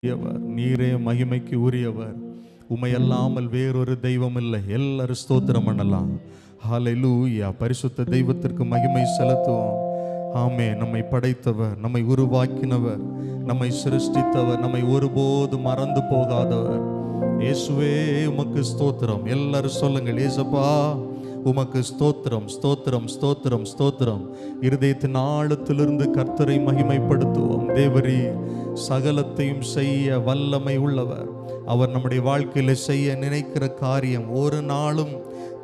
நீரே மகிமைக்கு உரியவர். உமையல்லாமல் வேறொரு தெய்வம் இல்லை. எல்லாரும் ஸ்தோத்திரம் பண்ணலாம். ஹல்லேலூயா. பரிசுத்த தெய்வத்திற்கு மகிமை செலுத்துவோம். ஆமே. நம்மை படைத்தவர், நம்மை உருவாக்கினவர், நம்மை சிருஷ்டித்தவர், நம்மை ஒருபோதும் மறந்து போகாதவர் இயேசுவே உமக்கு ஸ்தோத்திரம். எல்லாரும் சொல்லுங்கள், இயேசுப்பா உமக்கு ஸ்தோத்திரம், ஸ்தோத்திரம், ஸ்தோத்திரம், ஸ்தோத்திரம். இருதயத்தின் ஆழத்திலிருந்து கர்த்தரை மகிமைப்படுத்துவோம். தேவரீர் சகலத்தையும் செய்ய வல்லமை உள்ளவர். அவர் நம்முடைய வாழ்க்கையில் செய்ய நினைக்கிற காரியம் ஒரு நாளும்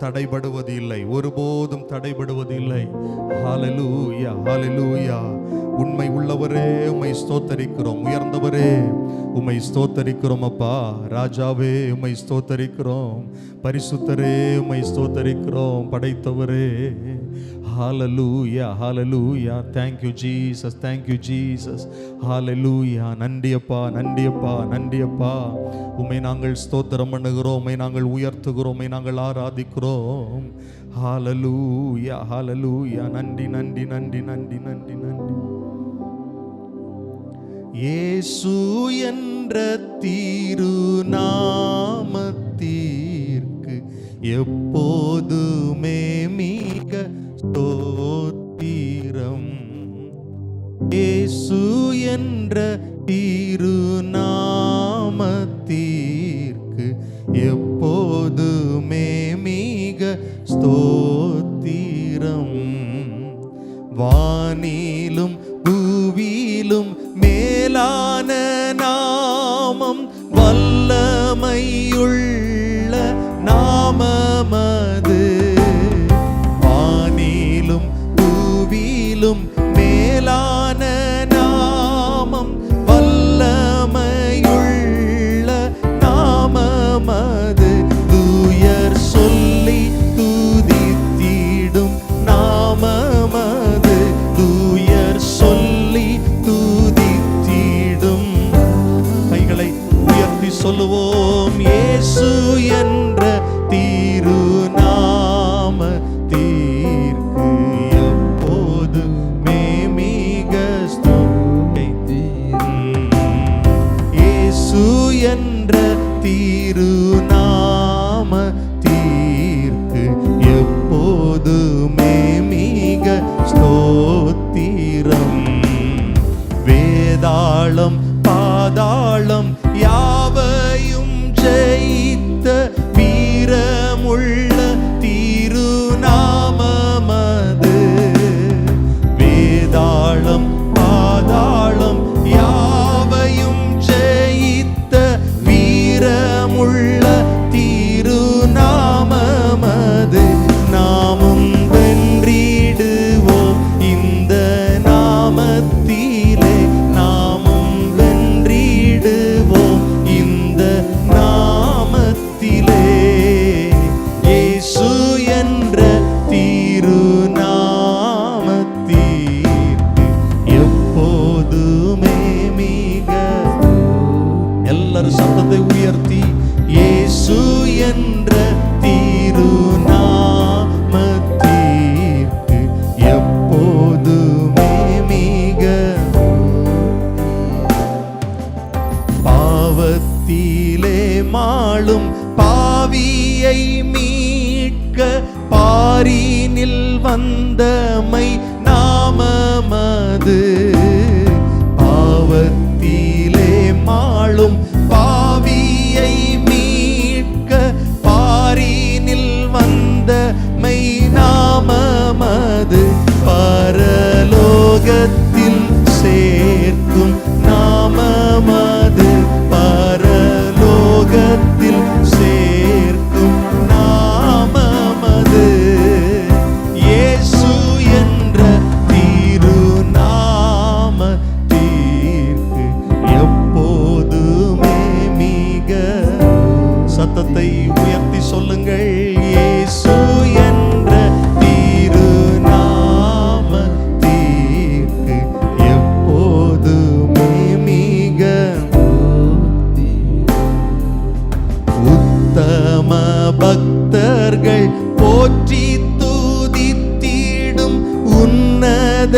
தடைபடுவது இல்லை, ஒருபோதும் தடைபடுவது இல்லை. ஹல்லேலூயா, ஹல்லேலூயா. உண்மை உள்ளவரே உம்மை ஸ்தோத்தரிக்கிறோம். உயர்ந்தவரே உம்மை ஸ்தோத்தரிக்கிறோம். அப்பா ராஜாவே உம்மை ஸ்தோத்தரிக்கிறோம். பரிசுத்தரே உம்மை ஸ்தோத்தரிக்கிறோம். படைத்தவரே ஹல்லேலூயா, ஹல்லேலூயா. Thank you Jesus, thank you Jesus. ஹல்லேலூயா. நன்றியப்பா, நன்றியப்பா, நன்றியப்பா. உம்மை நாங்கள் ஸ்தோத்திரம் பண்ணுகிறோம், உம்மை நாங்கள் உயர்த்துகிறோம், உம்மை நாங்கள் ஆராதிக்கிறோம். ஹல்லேலூயா, ஹல்லேலூயா. நன்றி, நன்றி, நன்றி, நன்றி, நன்றி, நன்றி. இயேசு என்ற திருநாமத்திற்கு எப்போதுமே மிக ஸ்தோத்திரம். இயேசு என்ற திருநாமத்திற்கு எப்போதுமே மிக ஸ்தோத்திரம். வானிலும் பூவிலும் மேலான நாமம், வல்லமையுள்ள நாமமது. வானிலும் பூவிலும் மேலான நாமம், வல்லமையுள்ள நாமமது. தூயர் சொல்லி துதித்திடும் நாமமது. தூயர் சொல்லி துதித்திடும். கைகளை உயர்த்தி சொல்லுவோம். இயேசு என்ற திருநாமத்திற்கு எப்போதுமே மிக ஸ்தோத்திரம். இயேசு என்ற திருநாமத்திற்கு எப்போதுமே மிக ஸ்தோத்திரம். வேதாளம் பாதாளம் யாவையும் ஜெயித்த வீரமுள்ள திருநாமமது. வேதாளம் பாதாளம் யாவையும் ஜெயித்த வீரமுள்ள திருநாமமது. நாமும் வென்றிடுவோம் இந்த நாமத்திலே. நாமும் வென்றிடுவோம் இந்த நாமத்திலே. இயேசு என்ற திருநாமத்திற்கு எப்போதுமே மிக. எல்லாரும் சத்தத்தை உயர்த்தி இயேசு என்ற திருநாமத்திற்கு எப்போதுமே மிக. பாவத்திலே மாளும் பாவியை மீட்க பாரினில் வந்தமை நாமமது. பாவத்திலே மாளும் பாவியை மீட்க பாரினில் வந்தமை நாமமது. பரலோகத்தில் சேர்க்கும் நாமமது. பரலோகத்தில் சேர்க்கும் நாமமது. இயேசு என்ற திருநாமத்திற்கு எப்போதுமே மிக. சத்தத்தை உயர்த்தி சொல்லுங்கள். இயேசு என்ற திருநாமத்திற்கு எப்போதுமே மிக. உத்தம பக்தர்கள் போற்றி துதித்திடும் உன்னத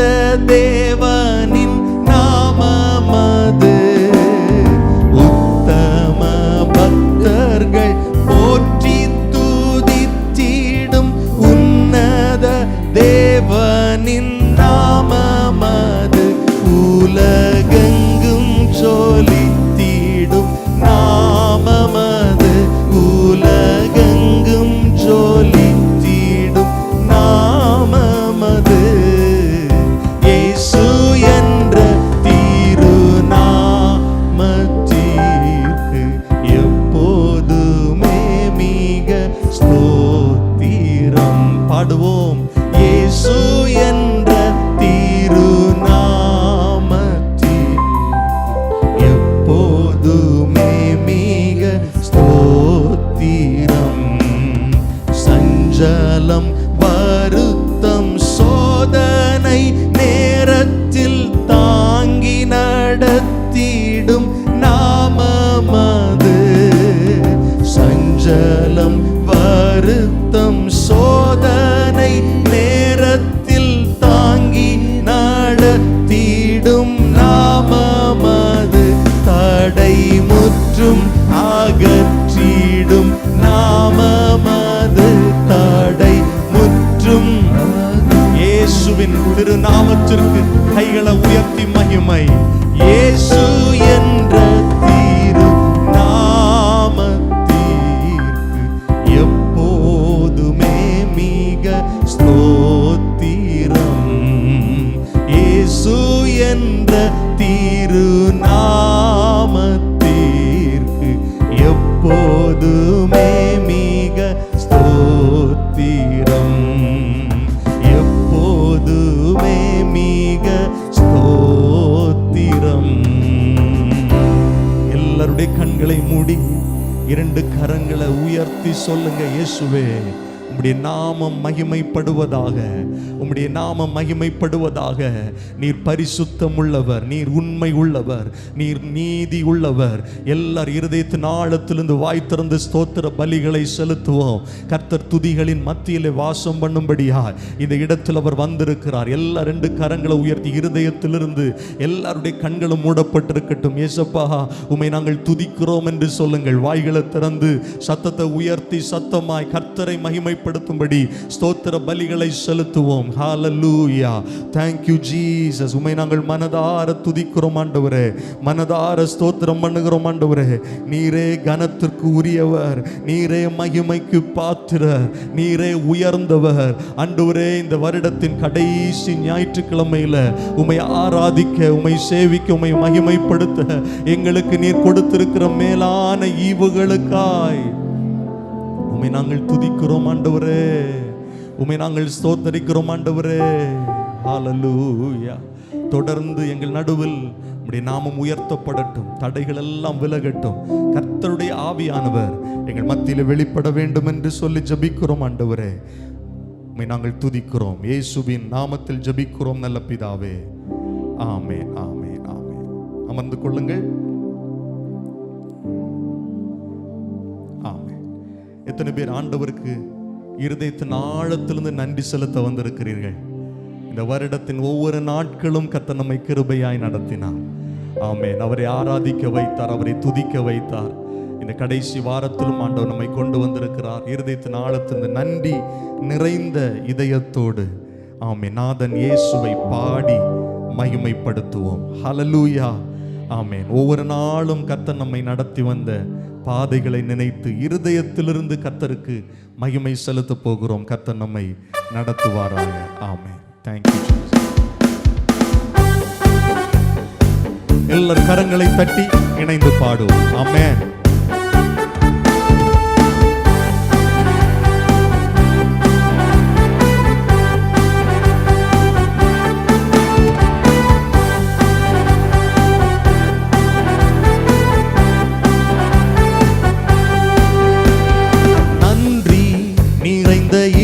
தேவனின் நாமமது. தடை முற்றும் அகற்றிடும் நாமமது தடை முற்றும். இயேசுவின் திருநாமத்திற்கு கைகளை உயர்த்தி மகிமை. இயேசு என்ற தீரு நாமத்திற்கு எப்போதுமே மிக ஸ்தோத்திரம். இயேசு என்ற தீரு நாமத்திற்கு எப்போதுமே மிக ஸ்தோத்திரம். எப்போதுமே மிக ஸ்தோத்திரம். எல்லாருடைய கண்களை மூடி 2 கரங்களை உயர்த்தி சொல்லுங்க, இயேசுவே உம்முடைய நாமம் மகிமைப்படுவதாக, உம்முடைய நாமம் மகிமைப்படுவதாக. நீர் பரிசுத்தம் உள்ளவர், நீர் உண்மை உள்ளவர், நீர் நீதி உள்ளவர். எல்லார் இருதயத்தின் ஆழத்திலிருந்து வாய் திறந்து ஸ்தோத்திர பலிகளை செலுத்துவோம். கர்த்தர் துதிகளின் மத்தியிலே வாசம் பண்ணும்படியாய் இந்த இடத்தில் அவர் வந்திருக்கிறார். எல்லா 2 கரங்களை உயர்த்தி இருதயத்திலிருந்து எல்லாருடைய கண்களும் மூடப்பட்டிருக்கட்டும். இயேசப்பா உம்மை நாங்கள் துதிக்கிறோம் என்று சொல்லுங்கள். வாய்களை திறந்து சத்தத்தை உயர்த்தி சத்தமாய் கர்த்தரை மகிமைப்படுத்தும்படி ஸ்தோத்திர பலிகளை செலுத்துவோம். ஹalleluya, thank you Jesus. உம்மை நாங்கள் மனதார துதிக்கிறோம் ஆண்டவரே, மனதார ஸ்தோத்திரம் பண்ணுகிறோம் ஆண்டவரே. நீரே கனத்திற்கு உரியவர், நீரே மகிமைக்கு பாத்திரர், நீரே உயர்ந்தவர் ஆண்டவரே. இந்த வருடத்தின் கடைசி ஞாயிற்றுக்கிழமையில உம்மை ஆராதிக்க, உம்மை சேவிக்க, உம்மை மகிமைப்படுத்த எங்களுக்கு நீர் கொடுத்திருக்கிற மேலான ஈவுகளுக்காய் உம்மை நாங்கள் துதிக்கிறோம் ஆண்டவரே, உம்மை நாங்கள் ஸ்தோத்தரிக்கிறோம் ஆண்டவரே. ஹalleluya. தொடர்ந்து எங்கள் நடுவில் உம்முடைய நாமம் உயர்த்தப்படட்டும், தடைகள் எல்லாம் விலகட்டும். கர்த்தருடைய ஆவியானவர் எங்கள் மத்தியில் வெளிப்பட வேண்டும் என்று சொல்லி ஜெபிக்கிறோம் ஆண்டவரே. உம்மை நாங்கள் துதிக்கிறோம். இயேசுவின் நாமத்தில் ஜெபிக்கிறோம் நல்ல பிதாவே. ஆமென், ஆமென், ஆமென். அமர்ந்து கொள்ளுங்கள். ஆமென். எத்தனை பேர் ஆண்டவருக்கு இருதயத்தின் ஆழத்திலிருந்து நன்றி செலுத்த வந்திருக்கிறீர்கள்? இந்த வருடத்தின் ஒவ்வொரு நாட்களும் கர்த்தர் நம்மை கிருபையாய் நடத்தினார். ஆமென். அவரை ஆராதிக்க வைத்தார், அவரை துதிக்க வைத்தார். இந்த கடைசி வாரத்திலும் ஆண்டவர் நம்மை கொண்டு வந்திருக்கிறார். இருதயத்தின் ஆழத்திலிருந்து நன்றி நிறைந்த இதயத்தோடு ஆமென் நாதன் இயேசுவை பாடி மகிமைப்படுத்துவோம். ஹalleluya, ஆமென். ஒவ்வொரு நாளும் கர்த்தர் நம்மை நடத்தி வந்த பாதைகளை நினைத்து இருதயத்திலிருந்து கர்த்தருக்கு மகிமை செலுத்த போகிறோம். கர்த்தர் நம்மை நடத்துவாராக. ஆமென். Thank you Jesus. எல்லார் கரங்களை தட்டி இணைந்து பாடுவோம். ஆமென்.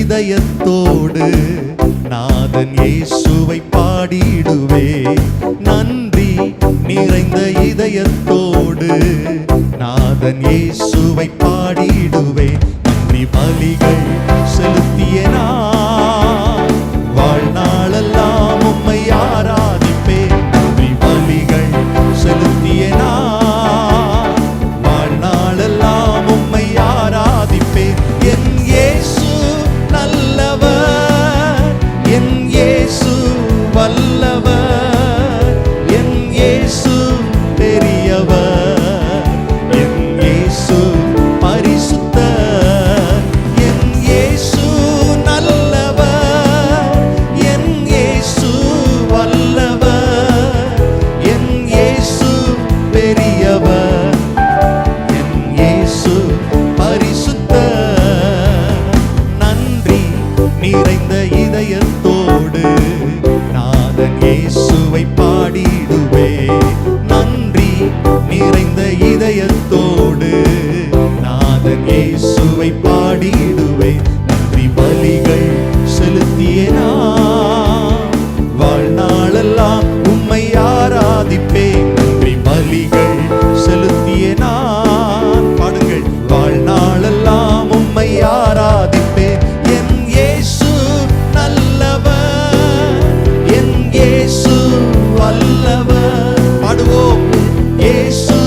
இதயத்தோடு நாதன் இயேசுவை பாடிடுவே. நன்றி நிறைந்த இதயத்தோடு நாதன் இயேசுவை பாடிடுவே. நன்றி பலிகள் செலுத்திய நான் வாழ்நாளெல்லாம் உம்மை ஆராதிப்பேன். நன்றி பலிகள் செலுத்திய நான் வாழ்நாளெல்லாம் உம்மை ஆராதிப்பேன். என் இயேசு நல்லவர், என் இயேசு வல்லவர், என் இயேசு பெரியவர், என் இயேசு பரிசுத்தர். என் இயேசு நல்லவர், என் இயேசு வல்லவர், என் இயேசு பெரியவர், என் இயேசு பரிசுத்தர். நன்றி நிறைந்த இதயத்தோடு நாதன் இயேசுவை பாடிடுவே. நன்றி நிறைந்த இதயத்தோடு நாதன் இயேசுவை பாடிடுவே. நன்றி பலிகள் செலுத்திய நான் வாழ்நாளெல்லாம் உம்மை ஆராதிப்பேன். நன்றி பலிகள் செலுத்திய நான் பாடுங்கள் வாழ்நாளெல்லாம் உம்மை ஆராதிப்பேன். என் இயேசு நல்லவர், என் இயேசு வல்லவர். பாடுவோம். இயேசு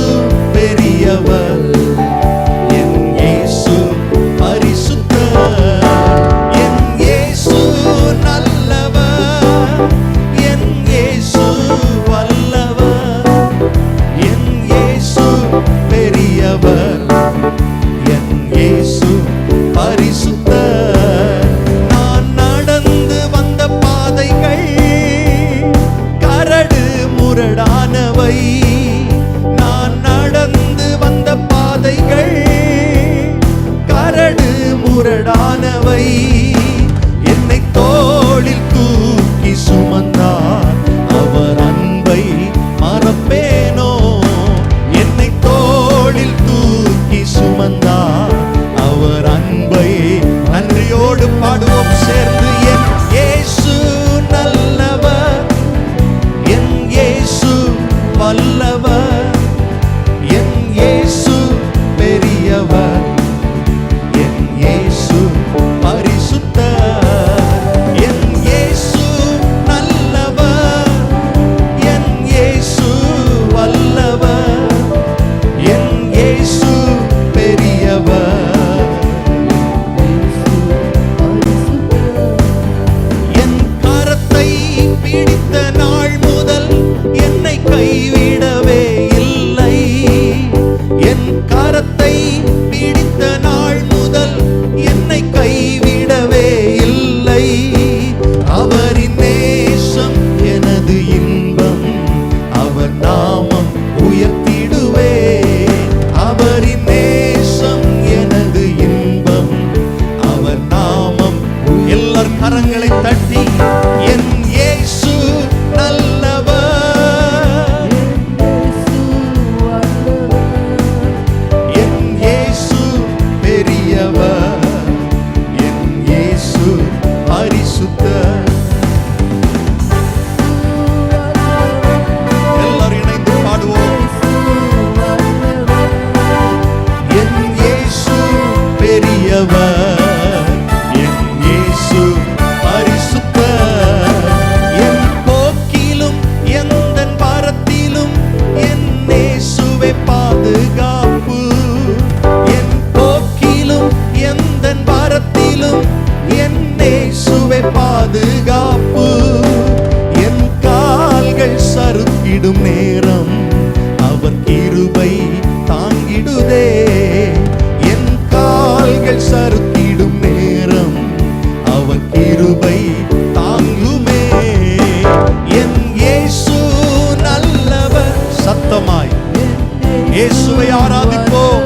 இயேசுவை ஆராதிப்போம்.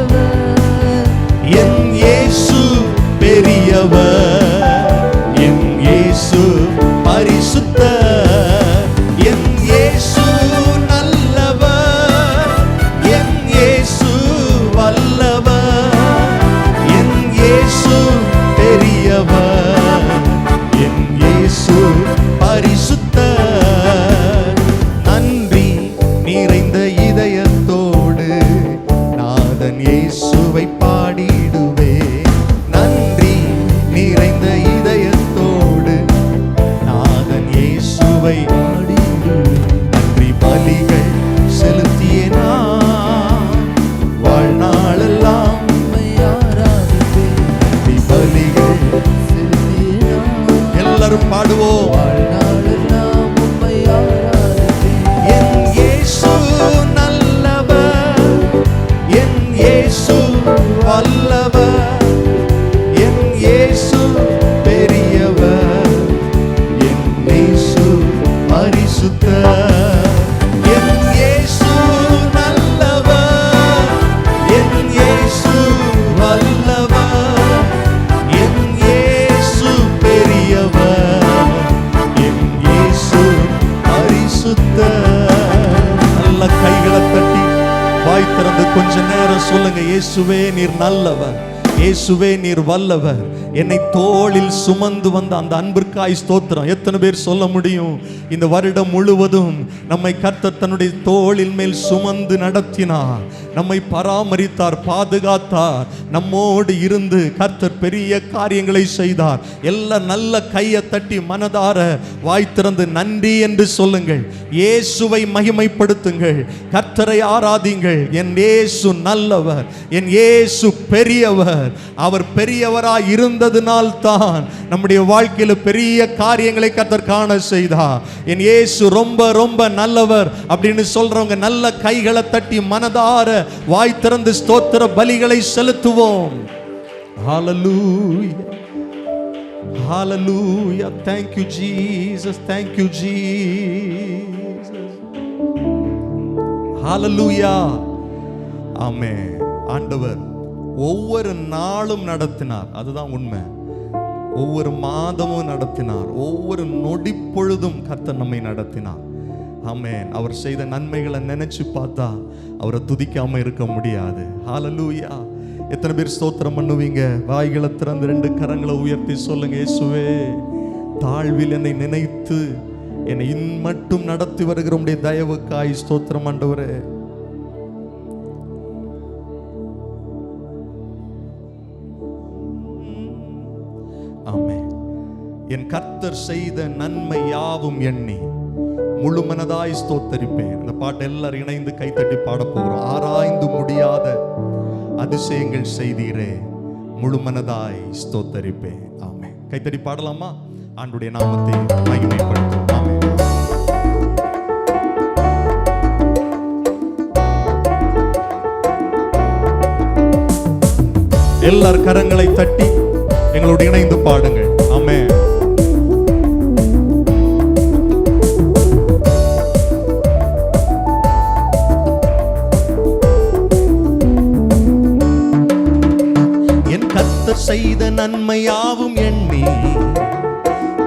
என் இயேசு பெரியவர், என் இயேசு பரிசுத்தர், என் இயேசு நல்லவர், என் இயேசு வல்லவர், என் இயேசு பெரியவர், என் இயேசு பரிசுத்தர். நன்றி நிறைந்த இதயத்தோடு நாதன் இயேசுவை பாடிடுவே. நன்றி நிறைந்த இதயத்தோடு நாதன் இயேசுவை பாடிடுவே. நன்றி பலிகள் செலுத்திய நான் வாழ்நாளெல்லாம் நன்றி பலிகள் செலுத்திய எல்லாரும் பாடுவோம். என் இயேசு நல்லவர், என் இயேசு வல்லவர், என் இயேசு பெரியவர், என் இயேசு பரிசுத்தர். என் இயேசு நல்லவர், என் இயேசு வல்லவர், என் இயேசு பெரியவர், என் இயேசு பரிசுத்தர். நல்ல கைகளை தட்டி வாய் திறந்து கொஞ்ச நேரம் சொல்லுங்க. இயேசுவே நீர் நல்லவர், இயேசுவே நீர் வல்லவர். என்னை தோளில் சுமந்து வந்த அந்த அன்பிற்காய் ஸ்தோத்திரம். எத்தனை பேர் சொல்ல முடியும்? இந்த வருடம் முழுவதும் நம்மை கர்த்தர் தன்னுடைய தோளில் மேல் சுமந்து நடத்தினார், நம்மை பராமரித்தார், பாதுகாத்தார், நம்மோடு இருந்து கர்த்தர் பெரிய காரியங்களை செய்தார். எல்லாம் நல்ல கையை தட்டி மனதார வாய் திறந்து நன்றி என்று சொல்லுங்கள். இயேசுவை மகிமைப்படுத்துங்கள், கர்த்தரை ஆராதிங்கள். என் இயேசு நல்லவர், என் இயேசு பெரியவர். அவர் பெரியவராய் இருந்ததினால் தான் நம்முடைய வாழ்க்கையில பெரிய காரியங்களை கர்த்தர் காண செய்தார். என் இயேசு ரொம்ப ரொம்ப நல்லவர் அப்படின்னு சொல்றவங்க நல்ல கைகளை தட்டி மனதார வாய் திறந்து ஸ்தோத்திர பலிகளை செலுத்துவோம். ஹalleluya, hallelujah. Thank you Jesus, thank you Jesus. Hallelujah, ஆமென். ஆண்டவர் ஒவ்வொரு நாளும் நடத்தினார், அதுதான் உண்மை. ஒவ்வொரு மாதமும் நடத்தினார், ஒவ்வொரு நொடி பொழுதும் கர்த்தர் நம்மை நடத்தினார். ஆமென். அவர் செய்த நன்மைகளை நினைச்சு பார்த்தா அவரை துதிக்காம இருக்க முடியாது. ஹalleluya. எத்தனை பேர் ஸ்தோத்திரம் பண்ணுவீங்க? வாய்களை திறந்து 2 கரங்களை உயர்த்தி சொல்லுங்க. இயேசுவே, தாழ்வில் என்னை நினைத்து என்னை மட்டும் நடத்தி வருகிற உம்முடைய தயவுக்காய் ஸ்தோத்திரம் ஆண்டவரே. ஆமென். என் கர்த்தர் செய்த நன்மை யாவும் எண்ணி முழு மனதாய் ஸ்தோத்தரிப்பேன். இந்த பாட்டை எல்லாரும் இணைந்து கைத்தட்டி பாட போகிறோம். ஆராய்ந்து முடியாத அதிசயங்கள் செய்தீரே, முழு மனதாய் ஸ்தோத்தரிப்பேன். ஆமென். கைத்தட்டி பாடலாமா? ஆண்டுடைய நாமத்தை மகிமைப்படுத்தும். ஆமென். எல்லார் கரங்களை தட்டி எங்களோடு இணைந்து பாடுங்கள். ஆமென். என் கர்த்தர் செய்த நன்மையாவும் எண்ணி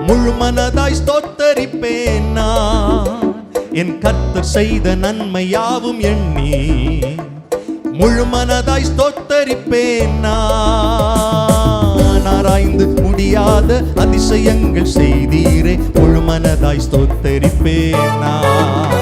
முழு மனதாய் ஸ்தோத்தரிப்பேன் நான். என் கர்த்தர் செய்த நன்மையாவும் எண்ணி முழு மனதாய் ஸ்தோத்தரிப்பேன் நான். ஆராய்ந்து முடியாத அதிசயங்கள் செய்தீரே, முழு மனதாய் ஸ்தோத்தரிப்பேன் நான்.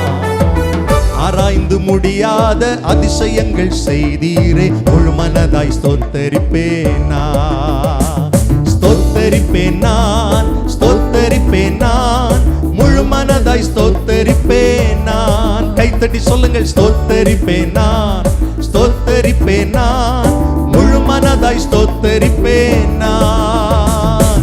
ஆராய்ந்து முடியாத அதிசயங்கள் செய்தீரே, முழு மனதாய் ஸ்தோத்தரிப்பேன் நான். ஸ்தோத்தரிப்பேன் நான், ஸ்தோத்தரிப்பேன் நான், முழு மனதாய் ஸ்தோத்தரிப்பேன் நான். கைத்தட்டி சொல்லுங்கள். ஸ்தோத்தரிப்பேன் நான், ஸ்தோத்தரிப்பேன் நான், முழு மனதாய் ஸ்தோத்தரிப்பேன் நான்.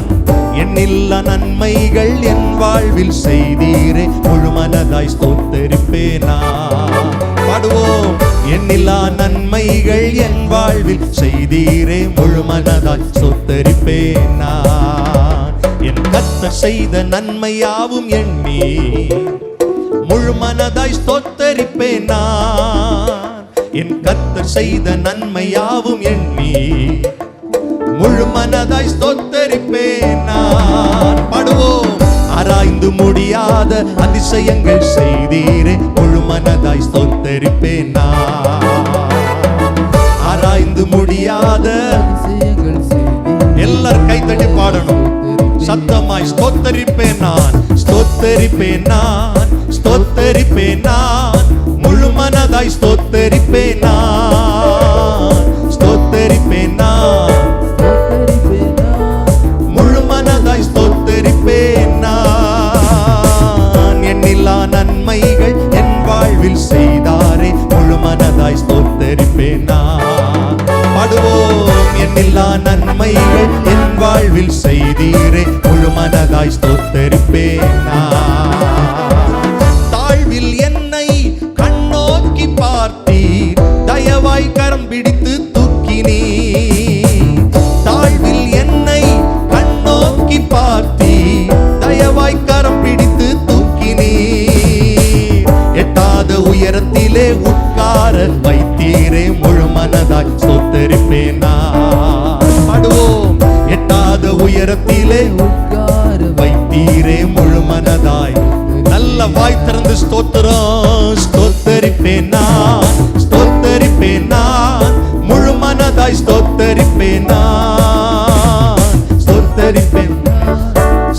எண்ணில்லா நன்மைகள் என் வாழ்வில் செய்தீரே, முழு மனதாய் ஸ்தோத்தரிப்பேன் நான். பாடுவோம். எண்ணில்லா நன்மைகள் என் வாழ்வில் செய்தீரே, முழு மனதாய் ஸ்தோத்தரிப்பேன் நான். என் கர்த்தர் செய்த நன்மையாவும் எண்ணி முழு மனதாய் ஸ்தோத்தரிப்பேன் நான். என் கர்த்தர் செய்த நன்மையாவும் எண்ணி முழு மனதாய் ஸ்தோத்தரிப்பேன் நான். பாடுவோம். ஆராய்ந்து முடியாத அதிசயங்கள் செய்தீரே, முழு மனதாய் ஸ்தோத்தரிப்பேன் நான். ஆராய்ந்து முடியாத எல்லாரும் கைத்தட்டி பாடணும் சத்தமாய். ஸ்தோத்தரிப்பேன் நான், ஸ்தோத்தரிப்பேன் நான், ஸ்தோத்தரிப்பேன் நான், முழு மனதாய் ஸ்தோத்தரிப்பேன் நான். ஸ்தோத்தரிப்பேன் நான், முழு மனதாய் ஸ்தோத்தரிப்பேன் நான். எண்ணில்லா நன்மைகள் என் வாழ்வில் செய்தாரே, முழு மனதாய் ஸ்தோத்தரிப்பேன் நான். பாடுவோம். எண்ணில்லா நன்மைகள் என் வாழ்வில் செய்தீரே, முழு மனதாய் ஸ்தோத்தரிப்பேன் நான். தாழ்வில் என்னை கண்ணோக்கி பார்த்தீர், தயவாய் கரம் பிடித்து தூக்கினீர். தாழ்வில் என்னை கண்ணோக்கி பார்த்தீர், தயவாய் கரம் பிடித்து தூக்கினீர். எட்டாத உயரத்திலே உட்கார வைத்தீரே, முழு மனதாய் ஸ்தோத்தரிப்பேன் நான். பாடுவோம். எட்டாத உயரத்திலே உட்கார வைத்தீரே, முழு மனதாய். நல்ல வாய் திறந்து ஸ்தோத்திரம். ஸ்தோத்தரிப்பேன் நான், ஸ்தோத்தரிப்பேன் நான், முழு மனதாய் ஸ்தோத்தரிப்பேன் நான். ஸ்தோத்தரிப்பேன்,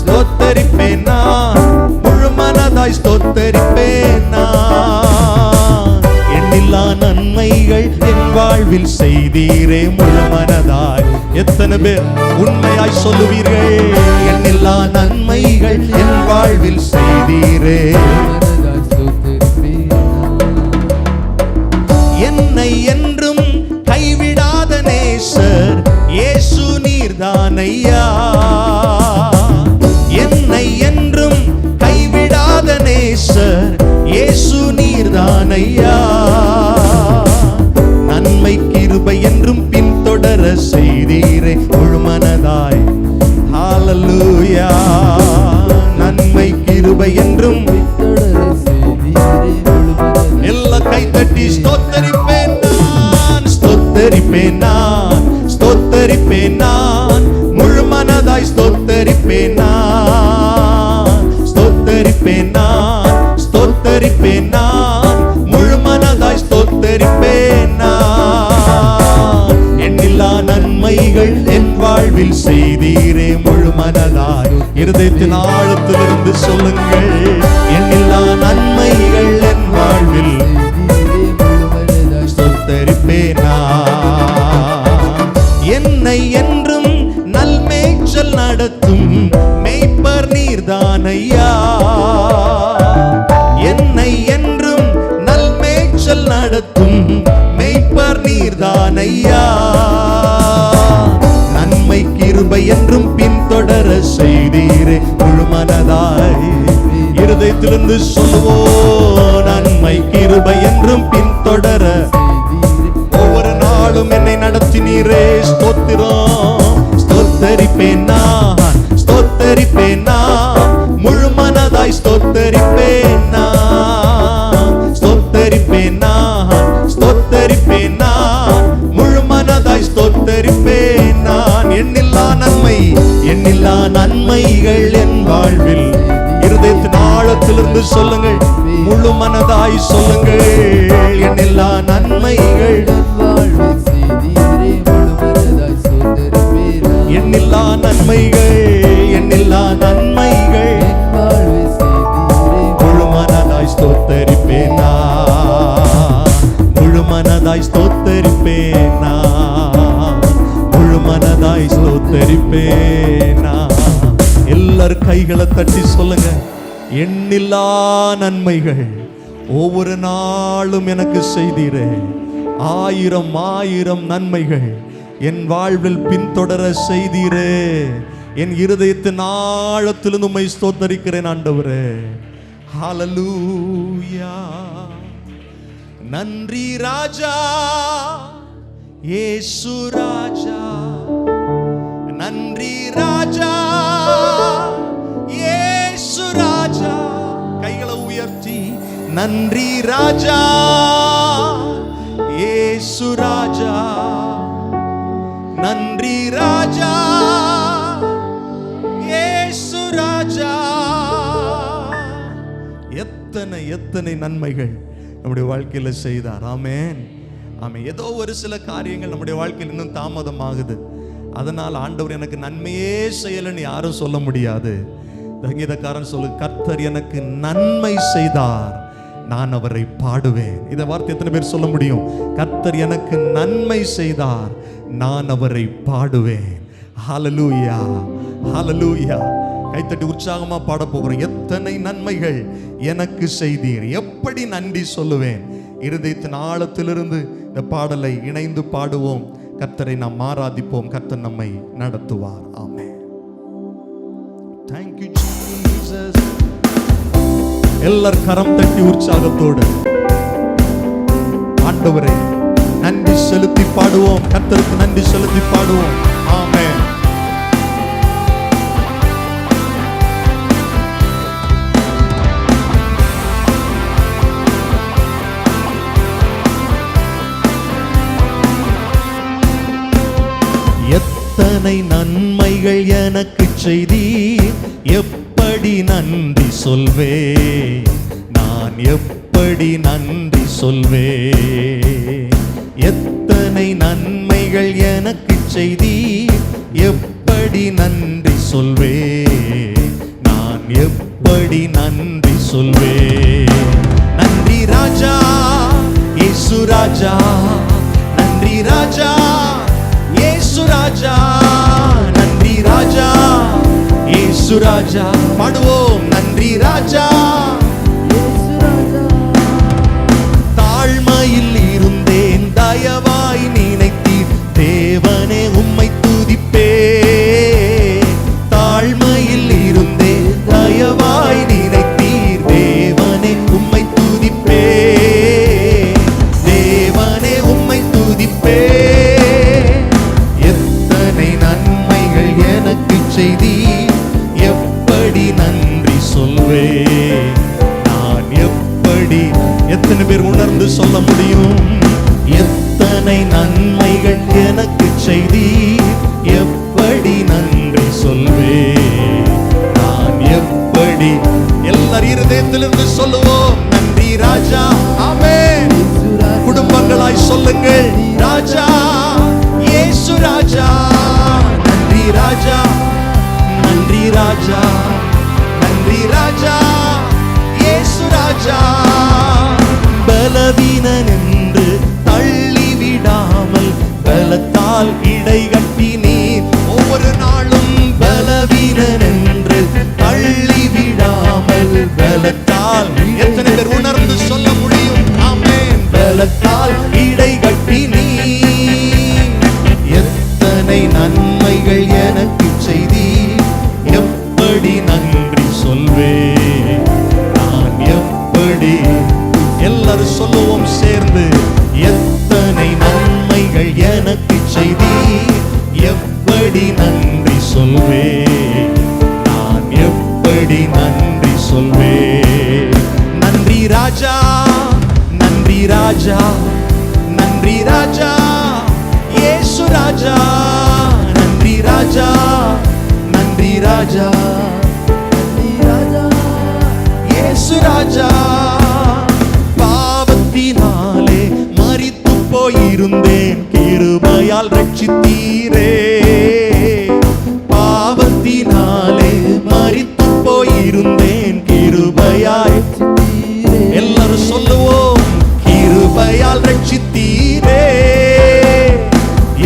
ஸ்தோத்தரிப்பேன் நான், முழு மனதாய் ஸ்தோத்தரிப்பேன் நான். எண்ணில்லா நன்மைகள் என் வாழ்வில் செய்தீரே, முழு மனதாய். எத்தனை பேர் உண்மையாய் சொல்லுவீர்கள்? எண்ணில்லா நன்மைகள் என் வாழ்வில் செய்தீரே. என்னை என்றும் கைவிடாத நேசர் இயேசு நீர்தானையா. என்னை என்றும் கைவிடாத நேசர் இயேசு நீர்தானையா. நன்மை கிருபை என்றும் பின்தொடர செய்தீரே, முழு மனதாய். ஹல்லேலூயா. நன்மை கிருபை என்றும் எல்லா கைத்தட்டி ஸ்தோத்தரிப்பேன் நான், ஸ்தோத்தரிப்பேன் நான், ஸ்தோத்தரிப்பேன் நான், முழு மனதாய் ஸ்தோத்தரிப்பேன் நான். ஸ்தோத்தரிப்பேன் நான், ஸ்தோத்தரிப்பேன் நான், முழு மனதாய் ஸ்தோத்தரிப்பேன் நான். எண்ணில்லா நன்மைகள் என் வாழ்வில் செய்தீரே, முழு மனதாய். இருதயத்தின் ஆழத்திலிருந்து சொல்லுங்கள். எண்ணில்லா நன்மைகள் என் வாழ்வில் ஸ்தோத்தரிப்பேன் நான். என்னை என்றும் நல்மேய்ச்சல் நடத்தும் மேய்ப்பர் நீர்தானையா. என்னை என்றும் நல்மேய்ச்சல் நடத்தும் மேய்ப்பர் நீர்தானையா. நன்மை கிருபை என்றும் பின்தொடர செய்தீரே, முழு மனதாய். இருதயத்திலிருந்து சொல்லுவோம். நன்மை கிருபை என்றும் பின்தொடர ஒவ்வொரு நாளும் என்னை நடத்தினீரே. ஸ்தோத்திரம். ஸ்தோத்தரிப்பேன் நான், ஸ்தோத்தரிப்பேன் நான், முழு மனதாய் ஸ்தோத்தரிப்பேன் நான். ஸ்தோத்தரிப்பேன் நான், ஸ்தோத்தரிப்பேன் நான், முழு மனதாய் ஸ்தோத்தரிப்பேன் நான். எண்ணில்லா நன்மை, எண்ணில்லா நன்மைகள் என் வாழ்வில். இருதயத்தின் ஆழத்திலிருந்து சொல்லுங்கள். முழு மனதாய் சொல்லுங்கள். எண்ணில்லா நன்மைகள், எண்ணில்லா நன்மைகள், எண்ணில்லா நன்மைகள், முழு மனதாய் ஸ்தோத்தரிப்பேன் நான். முழு மனதாய் ஸ்தோத்தரிப்பேன் நான், முழு மனதாய் ஸ்தோத்தரிப்பேன் நான். எல்லாரும் கைகளை தட்டி சொல்லுங்க. எண்ணில்லா நன்மைகள் ஒவ்வொரு நாளும் எனக்கு செய்தீரே. ஆயிரம் ஆயிரம் நன்மைகள் என் வாழ்வில் பின்தொடர செய்தீரே. என் இருதயத்தின் ஆழத்திலிருந்து உம்மை ஸ்தோத்தரிக்கிறேன் ஆண்டவரே. ஹல்லேலூயா. நன்றி ராஜா, இயேசு ராஜா. நன்றி ராஜா, இயேசு ராஜா. கைகளை உயர்த்தி நன்றி ராஜா, இயேசு ராஜா, நன்றி ராஜா, இயேசு ராஜா. எத்தனை எத்தனை நன்மைகள் நம்முடைய வாழ்க்கையில செய்தார். ஆமென், ஆமென். ஏதோ ஒரு சில காரியங்கள் நம்முடைய வாழ்க்கையில் இன்னும் தாமதமாகுது. அதனால் ஆண்டவர் எனக்கு நன்மையே செய்யலைன்னு யாரும் சொல்ல முடியாது. சங்கீதக்காரன் சொல்லு, கர்த்தர் எனக்கு நன்மை செய்தார், நான் அவரை பாடுவேன். இந்த வார்த்தை எத்தனை பேர் சொல்ல முடியும்? கர்த்தர் எனக்கு நன்மை செய்தார், நான் அவரை பாடுவேன். ஹல்லேலூயா, ஹல்லேலூயா. கைத்தட்டி உற்சாகமா பாட போகிறோம். எத்தனை நன்மைகள் எனக்கு செய்தீர், எப்படி நன்றி சொல்லுவேன். இருதயத்தின் ஆழத்திலிருந்து இந்த பாடலை இணைந்து பாடுவோம். கர்த்தரை நாம் ஆராதிப்போம். கர்த்தர் நம்மை நடத்துவார். ஆமென். Thank you Jesus. எல்லாரும் கரம் தட்டி உற்சாகத்தோடு ஆண்டவரை நன்றி செலுத்தி பாடுவோம். கர்த்தருக்கு நன்றி செலுத்தி பாடுவோம். ஆமென். எத்தனை நன்மைகள் எனக்கு செய்தீர், எப்படி நன்றி சொல்வே, நான் எப்படி நன்றி சொல்வே. எத்தனை நன்மைகள் எனக்கு செய்தீர், எப்படி நன்றி சொல்வே, நான் எப்படி நன்றி சொல்வே. நன்றி ராஜா, இயேசு ராஜா, நன்றி ராஜா, இயேசு ராஜா, நன்றி ராஜா, இயேசு ராஜா. பாடுவோம். நன்றி ராஜா, தாழ்மையில் இருந்தேன், தயவாய் நினைத்தீர், தேவனே உம்மை துதிப்பே. தாழ்மையில் இருந்தேன், தயவாய் நினைத்தீர், தேவனே உம்மை துதிப்பே, தேவனே உம்மை துதிப்பே. நன்மைகள் எனக்கு செய்தீர், எப்படி நன்றி சொல்வே, நான் எப்படி. எத்தனை பேர் உணர்ந்து சொல்ல முடியும்? எத்தனை நன்மைகள் எனக்கு செய்தீர், எப்படி நன்றி சொல்வே, நான் எப்படி. எல்லாரும் இருதயத்திலிருந்து சொல்லுவோம். நன்றி ராஜா. ஆமென். குடும்பங்களாய் சொல்லுங்கள். ராஜா, இயேசு ராஜா, நன்றி ராஜா, நன்றி ராஜா, நன்றி ராஜா, இயேசு ராஜா. பலவீனன் என்று தள்ளிவிடாமல் பலத்தால் இடை கட்டி நீர், ஒவ்வொரு நாளும் பலவீனன் என்று தள்ளிவிடாமல் பலத்தால். எத்தனை பேர் உணர்ந்து சொல்ல முடியும்? ஆமென். பலத்தால் இடை கட்டி நீர். எத்தனை நன்மைகள் எனக்கு செய்தீர், எப்படி நன்றி சொல்வே, நான் எப்படி. எல்லாரும் சொல்லுவோம் சேர்ந்து. எத்தனை நன்மைகள் எனக்கு செய்தீர், எப்படி நன்றி சொல்வே, நான் எப்படி நன்றி சொல்வே. நன்றி ராஜா, நன்றி ராஜா, நன்றி ராஜா, இயேசு ராஜா, நன்றி ராஜா, நன்றி ராஜா, நன்றி ராஜா, இயேசு ராஜா. பாவத்தினாலே மரித்து போயிருந்தேன், கிருபையால் ரட்சித்தீரே. பாவத்தினாலே மரித்து போயிருந்தேன், கிருபையால். எல்லாரும் சொல்லுவோம். கிருபையால் ரட்சித்தீரே.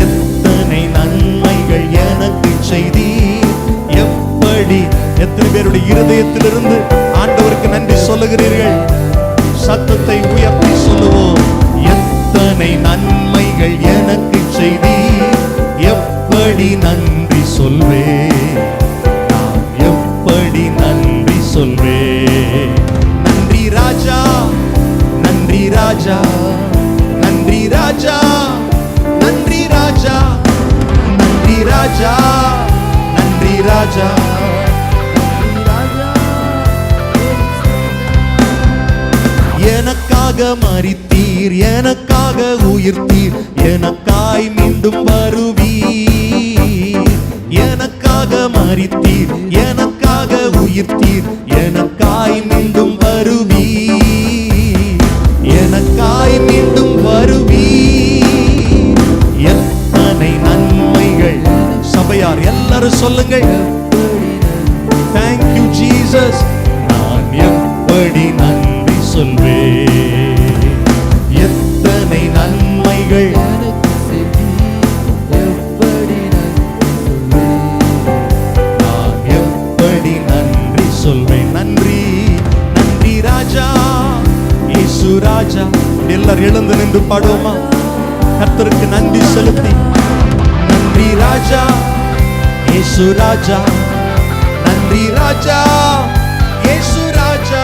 எத்தனை நன்மைகள் எனக்கு செய்தீர், எப்படி. எத்தனை பேருடைய இருதயத்திலிருந்து ஆண்டவருக்கு நன்றி சொல்லுகிறீர்கள்? சத்தத்தை உயர்த்தி சொல்லுவோம். எத்தனை நன்மைகள் எனக்கு செய்தீர், எப்படி நன்றி சொல்வே, நான் எப்படி நன்றி சொல்வே. நன்றி ராஜா, நன்றி ராஜா, நன்றி ராஜா, நன்றி ராஜா, நன்றி ராஜா, நன்றி ராஜா. எனக்காக மரித்தீர், எனக்காக உயிர்த்தீர், எனக்காய் மீண்டும் வருவீர், எனக்காக மரித்தீர், எனக்காக உயிர்த்தீர், எனக்காய் மீண்டும் வருவீர், எனக்காய் மீண்டும் வருவீர். எத்தனை நன்மைகள். சபையார் எல்லாரும் சொல்லுங்கள், Thank you Jesus. நான் எப்படி நன்றி சொல்வேன், எத்தனை நன்மைகள். நான் எப்படி நன்றி சொல்வேன். நன்றி நன்றி ராஜா, இயேசு ராஜா. எல்லாரும் எழுந்து நின்று பாடுவோமா? கர்த்தருக்கு நன்றி செலுத்தி. நன்றி ராஜா, இயேசு ராஜா. நன்றி ராஜா, இயேசு ராஜா.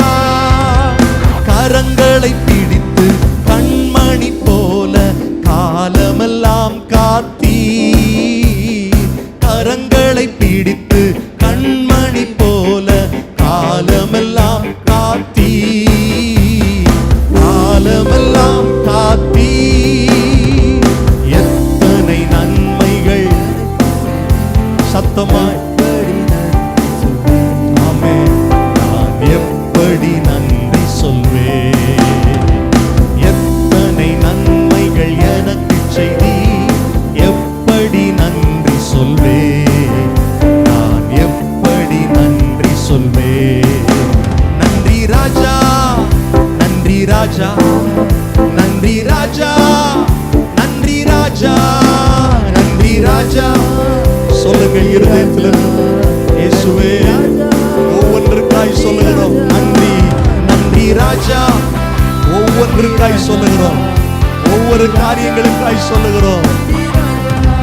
கரங்களை பிடித்து கண்மணி போல காலமெல்லாம் காத்தீ, கரங்களை பிடித்து கண்மணி போல காலமெல்லாம் காத்தீ, காலமெல்லாம் காத்தீ. எத்தனை நன்மைகள். சத்தமாய் எப்படி நன்றி சொல்வேன், எத்தனை நன்மைகள் எனக்கு செய்தி, எப்படி நன்றி சொல்வேன், நான் எப்படி நன்றி சொல்வேன். நன்றி ராஜா, நன்றி ராஜா, நன்றி ராஜா, நன்றி ராஜா, நன்றி ராஜா. சொல்லுங்கள் இருதயத்தில், இயேசுவே. ஒவ்வொன்றுக்காய் சொல்லுகிறோம் நன்றி, நன்றி ராஜா. ஒவ்வொன்றுக்காய் சொல்லுகிறோம், ஒவ்வொரு காரியங்களுக்காய் சொல்லுகிறோம்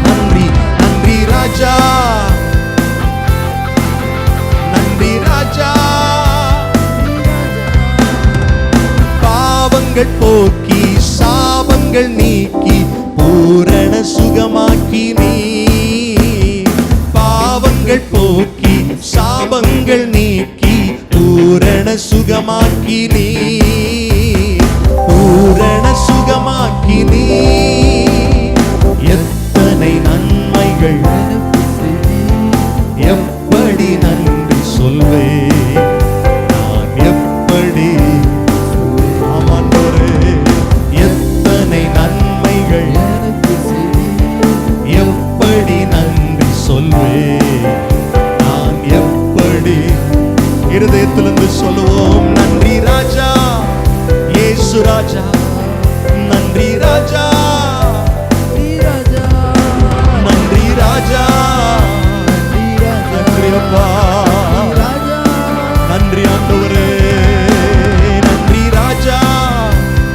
நன்றி, நன்றி ராஜா, நன்றி ராஜா. பாவங்கள் போக்கி சாபங்கள் நீக்கி பூரண சுகமாக்கி நீ, பாவங்கள் போக்கி சாபங்கள் நீக்கி பூரண சுகமாக்கி நீ, பூரண சுகமாக்கி நீ. எத்தனை நன்மைகள், எப்படி நன்றி சொல்வேன், நான் எப்படி. ஆமாண்டவரே, எத்தனை நன்மைகள், எப்படி நன்றி சொல்வேன், நான் எப்படி. இருதயத்திலிருந்து சொல்லுவோம் நன்றி ராஜா, இயேசு ராஜா. நன்றி ராஜா, நன்றி ராஜா, நன்றி அப்பா, நன்றி ஆண்டவரே. நன்றி ராஜா,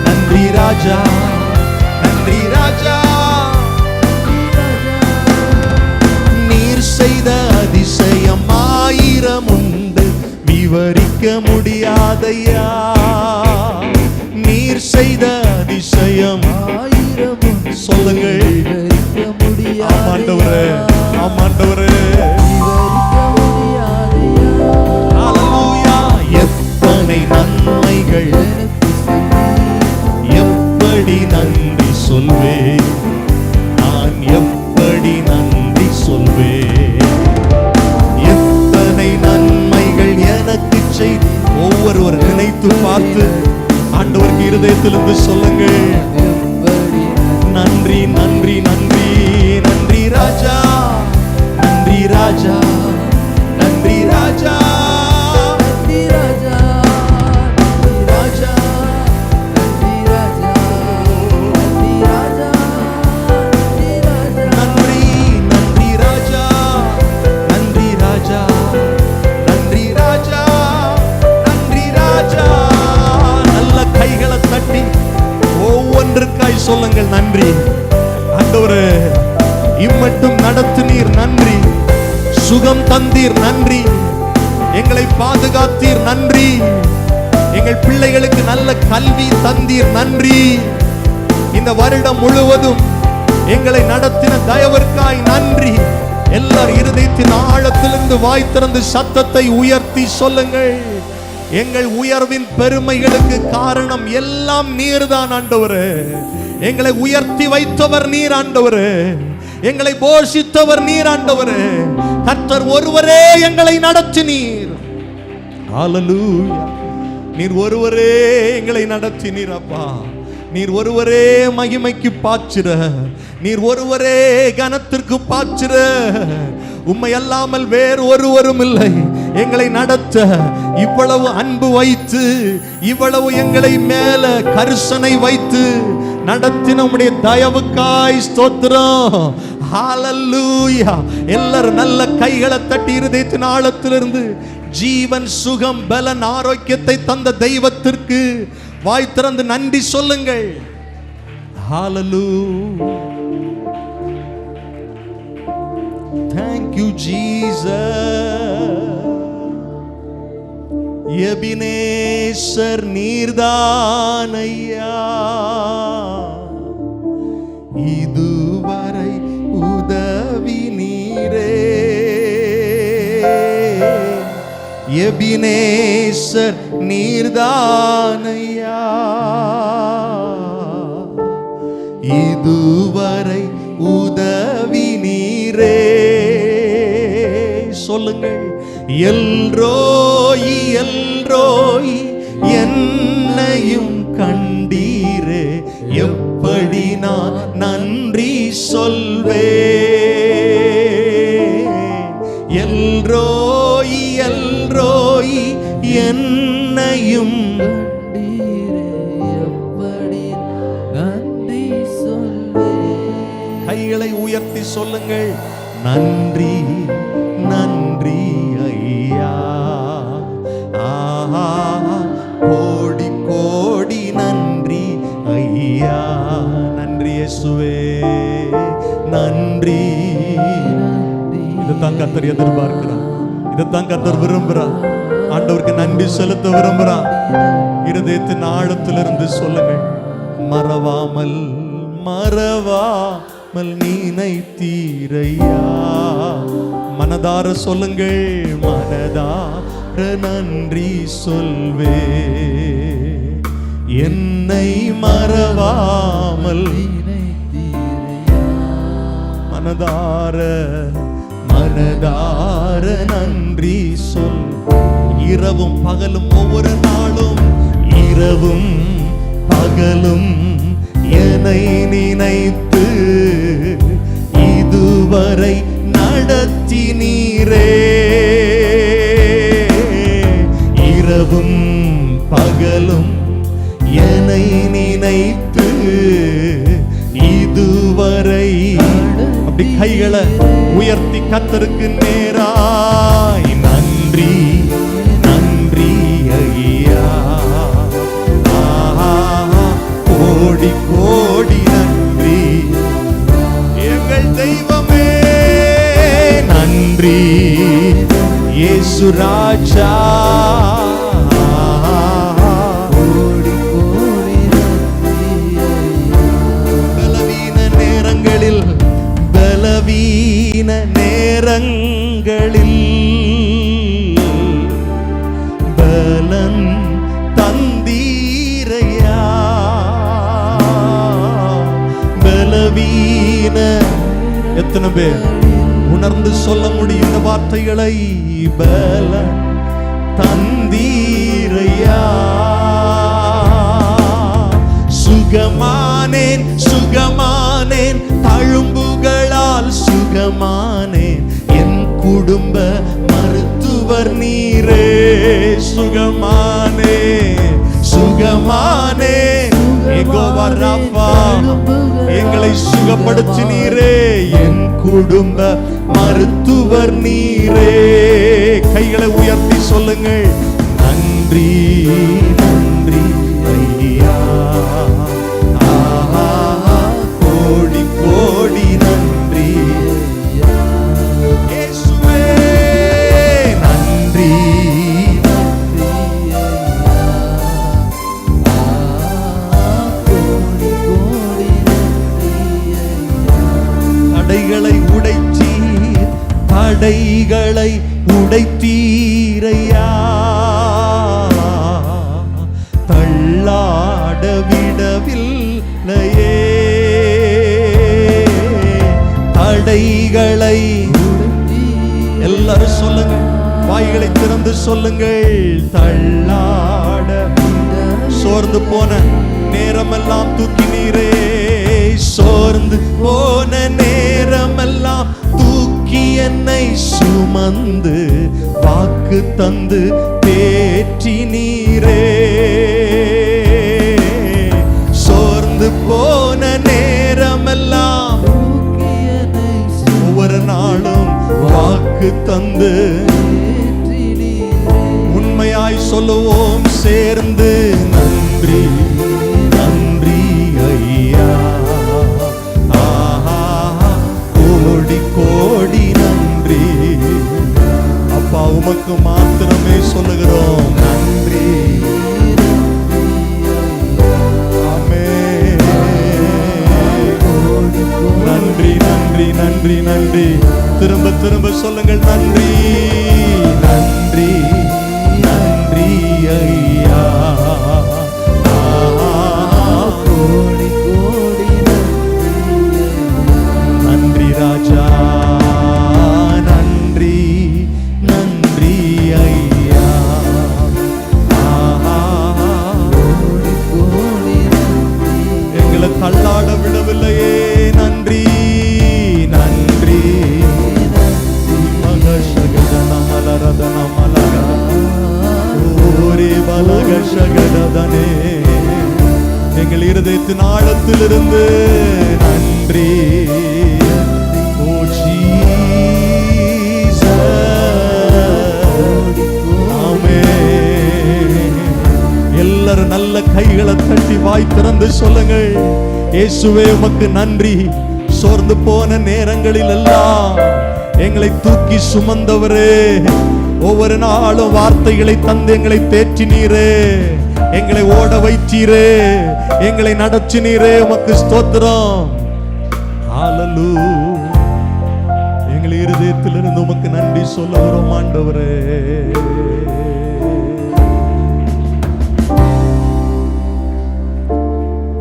நன்றி ராஜா, நன்றி ராஜா. நீர் செய்த அதிசயம் ஆயிரம் உண்டு, விவரிக்க முடியாதையா. நீர் செய்த அதிசயம் ஆயிரம். சொல்லுங்கள், ஆமாண்டவரே, ஆமாண்டவரே. ஹல்லேலூயா. எத்தனை நன்மைகள், எப்படி நன்றி சொல்வேன், நான் எப்படி நன்றி சொல்வேன். எத்தனை நன்மைகள் எனக்கு செய்து. ஒவ்வொருவர் நினைத்து பார்த்து ஆண்டவருக்கு இருதயத்திலிருந்து சொல்லுங்கள் நன்றி, நன்றி, நன்றி, நன்றி ராஜா, நன்றி ராஜா, நன்றி ராஜா, நன்றி ராஜா, ராஜா, நன்றி ராஜா, நன்றி ராஜா, நன்றி, நன்றி ராஜா, நன்றி ராஜா, நன்றி ராஜா, நன்றி ராஜா. நல்ல கைகளை தட்டி ஒவ்வொன்றுக்காய் சொல்லுங்கள் நன்றி. ஆண்டவரே, இம்மட்டும் நடத்தினீர் நன்றி, சுகம் தந்தீர் நன்றி, எங்களை பாதுகாத்தீர் நன்றி, எங்கள் பிள்ளைகளுக்கு நல்ல கல்வி தந்தீர் நன்றி, இந்த வருடம் முழுவதும் எங்களை நடத்தின தயவிற்காய் நன்றி. எல்லார் இருதயத்தின் ஆழத்திலிருந்து வாய் திறந்து சத்தத்தை உயர்த்தி சொல்லுங்கள், எங்கள் உயர்வின் பெருமைகளுக்கு காரணம் எல்லாம் நீர்தான் ஆண்டவரே. எங்களை உயர்த்தி வைத்தவர் நீர் ஆண்டவரே, எங்களை போஷித்தவர் நீர் ஆண்டவரே. கர்த்தர் ஒருவரே எங்களை நடத்தினீர். ஹல்லேலூயா. நீர் ஒருவரே எங்களை நடத்தினீர் அப்பா. நீர் ஒருவரே மகிமைக்கு பாய்ச்சிற, நீர் ஒருவரே கனத்திற்கு பாய்ச்சிற. உம்மை அல்லாமல் வேறு ஒருவரும் இல்லை எங்களை நடத்த. இவ்வளவு அன்பு வைத்து, இவ்வளவு எங்களை மேல கரிசனை வைத்து நடத்தின உம்முடைய தயவுக்காய் ஸ்தோத்திரம். ஹல்லேலூயா. எல்லாரும் நல்ல கைகளை தட்டி இருதயத்தின் ஆழத்திலிருந்து ஜீவன், சுகம், பலன், ஆரோக்கியத்தை தந்த தெய்வத்திற்கு வாய் திறந்து நன்றி சொல்லுங்கள். ஹல்லேலூயா. Thank you Jesus. எபினேசர் நீர்தான் ஐயா, இதுவரை உதவி நீரே. எபினேசர் நீர்தான் ஐயா, இதுவரை உதவி நீரே. சொல்லுங்கள். எல்ரோயி எல்ரோயி என்னையும் கண்டீரே, எப்படி நான் நன்றி சொல்வே. எல்ரோயி எல்ரோயி என்னையும் கண்டீரே, எப்படி நன்றி சொல்வே. கைகளை உயர்த்தி சொல்லுங்கள். நன்றி நன்றி ஐயா, ஆஹா கோடி கோடி நன்றி ஐயா. நன்றி இயேசுவே, நன்றி. இதைத்தான் கர்த்தர் எதிர்பார்க்கிறார், இதைத்தான் கர்த்தர் விரும்புகிறார். ஆண்டவருக்கு நன்றி செலுத்த விரும்புகிறார். இருதயத்தின் ஆழத்திலிருந்து சொல்லுங்கள். மறவாமல் மறவாமல் நினைத்தீரையா. மனதார சொல்லுங்கள். மனதார நன்றி சொல்வே. என்னை மறவாமல் மனதார மனதார நன்றி சொல். இரவும் பகலும் ஒவ்வொரு நாளும், இரவும் பகலும் என்னை நினைத்து இதுவரை நடத்தினீரே. இரவும் பகலும் என்னை நினைத்து இதுவரை. அப்படி கைகளை உயர்த்தி கர்த்தருக்கு நேராய் நன்றி நன்றி ஐயா, கோடி கோடி நன்றி எங்கள் தெய்வமே. நன்றி இயேசு ராஜா, கோடி கோடி நன்றி. பலவீன நேரங்களில், பலவீன நேரங்களில் பலன் தந்தீரையா. பலவீன எத்தனை பேர் உணர்ந்து சொல்ல முடியும் இந்த வார்த்தைகளை? பலன் தந்தீரையா. சுகமானேன் சுகமானேன், தழும்புகளால் சுகமானேன். என் குடும்ப மருத்துவர் நீரே. சுகமானே சுகமானே, யெகோவா ராஃபா எங்களை சுகப்படுத்தினீரே. என் குடும்ப மருத்துவர் நீரே. கைகளை உயர்த்தி சொல்லுங்கள். நன்றி நன்றி ஐயா, ஆஹா கோடி கோடி நன்றி இயேசுவே. நன்றி தடைகளை உடைத்தீர், தடைகளை உடைத்தீரையா. தள்ளாட விடவில்லையே. தடைகளை எல்லாரும் சொல்லுங்க, வாய்களை திறந்து சொல்லுங்கள். தள்ளாட சோர்ந்து போன நேரமெல்லாம் தூக்கினீரே, சோர்ந்து போன நேரமெல்லாம் தூக்கி என்னை சுமந்து வாக்கு தந்து தேற்றினீரே. சோர்ந்து போன நேரமெல்லாம் ஒவ்வொரு நாளும் வாக்கு தந்து உண்மையாய் சொல்லுவோம் சேர்ந்து. நன்றி நன்றி ஐயா, ஆஹா கோடி கோடி நன்றி அப்பா, உமக்கு மாத்திரமே சொல்லுகிறோம் நன்றி. ஆமென். நன்றி நன்றி நன்றி நன்றி. திரும்ப திரும்ப சொல்லுங்கள் நன்றி நன்றி நன்றி ஐயா, கோடி கோடி நன்றி ராஜா, நன்றி நன்றி ஐயா, கோடி கோடி எங்களை தள்ளாட விடவில்லையே. நன்றி நன்றி எங்கள் இருதயத்தின் ஆழத்திலிருந்து நன்றி. ஓ ஜீசஸ், ஆமென். எல்லாரும் நல்ல கைகளை தட்டி வாய் திறந்து சொல்லுங்கள், இயேசுவே உமக்கு நன்றி. சோர்ந்து போன நேரங்களில் எல்லாம் எங்களை தூக்கி சுமந்தவரே, ஒவ்வொரு நாளும் வார்த்தைகளை தந்து எங்களை தேற்றினீரே, எங்களை ஓட வைத்தீரே, எங்களை நடத்தினீரே. உமக்கு ஸ்தோத்திரம். ஹல்லேலூயா. எங்கள் இருதயத்திலிருந்து உமக்கு நன்றி சொல்லுகிறோம் ஆண்டவரே.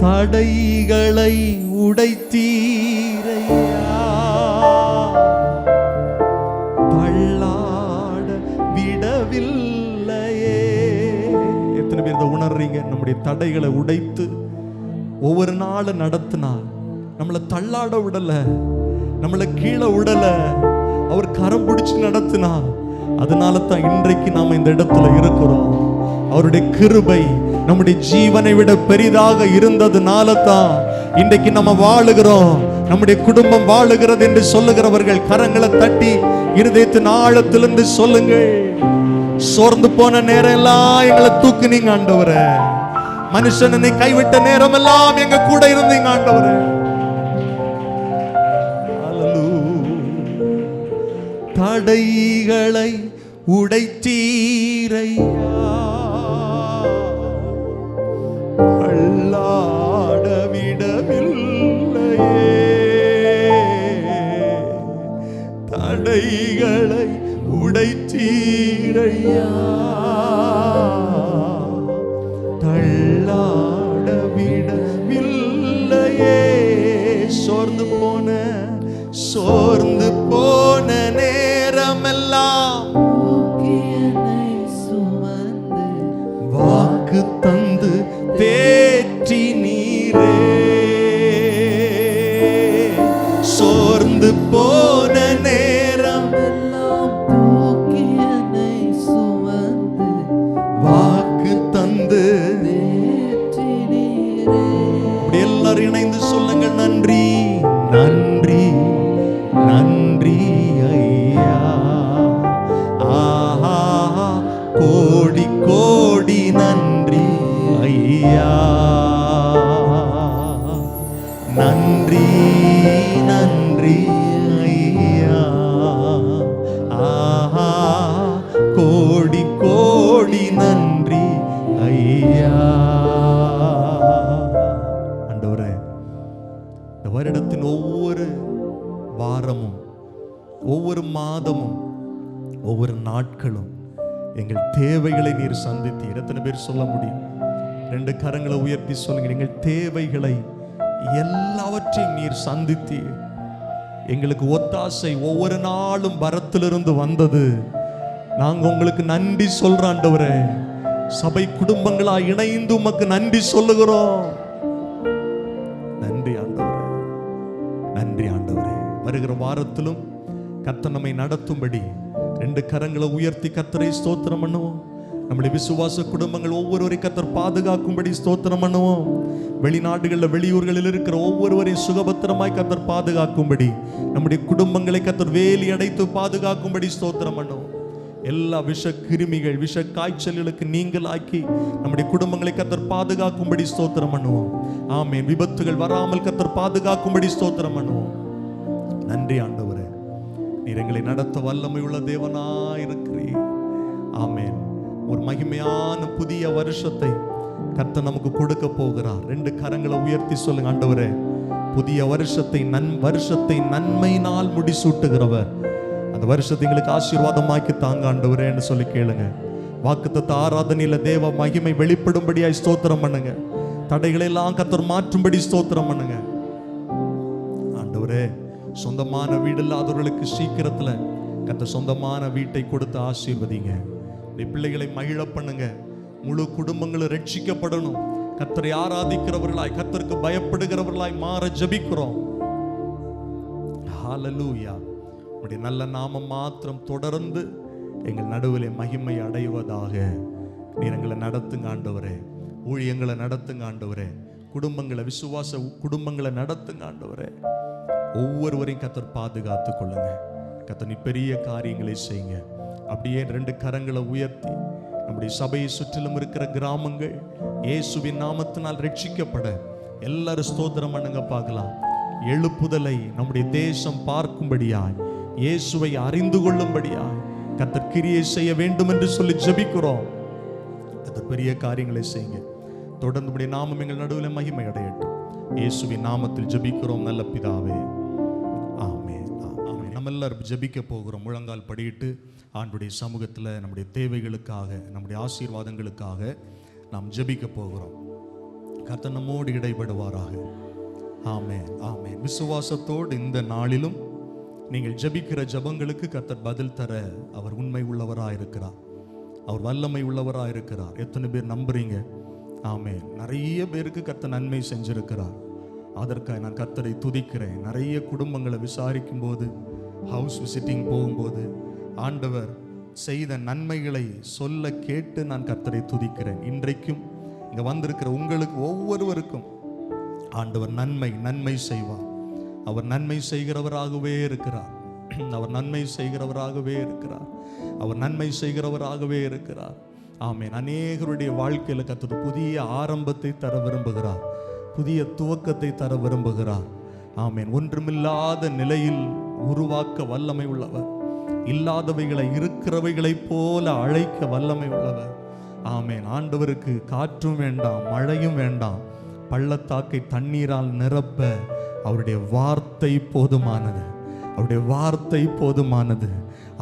தடைகளை உடைத்தீரையா, தள்ளாட விடவில்லையே. எத்தனை பேர் இதை உணர்றீங்க? நம்முடைய தடைகளை உடைத்து ஒவ்வொரு நாளும் நடத்தினார். நம்மளை தள்ளாட விடல, நம்மளை கீழே விடல, அவர் கரம் பிடிச்சு நடத்தினார். அதனால தான் இன்றைக்கு நாம இந்த இடத்துல இருக்கிறோம். அவருடைய கிருபை நம்முடைய ஜீவனை விட பெரிதாக இருந்ததுனால தான் இன்றைக்கு நம்ம வாழுகிறோம், நம்முடைய குடும்பம் வாழுகிறது என்று சொல்லுகிறவர்கள் கரங்களை தட்டி இருதயத்தின் ஆழத்திலிருந்து சொல்லுங்கள். சோர்ந்து போன நேரம் எல்லாம் எங்களை தூக்குனீங்க ஆண்டவரே. மனுஷன் என்னை கைவிட்ட நேரம் எல்லாம் எங்க கூட இருந்தீங்க ஆண்டவரே. தடைகளை உடைத்தீரையா, அள்ளாட விடவில்லையே. தடைகளை உடைத்தீரையா, தள்ளாட விடவில்லையே. சோர்ந்து போன நேரமெல்லாம் வாக்கு தந்து தேற்றி நீரே. சோர்ந்து போன நேரம் வாக்கு தந்து எல்லாரும் இணைந்து சொல்லுங்கள் நன்றி நன்றி நன்றி ஐயா, ஆஹா கோடி கோடி நன்றி ஐயா, நன்றி நன்றி ஐயா, ஆஹா கோடி கோடி நன்றி ஐயா. ஆண்டவரே, இந்த வருடத்தின் ஒவ்வொரு வாரமும் ஒவ்வொரு மாதமும் ஒவ்வொரு நாட்களும் எங்கள் தேவைகளை நீர் சந்தித்தீர். எத்தனை பேர் சொல்ல முடியும்? 2 கரங்களை உயர்த்தி சொல்லுங்க, எங்கள் தேவைகளை எல்லாவற்றையும் நீர் சந்தித்தீர். எங்களுக்கு ஒத்தாசை ஒவ்வொரு நாளும் பரத்திலிருந்து வந்தது. நாங்க உங்களுக்கு நன்றி சொல்றோம் ஆண்டவரே. சபை குடும்பங்களா இணைந்து உமக்கு நன்றி சொல்லுகிறோம். நன்றி ஆண்டவரே, நன்றி ஆண்டவரே. வருகிற வாரத்திலும் கர்த்தர் நம்மை நடத்தும்படி 2 கரங்களை உயர்த்தி கர்த்தரை ஸ்தோத்திரம் பண்ணுவோம். நம்முடைய விசுவாச குடும்பங்கள் ஒவ்வொருவரையும் கர்த்தர் பாதுகாக்கும்படி ஸ்தோத்திரம் பண்ணுவோம். வெளிநாடுகளில் வெளியூர்களில் இருக்கிற ஒவ்வொருவரையும் சுகபத்திரமாய் கர்த்தர் பாதுகாக்கும்படி, நம்முடைய குடும்பங்களை கர்த்தர் வேலி அடைத்து பாதுகாக்கும்படி ஸ்தோத்திரம் பண்ணுவோம். எல்லா விஷ கிருமிகள், விஷ காய்ச்சல்களுக்கு நீங்களாக்கி நம்முடைய குடும்பங்களை கர்த்தர் பாதுகாக்கும்படி ஸ்தோத்திரம் பண்ணுவோம். ஆமென். விபத்துகள் வராமல் கர்த்தர் பாதுகாக்கும்படி ஸ்தோத்திரம் பண்ணுவோம். நன்றி ஆண்டவரே, நீர் எங்களை நடத்த வல்லமை உள்ள தேவனாய் இருக்கிறீர். ஆமென். ஒரு மகிமையான புதிய வருஷத்தை கர்த்தர் நமக்கு கொடுக்க போகிறார். 2 கரங்களை உயர்த்தி சொல்லுங்க, ஆண்டவரே புதிய வருஷத்தை நன்மையினால் முடிசூட்டுகிறவர். அந்த வருஷத்தை எங்களுக்கு ஆசீர்வாதமாக்கி தாங்க ஆண்டவரே என்று சொல்லி கேளுங்க. வாக்குத்தத்த ஆராதனையில தேவ மகிமை வெளிப்படும்படியாய் ஸ்தோத்திரம் பண்ணுங்க. தடைகளை எல்லாம் கர்த்தர் மாற்றும்படி ஸ்தோத்திரம் பண்ணுங்க. ஆண்டவரே, சொந்தமான வீடு இல்லாதவர்களுக்கு சீக்கிரத்துல கர்த்தர் சொந்தமான வீட்டை கொடுத்து ஆசீர்வதிங்க. பிள்ளைகளை மகிழ பண்ணுங்க. முழு குடும்பங்களும் ரட்சிக்கப்படணும். கர்த்தரை ஆராதிக்கிறவர்களாய், கர்த்தருக்கு பயப்படுகிறவர்களாய் மாற ஜெபிக்கிறோம். ஹல்லேலூயா. உம்முடைய நல்ல நாமம் மாத்திரம் தொடர்ந்து எங்கள் நடுவிலே மகிமை அடைவதாக. நீர் எங்களை நடத்துங்க ஆண்டவரே. ஊழியங்களை நடத்துங்க ஆண்டவரே. குடும்பங்களை, விசுவாச குடும்பங்களை நடத்துங்க ஆண்டவரே. ஒவ்வொருவரையும் கர்த்தர் பாதுகாத்து கொள்ளுங்க. கர்த்தர் நீ பெரிய காரியங்களை செய்யுங்க. அப்படியே 2 கரங்களை உயர்த்தி நம்முடைய சபையை சுற்றிலும் இருக்கிற கிராமங்கள் இயேசுவின் நாமத்தினால் ரட்சிக்கப்பட எல்லாரும் ஸ்தோத்திரம் பண்ணுங்க. பார்க்கலாம். எழுப்புதலை நம்முடைய தேசம் பார்க்கும்படியாய், இயேசுவை அறிந்து கொள்ளும்படியாய் கர்த்தர் கிரியை செய்ய வேண்டும் என்று சொல்லி ஜெபிக்கிறோம். கர்த்தர் பெரிய காரியங்களை செய்யுங்க. தொடர்ந்து நம்முடைய நாமம் எங்கள் நடுவில் மகிமை அடையட்டும். இயேசுவின் நாமத்தில் ஜெபிக்கிறோம் நல்ல பிதாவே. ஆமென். ஆமென். நம்ம எல்லாரும் ஜெபிக்க போகிறோம். முழங்கால் படியிட்டு ஆண்டுடைய சமூகத்தில் நம்முடைய தேவைகளுக்காக, நம்முடைய ஆசீர்வாதங்களுக்காக நாம் ஜெபிக்க போகிறோம். கர்த்தர் நம்மோடு இடைபடுவாராக. ஆமென். ஆமென். விசுவாசத்தோடு இந்த நாளிலும் நீங்கள் ஜெபிக்கிற ஜெபங்களுக்கு கர்த்தர் பதில் தர அவர் உண்மை உள்ளவராயிருக்கிறார். அவர் வல்லமை உள்ளவராயிருக்கிறார். எத்தனை பேர் நம்புறீங்க? ஆமென். நிறைய பேருக்கு கர்த்தர் நன்மை செஞ்சிருக்கிறார். அதற்காக நான் கர்த்தரை துதிக்கிறேன். நிறைய குடும்பங்களை விசாரிக்கும் போது, ஹவுஸ் விசிட்டிங் போகும்போது ஆண்டவர் செய்த நன்மைகளை சொல்ல கேட்டு நான் கர்த்தரை துதிக்கிறேன். இன்றைக்கும் இங்கே வந்திருக்கிற உங்களுக்கு ஒவ்வொருவருக்கும் ஆண்டவர் நன்மை செய்வார். அவர் நன்மை செய்கிறவராகவே இருக்கிறார். அவர் நன்மை செய்கிறவராகவே இருக்கிறார். அவர் நன்மை செய்கிறவராகவே இருக்கிறார். ஆமென். அநேகருடைய வாழ்க்கையில் கர்த்தர் புதிய ஆரம்பத்தை தர விரும்புகிறார். புதிய துவக்கத்தை தர விரும்புகிறார். ஆமென். ஒன்றுமில்லாத நிலையில் உருவாக்க வல்லமை உள்ளவர். இல்லாதவைகளை இருக்கிறவைகளைப் போல அழைக்க வல்லமை உள்ளவர். ஆமென். ஆண்டவருக்கு காற்றும் வேண்டாம், மழையும் வேண்டாம், பள்ளத்தாக்கை தண்ணீரால் நிரப்ப அவருடைய வார்த்தை போதுமானது. அவருடைய வார்த்தை போதுமானது.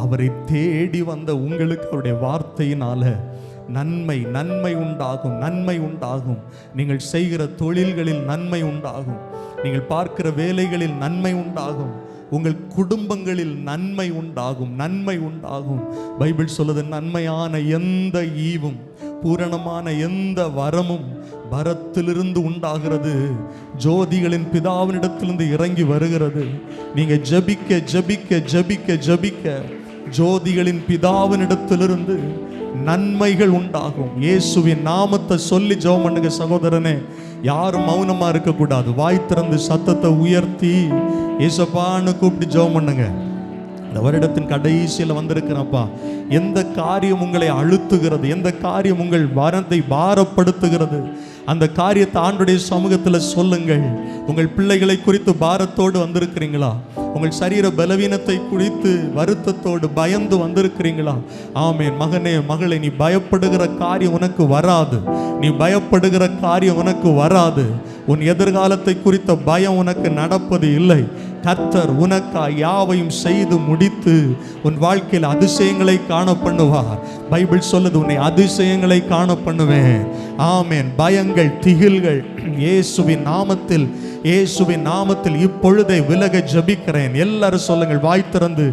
அவரை தேடி வந்த உங்களுக்கு அவருடைய வார்த்தையினால நன்மை உண்டாகும். நன்மை உண்டாகும். நீங்கள் செய்கிற தொழில்களில் நன்மை உண்டாகும். நீங்கள் பார்க்கிற வேலைகளில் நன்மை உண்டாகும். உங்கள் குடும்பங்களில் நன்மை உண்டாகும். நன்மை உண்டாகும். பைபிள் சொல்லுது, நன்மையான எந்த ஈவும், பூரணமான எந்த வரமும் பரத்திலிருந்து உண்டாகிறது, ஜோதிகளின் பிதாவினிடத்திலிருந்து இறங்கி வருகிறது. நீங்க ஜபிக்க ஜபிக்க ஜபிக்க ஜபிக்க ஜோதிகளின் பிதாவினிடத்திலிருந்து நன்மைகள் உண்டாகும். இயேசுவின் நாமத்தை சொல்லி ஜெபம் பண்ணுங்க சகோதரனே. யாரும் மௌனமா இருக்க கூடாது. வாய் திறந்து சத்தத்தை உயர்த்தி இயேசுப்பான்னு கூப்பிட்டு ஜெபம் பண்ணுங்க. இந்த வருடத்தின் கடைசியில் வந்திருக்கிறப்பா, எந்த காரியம் உங்களை அழுத்துகிறது, எந்த காரியம் உங்கள் வாரத்தை பாரப்படுத்துகிறது, அந்த காரியத்தை ஆண்டுடைய சமூகத்தில் சொல்லுங்கள். உங்கள் பிள்ளைகளை குறித்து பாரத்தோடு வந்திருக்கிறீங்களா? உங்கள் சரீர பலவீனத்தை குறித்து வருத்தத்தோடு பயந்து வந்திருக்கிறீங்களா? ஆமென். மகனே மகளே, நீ பயப்படுகிற காரியம் உனக்கு வராது. நீ பயப்படுகிற காரியம் உனக்கு வராது. உன் எதிர்காலத்தை குறித்த பயம் உனக்கு நடப்பது இல்லை. கர்த்தர் உனக்காய் யாவையும் செய்து முடித்து உன் வாழ்க்கையில் அதிசயங்களை காண பண்ணுவார். பைபிள் சொல்லுது, உன்னை அதிசயங்களை காண பண்ணுவேன். ஆமென். பயங்கள், திகில்கள் இயேசுவின் நாமத்தில், இயேசுவின் நாமத்தில் இப்பொழுதே விலக ஜெபிக்கிறேன். எல்லாரும் சொல்லுங்கள் வாய் திறந்து,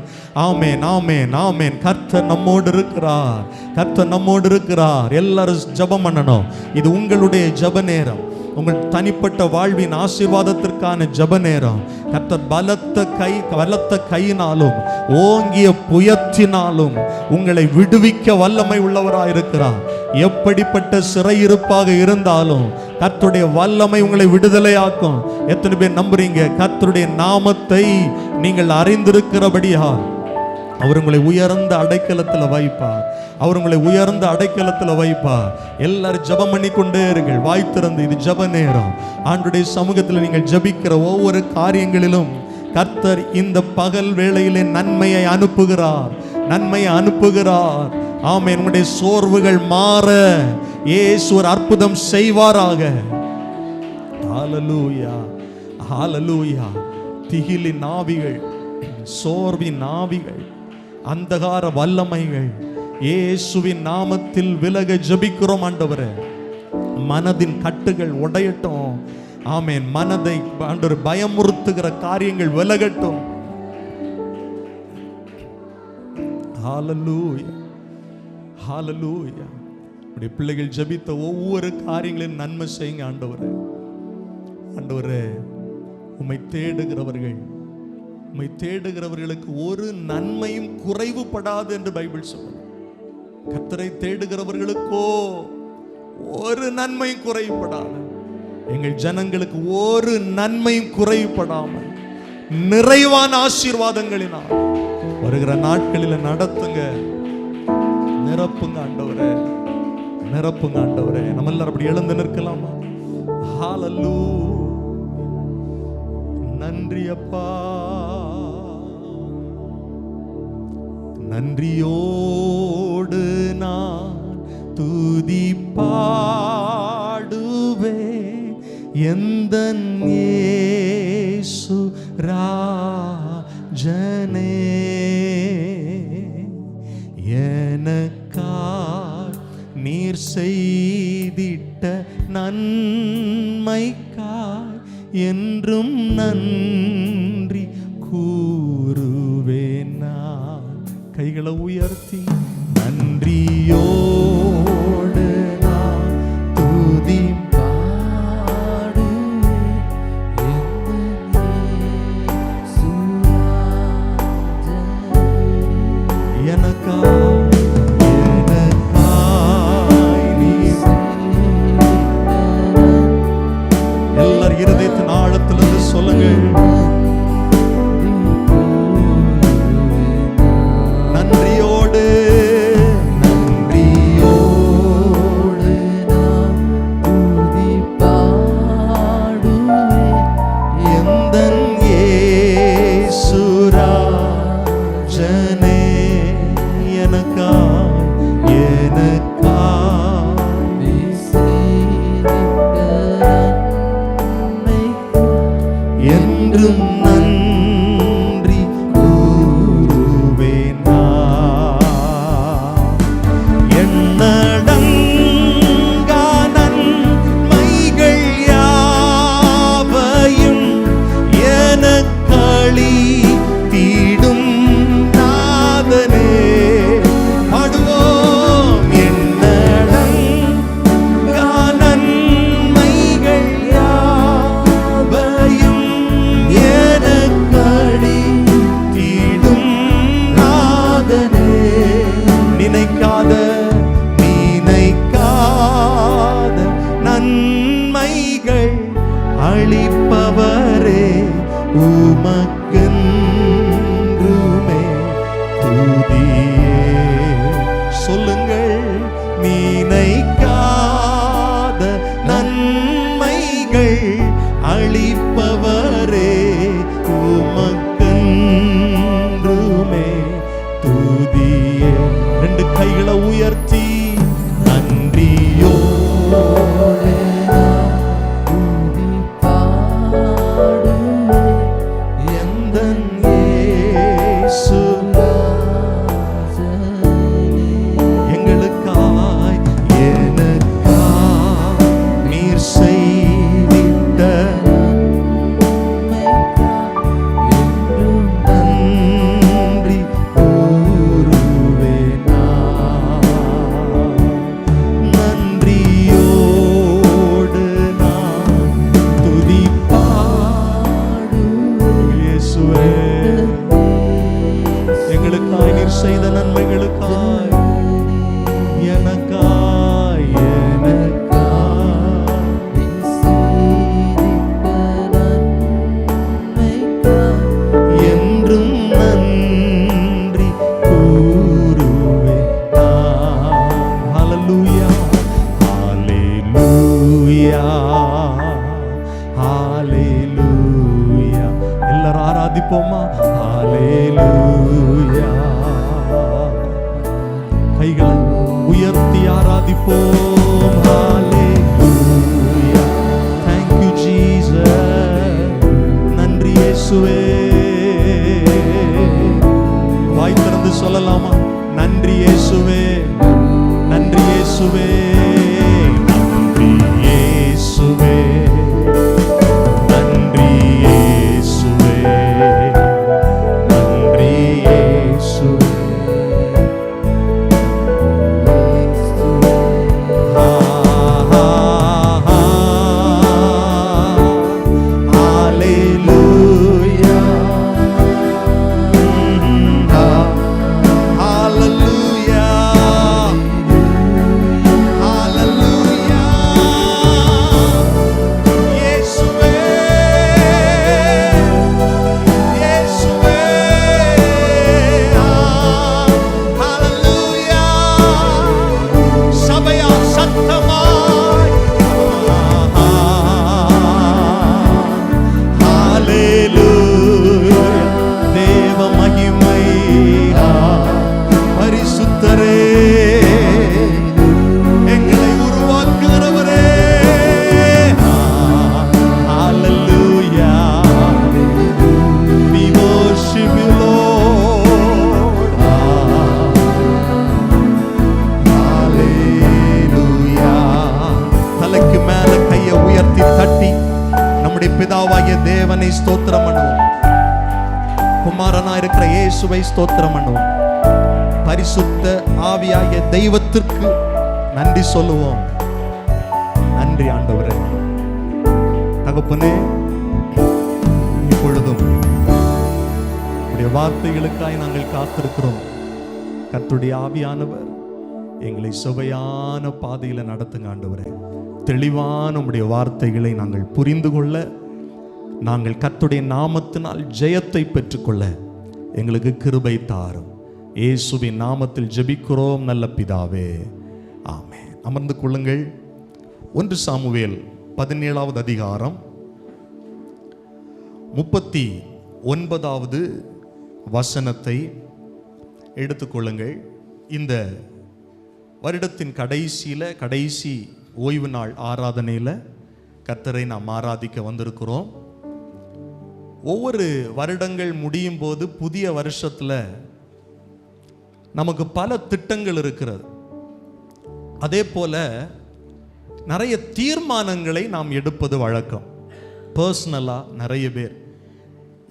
ஆமென், ஆமென், ஆமென். கர்த்தர் நம்மோடு இருக்கிறார், கர்த்தர் நம்மோடு இருக்கிறார். எல்லாரும் ஜெபம் பண்ணணும். இது உங்களுடைய ஜெப நேரம், உங்கள் தனிப்பட்ட வாழ்வின் ஆசீர்வாதத்திற்கான ஜெப நேரம். கர்த்தர் பலத்த கையினாலும் ஓங்கிய புயத்தினாலும் உங்களை விடுவிக்க வல்லமை உள்ளவராயிருக்கிறார். எப்படிப்பட்ட சிறையிருப்பாக இருந்தாலும் கர்த்தருடைய வல்லமை உங்களை விடுதலையாக்கும். எத்தனை பேர் நம்புறீங்க? கர்த்தருடைய நாமத்தை நீங்கள் அறிந்திருக்கிறபடியால் அவர் உங்களை உயர்ந்த அடைக்கலத்தில் வைப்பார். அவர் உங்களை உயர்ந்த அடைக்கலத்தில் வைப்பார். எல்லாரும் ஜெபம் பண்ணி கொண்டே இருங்கள், வாய் திறந்து. இது ஜெப நேரம். ஆண்டுடைய சமூகத்தில் நீங்கள் ஜெபிக்கிற ஒவ்வொரு காரியங்களிலும் கர்த்தர் இந்த பகல் வேளையிலே நன்மையை அனுப்புகிறார், நன்மையை அனுப்புகிறார். ஆமென். உங்களுடைய சோர்வுகள் மாற இயேசு ஒரு அற்புதம் செய்வாராக. ஹல்லேலூயா, ஹல்லேலூயா. திகிலின் ஆவிகள், சோர்வின் ஆவிகள், அந்தகார வல்லமைகள் இயேசுவின் நாமத்தில் விலக ஜெபிக்கிறோம் ஆண்டவரே. மனதின் கட்டுகள் உடையட்டும். ஆமென். மனதை ஆண்டவர் பயமுறுத்துகிற காரியங்கள் விலகட்டும். ஹல்லேலூயா, ஹல்லேலூயா. உடைய பிள்ளைகள் ஜெபித்த ஒவ்வொரு காரியங்களையும் நன்மை செய்யுங்க ஆண்டவரே. ஆண்டவரே, உம்மை தேடுகிறவர்கள், உம்மை தேடுகிறவர்களுக்கு ஒரு நன்மையும் குறைவுபடாது என்று பைபிள் சொல்லுது. கர்த்தரை தேடுகிறவர்களுக்கோ ஒரு நன்மையும் குறைவுபடாது. எங்கள் ஜனங்களுக்கு ஒரு நன்மையும் குறைவுபடாமல் நிறைவான ஆசீர்வாதங்களினால் வருகிற நாட்களில் நடத்துங்க, நிரப்புங்க ஆண்டவரே, நிரப்புங்க ஆண்டவரே. நம்ம எல்லாரும் அப்படி எழுந்து நிற்கலாமா? ஹல்லேலூயா. நன்றி அப்பா, நன்றியோடு நான் துதி பாடுவேன் எந்தன் இயேசு ராஜனே. எனக்காய் நீர் செய்திட்ட நன்மைக்காய் என்றும் நன்றி கூறுவேன் நான். கைகளை உயர்த்தி நன்றியோடு நான் துதி பாடுவேன் எனக்காய் நீ. எல்லார் இருதயத்தின் ஆழத்திலிருந்து சொல்லுங்க, நன்றியோடு, நன்றி இயேசு எங்களுக்காய் எனக்காய் நீர் செய்திட்ட நன்றி கூறுவேன் நான். நன்றியோடு நான் துதிப்பாடுவேன். இயேசுவே எங்களுக்காய் நீர் செய்த நன்மைகளுக்காய் எனக்காய் என்றும் நன்றி கூறுவேன் நான். ஹல்லேலூயா ஹல்லேலூயா ஹல்லேலூயா. எல்லாரும் ஆராதிப்போமா? ஹல்லேலூயா. கைகளை உயர்த்தி ஆராதிப்போம். ஹல்லேலூயா. Thank you Jesus. நன்றி இயேசுவே. வாய் திறந்து சொல்லலாமா? நன்றி இயேசுவே, நன்றி இயேசுவே, நன்றி இயேசுவே, நன்றி இயேசுவே, நன்றி இயேசுவே. Hallelujah. Hallelujah. Hallelujah. இயேசுவே, இயேசுவே. Hallelujah. சபையா சத்தமாய் ஹல்லேலூயா. தேவ மகிமை பரிசுத்தரே, எங்களை உருவாக்குகிறவரே. ஹல்லேலூயா. We worship you Lord. ஹல்லேலூயா. தலைக்கு மேல கையை உயர்த்தி தட்டி நம்முடைய பிதாவாகிய தேவனை ஸ்தோத்திரம் பண்ணுவோம். குமாரனா இருக்கிற இயேசுவை ஸ்தோத்திரம் பண்ணுவோம். பரிசுத்த ஆவியாகிய தெய்வத்திற்கு நன்றி சொல்லுவோம். நன்றி ஆண்டவரே. தகப்பனே, இப்பொழுதும் உடைய வார்த்தைகளுக்காய் நாங்கள் காத்திருக்கிறோம். கர்த்தருடைய ஆவியானவர் எங்களை சுவையான பாதையில நடத்துங்க ஆண்டவரே. தெளிவான உம்முடைய வார்த்தைகளை நாங்கள் புரிந்து கொள்ள, நாங்கள் கர்த்தருடைய நாமத்தினால் ஜெயத்தை பெற்றுக்கொள்ள எங்களுக்கு கிருபை தாரும். இயேசுவின் நாமத்தில் ஜெபிக்கிறோம் நல்ல பிதாவே, ஆமென். அமர்ந்து கொள்ளுங்கள். 1 சாமுவேல் 17வது அதிகாரம் 39வது வசனத்தை எடுத்துக்கொள்ளுங்கள். இந்த வருடத்தின் கடைசி ஓய்வு நாள் ஆராதனையில் கர்த்தரை நாம் ஆராதிக்க வந்திருக்கிறோம். ஒவ்வொரு வருடங்கள் முடியும் போது புதிய வருஷத்தில் நமக்கு பல திட்டங்கள் இருக்கிறது. அதே போல நிறைய தீர்மானங்களை நாம் எடுப்பது வழக்கம். பர்சனலாக நிறைய பேர்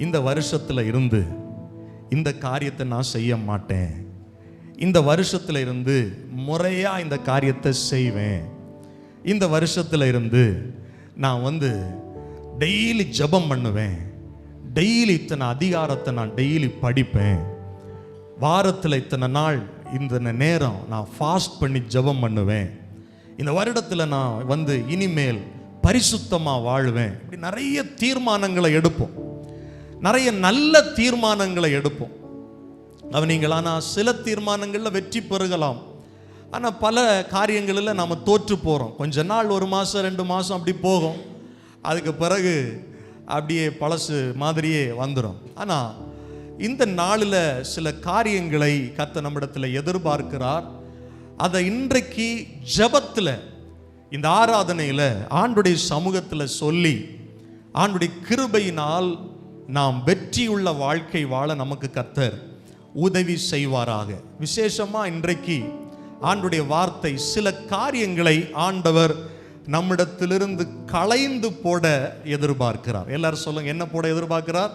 இந்த வருஷத்தில் இருந்து இந்த காரியத்தை நான் செய்ய மாட்டேன், இந்த வருஷத்தில் இருந்து முறையாக இந்த காரியத்தை செய்வேன், இந்த வருஷத்தில் இருந்து நான் டெய்லி ஜெபம் பண்ணுவேன், டெய்லி இத்தனை அதிகாரத்தை நான் டெய்லி படிப்பேன், வாரத்தில் இத்தனை நாள் இந்த நேரம் நான் ஃபாஸ்ட் பண்ணி ஜெபம் பண்ணுவேன், இந்த வருடத்தில் நான் இனிமேல் பரிசுத்தமாக வாழ்வேன். இப்படி நிறைய தீர்மானங்களை எடுப்போம், நிறைய நல்ல தீர்மானங்களை எடுப்போம். ஆனால் சில தீர்மானங்களில் வெற்றி பெறுகலாம், ஆனால் பல காரியங்களில் நாம் தோற்று போகிறோம். கொஞ்ச நாள் 1 மாதம் 2 மாதம் அப்படி போகும், அதுக்கு பிறகு அப்படியே பழசு மாதிரியே வந்துடும். ஆனால் இந்த நாளில் சில காரியங்களை கர்த்தர் நம்மிடத்தில் எதிர்பார்க்கிறார். அதை இன்றைக்கு ஜெபத்தில், இந்த ஆராதனையில், ஆண்டுடைய சமூகத்தில் சொல்லி, ஆண்டுடைய கிருபையினால் நாம் வெற்றியுள்ள வாழ்க்கை வாழ நமக்கு கர்த்தர் உதவி செய்வாராக. விசேஷமா இன்றைக்கு ஆண்டுடைய வார்த்தை சில காரியங்களை ஆண்டவர் நம்மிடத்திலிருந்து களைந்து போட எதிர்பார்க்கிறார். எல்லாரும் சொல்லுங்க, என்ன போட எதிர்பார்க்கிறார்?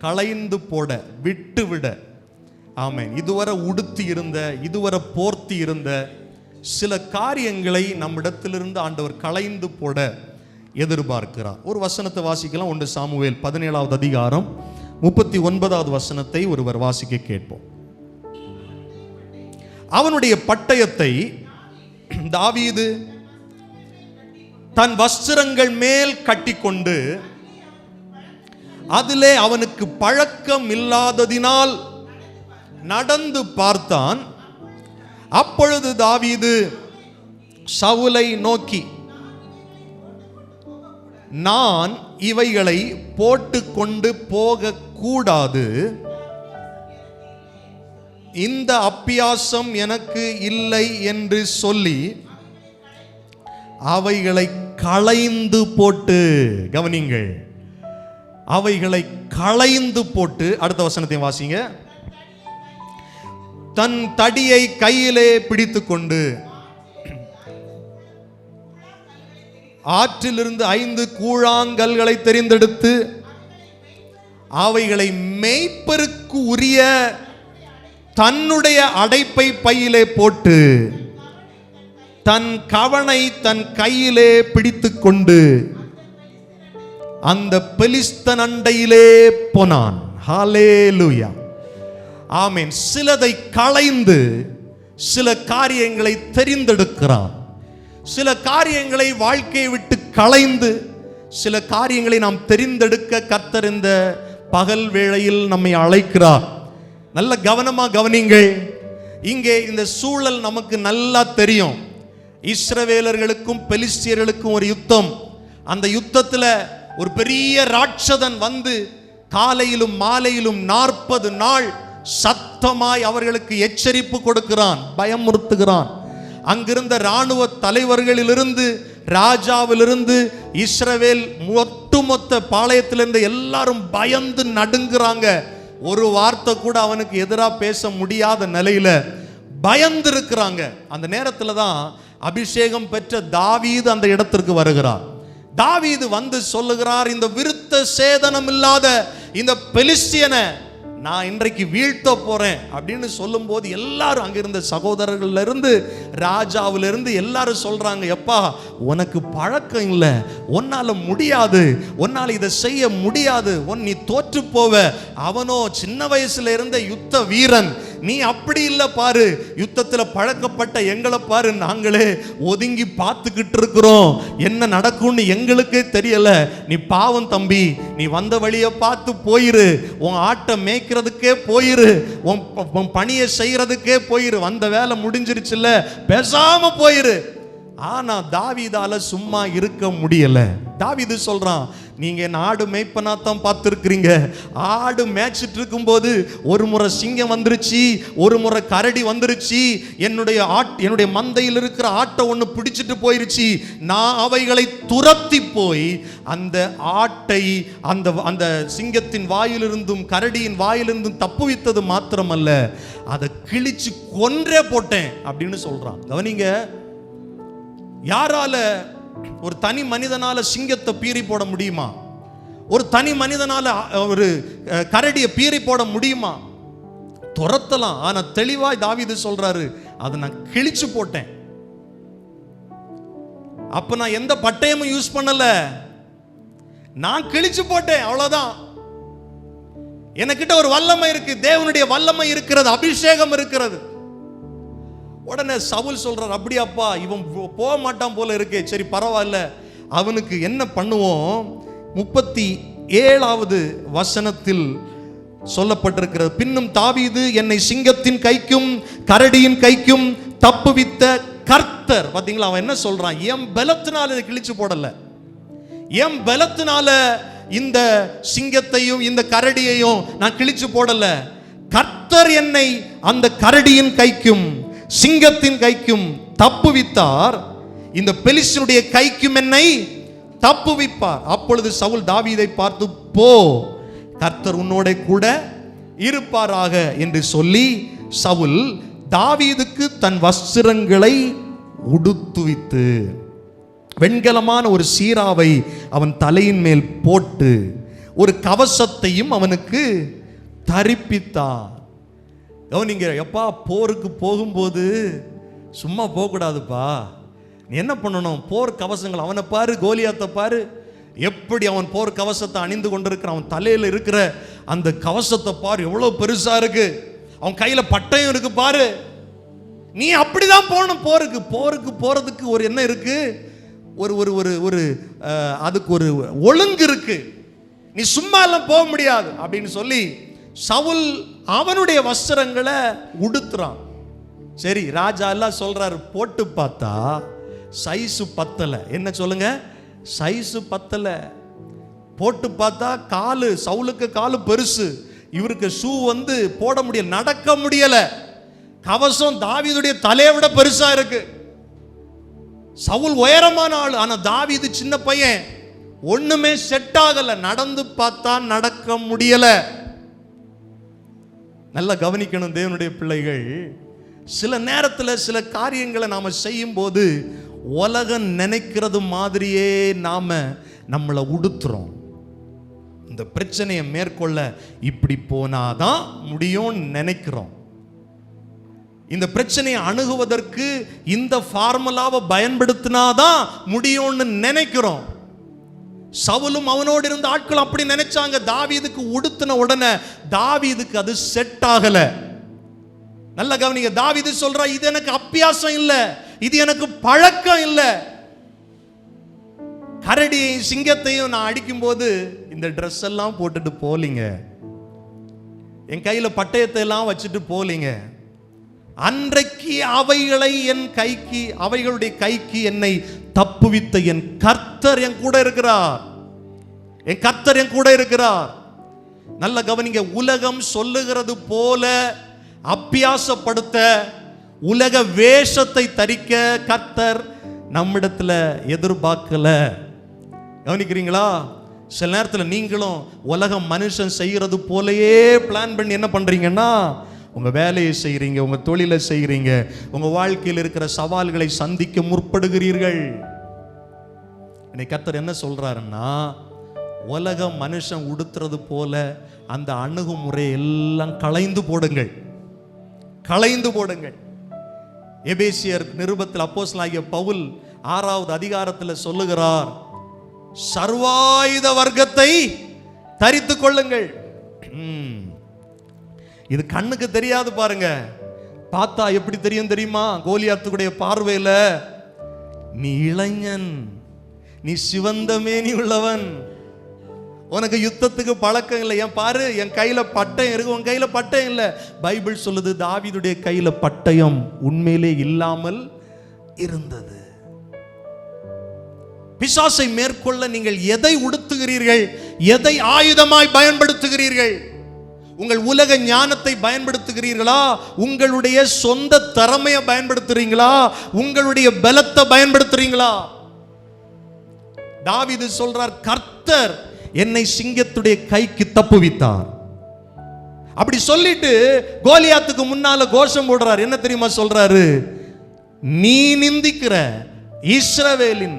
களைந்து போட, விட்டு விட. ஆமென். இதுவரை உடுத்தி இருந்த, இதுவரை போர்த்தி இருந்த சில காரியங்களை நம்மிடத்திலிருந்து ஆண்டவர் களைந்து போட எதிர்பார்க்கிறார். ஒரு வசனத்தை வாசிக்கலாம். 1 சாமுவேல் 17வது அதிகாரம் 39வது வசனத்தை ஒருவர் வாசிக்க கேட்போம். அவனுடைய பட்டயத்தை தாவீது தன் வஸ்திரங்கள் மேல் கட்டிக்கொண்டு அதிலே அவனுக்கு பழக்கம் இல்லாததினால் நடந்து பார்த்தான். அப்பொழுது தாவீது சவுலை நோக்கி, நான் இவைகளை போட்டு கொண்டு போக கூடாது, இந்த அப்பியாசம் எனக்கு இல்லை என்று சொல்லி அவைகளை களைந்து போட்டு, கவனிங்கள், அவைகளை களைந்து போட்டு, அடுத்த வசனத்தை வாசிங்க, தன் தடியை கையிலே பிடித்துக்கொண்டு ஆற்றிலிருந்து 5 கூழாங்கல்களை தெரிந்தெடுத்து அவைகளை மேய்ப்பருக்கு உரிய தன்னுடைய அடைப்பை பையிலே போட்டு தன் கவனை தன் கையிலே பிடித்துக்கொண்டு அந்த பெலிஸ்தன் அண்டையிலே போனான். ஹல்லேலூயா, ஆமென். சிலதை களைந்து சில காரியங்களை தெரிந்தெடுக்கிறான். சில காரியங்களை வாழ்க்கையை விட்டு களைந்து சில காரியங்களை நாம் தெரிந்தெடுக்க கர்த்தர் இந்த பகல் வேளையில் நம்மை அழைக்கிறார். நல்ல கவனமா கவனிங்கள். இங்கே இந்த சூழல் நமக்கு நல்லா தெரியும். இஸ்ரவேலர்களுக்கும் பெலிஸ்தியர்களுக்கும் ஒரு யுத்தம். அந்த யுத்தத்தில் ஒரு பெரிய ராட்சதன் வந்து காலையிலும் மாலையிலும் 40 நாள் சத்தமாய் அவர்களுக்கு எச்சரிப்பு கொடுக்கிறான், பயமுறுத்துகிறான். அங்கிருந்த இராணுவ தலைவர்களிலிருந்து, ராஜாவிலிருந்து, இஸ்ரவேல் ஒட்டுமொத்த பாளையத்திலிருந்து எல்லாரும் பயந்து நடுங்குறாங்க. ஒரு வார்த்தை கூட அவனுக்கு எதிராக பேச முடியாத நிலையில பயந்து இருக்கிறாங்க. அந்த நேரத்தில் தான் அபிஷேகம் பெற்ற தாவீது அந்த இடத்திற்கு வருகிறார். தாவீது வந்து சொல்லுகிறார், இந்த விருத்த சேதனம் இல்லாத இந்த பெலிஸ்தியனை நான் இன்றைக்கு வீழ்த்த போறேன் அப்படின்னு சொல்லும் போது எல்லாரும் அங்கிருந்த சகோதரர்கள்ல இருந்து ராஜாவிலிருந்து எல்லாரும் சொல்றாங்க, எப்பா உனக்கு பழக்கம் இல்லை, உன்னால முடியாது, உன்னால இதை செய்ய முடியாது, நீ தோற்று போவ. அவனோ சின்ன வயசுல இருந்த யுத்த வீரன், நீ அப்படி இல்லை பாரு, யுத்தத்தில் பழக்கப்பட்ட எங்களை பாரு, நாங்களே ஒதுங்கி பார்த்துக்கிட்டு இருக்கிறோம், என்ன நடக்கும்னு எங்களுக்கே தெரியல. நீ பாவம் தம்பி, நீ வந்த வழியை பார்த்து போயிரு, உன் ஆட்டை மேய்க்கிறதுக்கே போயிரு, உன் பணியை செய்யறதுக்கே போயிரு, வந்த வேலை முடிஞ்சிருச்சுல்ல, பேசாம போயிரு. ஆனா தாவீதால சும்மா இருக்க முடியல. தாவீது சொல்றான், நீங்க ஆடு மேய்ப்பனா தான் பார்த்துருக்கிறீங்க. ஆடு மேய்ச்சிட்டு போது ஒரு முறை சிங்கம் வந்துருச்சு, ஒரு முறை கரடி வந்துருச்சு, என்னுடைய மந்தையில் இருக்கிற ஆட்டை ஒன்று பிடிச்சிட்டு போயிருச்சு. நான் அவைகளை துரத்தி போய் அந்த ஆட்டை அந்த சிங்கத்தின் வாயிலிருந்தும் கரடியின் வாயிலிருந்தும் தப்புவித்தது மாத்திரமல்ல, அதை கிழிச்சு கொன்றே போட்டேன் அப்படின்னு சொல்றான். கவனிங்க, யாரால ஒரு தனி மனிதனால சிங்கத்தை பீறி போட முடியுமா? ஒரு தனி மனிதனால ஒரு கரடியை பீறி போட முடியுமா? துரத்தலாம். ஆனா தெளிவாய் தாவீது சொல்றாரு, அதை நான் கிழிச்சு போட்டேன். அப்ப நான் எந்த பட்டயமும் யூஸ் பண்ணல, நான் கிழிச்சு போட்டேன், அவ்வளவுதான். எனக்கிட்ட ஒரு வல்லமை இருக்கு, தேவனுடைய வல்லமை இருக்கிறது, அபிஷேகம் இருக்கிறது. உடனே சவுல் சொல்றார், அப்படியாப்பா, இவன் போக மாட்டான் போல இருக்கே, சரி பரவாயில்ல, அவனுக்கு என்ன பண்ணுவோம்? 37வது வசனத்தில் சொல்லப்பட்டிருக்கிறது, பின்னும் தாவீது என்னை சிங்கத்தின் கைக்கும் கரடியின் கைக்கும் தப்புவித்த கர்த்தர். பாத்தீங்களா, அவன் என்ன சொல்றான்? என் பலத்தினால இதை கிழிச்சு போடல, என் பலத்தினால இந்த சிங்கத்தையும் இந்த கரடியையும் நான் கிழிச்சு போடல, கர்த்தர் என்னை அந்த கரடியின் கைக்கும் சிங்கத்தின் கைக்கும் தப்புவித்தார், இந்த பெலிஸ்தனுடைய கைக்கும் என்னை தப்புவிப்பார். அப்பொழுது சவுல் தாவீதை பார்த்து, போ, கர்த்தர் உன்னோட கூட இருப்பாராக என்று சொல்லி சவுல் தாவீதுக்கு தன் வஸ்திரங்களை உடுத்துவித்து வெண்கலமான ஒரு சீராவை அவன் தலையின் மேல் போட்டு ஒரு கவசத்தையும் அவனுக்கு தரிப்பித்தார். கவனிங்க, எப்பா போருக்கு போகும்போது சும்மா போகக்கூடாதுப்பா. நீ என்ன பண்ணணும்? போர் கவசங்கள், அவனை பாரு, கோலியாத்தை பாரு, எப்படி அவன் போர் கவசத்தை அணிந்து கொண்டிருக்கிறான். அவன் தலையில் இருக்கிற அந்த கவசத்தை பாரு, எவ்வளோ பெருசா இருக்கு. அவன் கையில பட்டயம் இருக்கு பாரு. நீ அப்படிதான் போகணும் போருக்கு. போருக்கு போறதுக்கு ஒரு என்ன இருக்கு, ஒரு ஒரு ஒரு ஒரு அதுக்கு ஒரு ஒழுங்கு இருக்கு. நீ சும்மா எல்லாம் போக முடியாது அப்படின்னு சொல்லி சவுல் அவனுடைய வஸ்திரங்களை உடுத்துறான். சரி, ராஜா எல்லாம் சொல்றாரு, போட்டு பார்த்தா சைஸு பத்தல. என்ன சொல்லுங்க? சைஸு பத்தல. போட்டு பார்த்தா காலு, சவுலுக்கு காலு பெருசு, இவருக்கு ஷூ போட முடியல, நடக்க முடியல. கவசம் தாவீதுடைய தலையை விட பெருசா இருக்கு. சவுல் உயரமான ஆள், ஆனா தாவீது சின்ன பையன், ஒண்ணுமே செட் ஆகல. நடந்து பார்த்தா நடக்க முடியல. நல்லா கவனிக்கணும் தேவனுடைய பிள்ளைகள். சில நேரத்தில் சில காரியங்களை நாம செய்யும் போது உலகம் நினைக்கிறது மாதிரியே நாம நம்மளை உடுத்துறோம். இந்த பிரச்சனையை மேற்கொள்ள இப்படி போனாதான் முடியும்னு நினைக்கிறோம். இந்த பிரச்சனையை அணுகுவதற்கு இந்த ஃபார்முலாவை பயன்படுத்தினாதான் முடியும்னு நினைக்கிறோம். சவுலும் அவனோடு இருந்த ஆட்கள் அப்படி நினைச்சாங்க. தாவீதுக்கு உடுத்தின உடனே தாவீதுக்கு அது செட் ஆகல. நல்ல கவனிங்க, தாவீது சொல்றா, இது எனக்கு அபியாசம் இல்ல, இது எனக்கு பழக்கம் இல்ல. கரடியையும் சிங்கத்தையும் நான் அடிக்கும் போது இந்த ட்ரெஸ் எல்லாம் போட்டுட்டு போலீங்க, என் கையில பட்டயத்தை எல்லாம் வச்சுட்டு போலீங்க. அன்றைக்கு அவைகளை என் கைக்கு, அவைகளுடைய கைக்கு என்னை தப்புவித்த என் கர்த்தர் என் கூட இருக்கிறார். என் கர்த்தர் என் கூட இருக்கிறார். நல்ல கவனிங்க, உலகம் சொல்லுகிறது போல அபியாசப்படுத்த, உலக வேஷத்தை தரிக்க கர்த்தர் நம்மிடத்துல எதிர்பார்க்கல. கவனிக்கிறீங்களா? சில நேரத்தில் நீங்களும் உலகம் மனுஷன் செய்யறது போலயே பிளான் பண்ணி என்ன பண்றீங்கன்னா, உங்க வேலையை செய்கிறீங்க, உங்க தொழிலை செய்கிறீங்க, உங்க வாழ்க்கையில் இருக்கிற சவால்களை சந்திக்க முற்படுகிறீர்கள். இன்னைக்கு கர்த்தர் என்ன சொல்றாருன்னா, உலக மனுஷன் உடுத்துறது போல அந்த அணுகுமுறை எல்லாம் களைந்து போடுங்கள், களைந்து போடுங்கள். எபேசியர் நிருபத்தில் அப்போஸ்தலனாகிய பவுல் 6வது அதிகாரத்தில் சொல்லுகிறார், சர்வாயுத வர்க்கத்தை தரித்துக் கொள்ளுங்கள். இது கண்ணுக்கு தெரியாது பாருங்க, பார்த்தா எப்படி தெரியும் தெரியுமா? கோலியாத்துடைய பார்வையில நீ இளைஞன், நீ சிவந்த மேனி உள்ளவன், உனக்கு யுத்தத்துக்கு பழக்கம் இல்லை. ஏன் பாரு, என் கையில பட்டயம் இருக்கு, உன் கையில பட்டயம் இல்லை. பைபிள் சொல்லுது தாவீதுடைய கையில பட்டயம் உண்மையிலே இல்லாமல் இருந்தது. பிசாசை மேற்கொள்ள நீங்கள் எதை உடுத்துகிறீர்கள்? எதை ஆயுதமாய் பயன்படுத்துகிறீர்கள்? உங்கள் உலக ஞானத்தை பயன்படுத்துகிறீர்களா? உங்களுடைய சொந்த திறமையை பயன்படுத்துறீங்களா? உங்களுடைய பலத்தை பயன்படுத்துறீங்களா? தாவீது சொல்றார், கர்த்தர் என்னை சிங்கத்துடைய கைக்கு தப்புவித்தார். அப்படி சொல்லிட்டு கோலியாத்துக்கு முன்னால கோஷம் போடுறார். என்ன தெரியுமா சொல்றாரு? நீ நிந்திக்கிற இஸ்ரவேலின்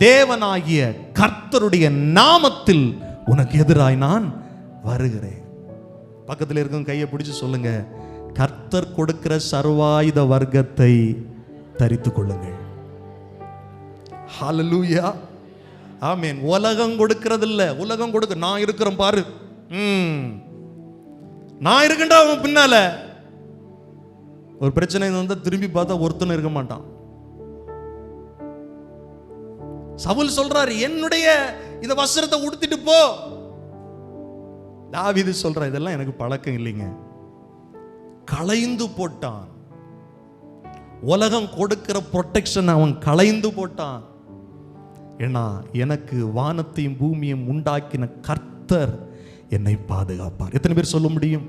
தேவனாகிய கர்த்தருடைய நாமத்தில் உனக்கு எதிராய் நான் வருகிறேன். பக்கத்தில் இருக்கும் கையை பிடிச்சு சொல்லுங்க, கர்த்தர் கொடுக்கிற சர்வாயுத வர்க்கத்தை தரித்துக் கொள்ளுங்கள். ஹல்லேலூயா, ஆமென். உலகம் கொடுக்கிறது இல்ல, உலகம் கொடுக்க நான் இருக்கிறேன் பாரு, நான் இருக்கேன்டா அவன் பின்னால. ஒரு பிரச்சனை வந்தா திரும்பி பார்த்தா ஒருத்தனும் இருக்க மாட்டான். சவுல் சொல்றாரு, என்னுடைய இந்த வஸ்திரத்தை உடுத்திட்டு போ. தாவீது சொல்ற, இதெல்லாம் எனக்கு பழக்கம் இல்லைங்க. களைந்து போட்டான். உலகம் கொடுக்கிற ப்ரொடெக்ஷன் அவன் களைந்து போட்டான். ஏன்னா எனக்கு வானத்தையும் பூமியையும் உண்டாக்கின கர்த்தர் என்னை பாதுகாப்பார். எத்தனை பேர் சொல்ல முடியும்?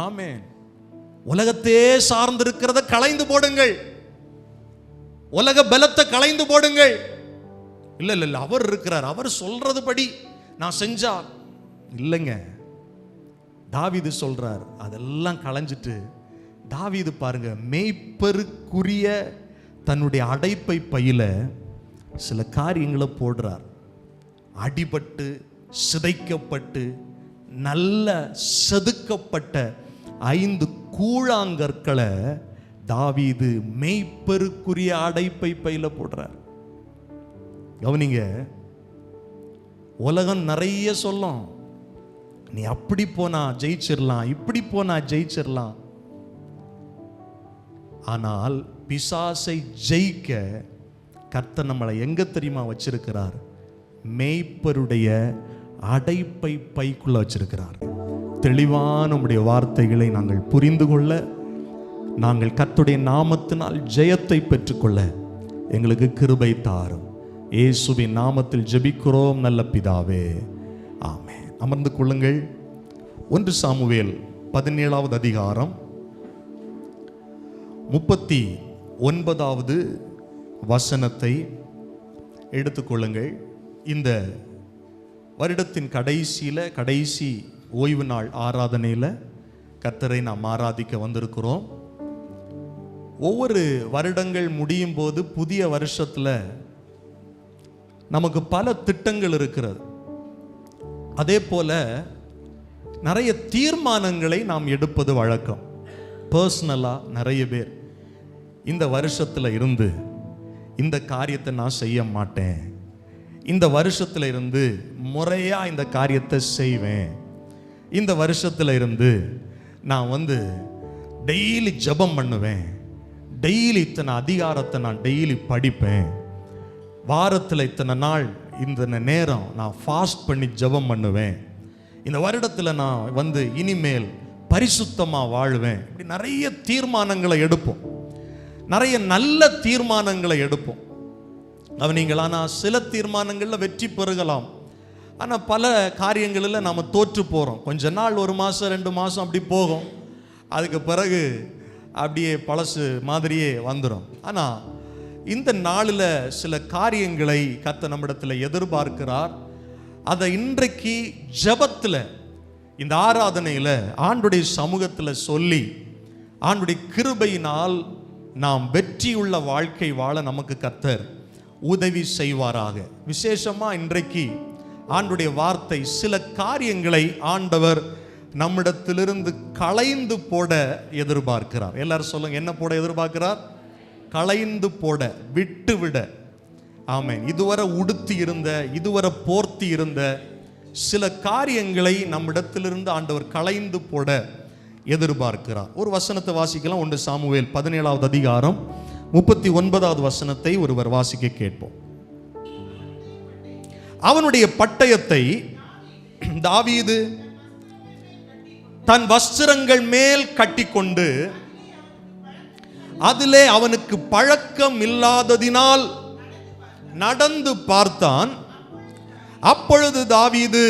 ஆமென். உலகத்தையே சார்ந்திருக்கிறத களைந்து போடுங்கள். உலக பலத்தை களைந்து போடுங்கள். இல்ல இல்ல அவர் இருக்கிறார், அவர் சொல்றது படி நான் செஞ்சா இல்லைங்க. தாவீது சொல்றார், அதெல்லாம் களைஞ்சிட்டு தாவீது பாருங்க, மேய்ப்பருக்குரிய தன்னுடைய அடைப்பை பையில சில காரியங்களை போடுறார். அடிபட்டு சிதைக்கப்பட்டு நல்ல செதுக்கப்பட்ட 5 கூழாங்கற்களை தாவீது மேய்ப்பருக்குரிய அடைப்பை பையில போடுறார். கவனிங்க, உலகம் நிறைய சொல்லும், நீ அப்படி போனா ஜெயிச்சிடலாம், இப்படி போனா ஜெயிச்சிடலாம். ஆனால் பிசாசை ஜெயிக்க கர்த்தர் நம்மளை எங்க தெரியுமா வச்சிருக்கிறார்? மேய்ப்பருடைய அடைப்பை பைக்குள்ள வச்சிருக்கிறார். தெளிவான நம்முடைய வார்த்தைகளை நாங்கள் புரிந்து கொள்ள, நாங்கள் கர்த்தருடைய நாமத்தினால் ஜெயத்தை பெற்றுக்கொள்ள எங்களுக்கு கிருபை தாரும். இயேசுவின் நாமத்தில் ஜெபிக்கிறோம் நல்ல பிதாவே, ஆமென். அமர்ந்து கொள்ளுங்கள். 1 சாமுவேல் 17வது அதிகாரம் 39வது வசனத்தை எடுத்துக்கொள்ளுங்கள். இந்த வருடத்தின் கடைசி ஓய்வு நாள் ஆராதனையில் கர்த்தரை நாம் ஆராதிக்க வந்திருக்கிறோம். ஒவ்வொரு வருடங்கள் முடியும் போது புதிய வருஷத்தில் நமக்கு பல திட்டங்கள் இருக்கிறது. அதே போல நிறைய தீர்மானங்களை நாம் எடுப்பது வழக்கம். பர்சனலாக நிறைய பேர் இந்த வருஷத்தில் இருந்து இந்த காரியத்தை நான் செய்ய மாட்டேன், இந்த வருஷத்தில் இருந்து முறையாக இந்த காரியத்தை செய்வேன், இந்த வருஷத்தில் இருந்து நான் டெய்லி ஜெபம் பண்ணுவேன், டெய்லி இத்தனை அதிகாரத்தை நான் டெய்லி படிப்பேன், வாரத்தில் இத்தனை நாள் இந்த நேரம் நான் ஃபாஸ்ட் பண்ணி ஜெபம் பண்ணுவேன், இந்த வருடத்தில் நான் இனிமேல் பரிசுத்தமாக வாழ்வேன். இப்படி நிறைய தீர்மானங்களை எடுப்போம், நிறைய நல்ல தீர்மானங்களை எடுப்போம். ஆனால் சில தீர்மானங்களில் வெற்றி பெறுகலாம், ஆனால் பல காரியங்களில் நாம் தோற்று போகிறோம். கொஞ்ச நாள், 1 மாதம் 2 மாதம் அப்படி போகும், அதுக்கு பிறகு அப்படியே பழசு மாதிரியே வந்துடும். ஆனால் இந்த நாளில் சில காரியங்களை கர்த்தர் நம்மிடத்தில் எதிர்பார்க்கிறார். அதை இன்றைக்கு ஜெபத்தில், இந்த ஆராதனையில், ஆண்டுடைய சமூகத்தில் சொல்லி ஆண்டுடைய கிருபையினால் நாம் வெற்றியுள்ள வாழ்க்கை வாழ நமக்கு கர்த்தர் உதவி செய்வாராக. விசேஷமாக இன்றைக்கு ஆண்டுடைய வார்த்தை சில காரியங்களை ஆண்டவர் நம்மிடத்திலிருந்து களைந்து போட எதிர்பார்க்கிறார். எல்லாரும் சொல்லுங்க, என்ன போட எதிர்பார்க்கிறார்? களைந்து போட, விட்டு விட. ஆமென். இதுவரை உடுத்தி இருந்த, இதுவரை போர்த்தி இருந்த சில காரியங்களை நம்மிடத்திலிருந்து ஆண்டவர் களைந்து போட எதிர்பார்க்கிறார். ஒரு வசனத்தை வாசிக்கலாம். 1 சாமுவேல் 17வது அதிகாரம் 39வது வசனத்தை ஒருவர் வாசிக்க கேட்போம். அவனுடைய பட்டயத்தை தாவீது தன் வஸ்திரங்கள் மேல் கட்டிக்கொண்டு, அதிலே அவனுக்கு பழக்கம் இல்லாததினால் நடந்து பார்த்தான். அப்பொழுது தாவீது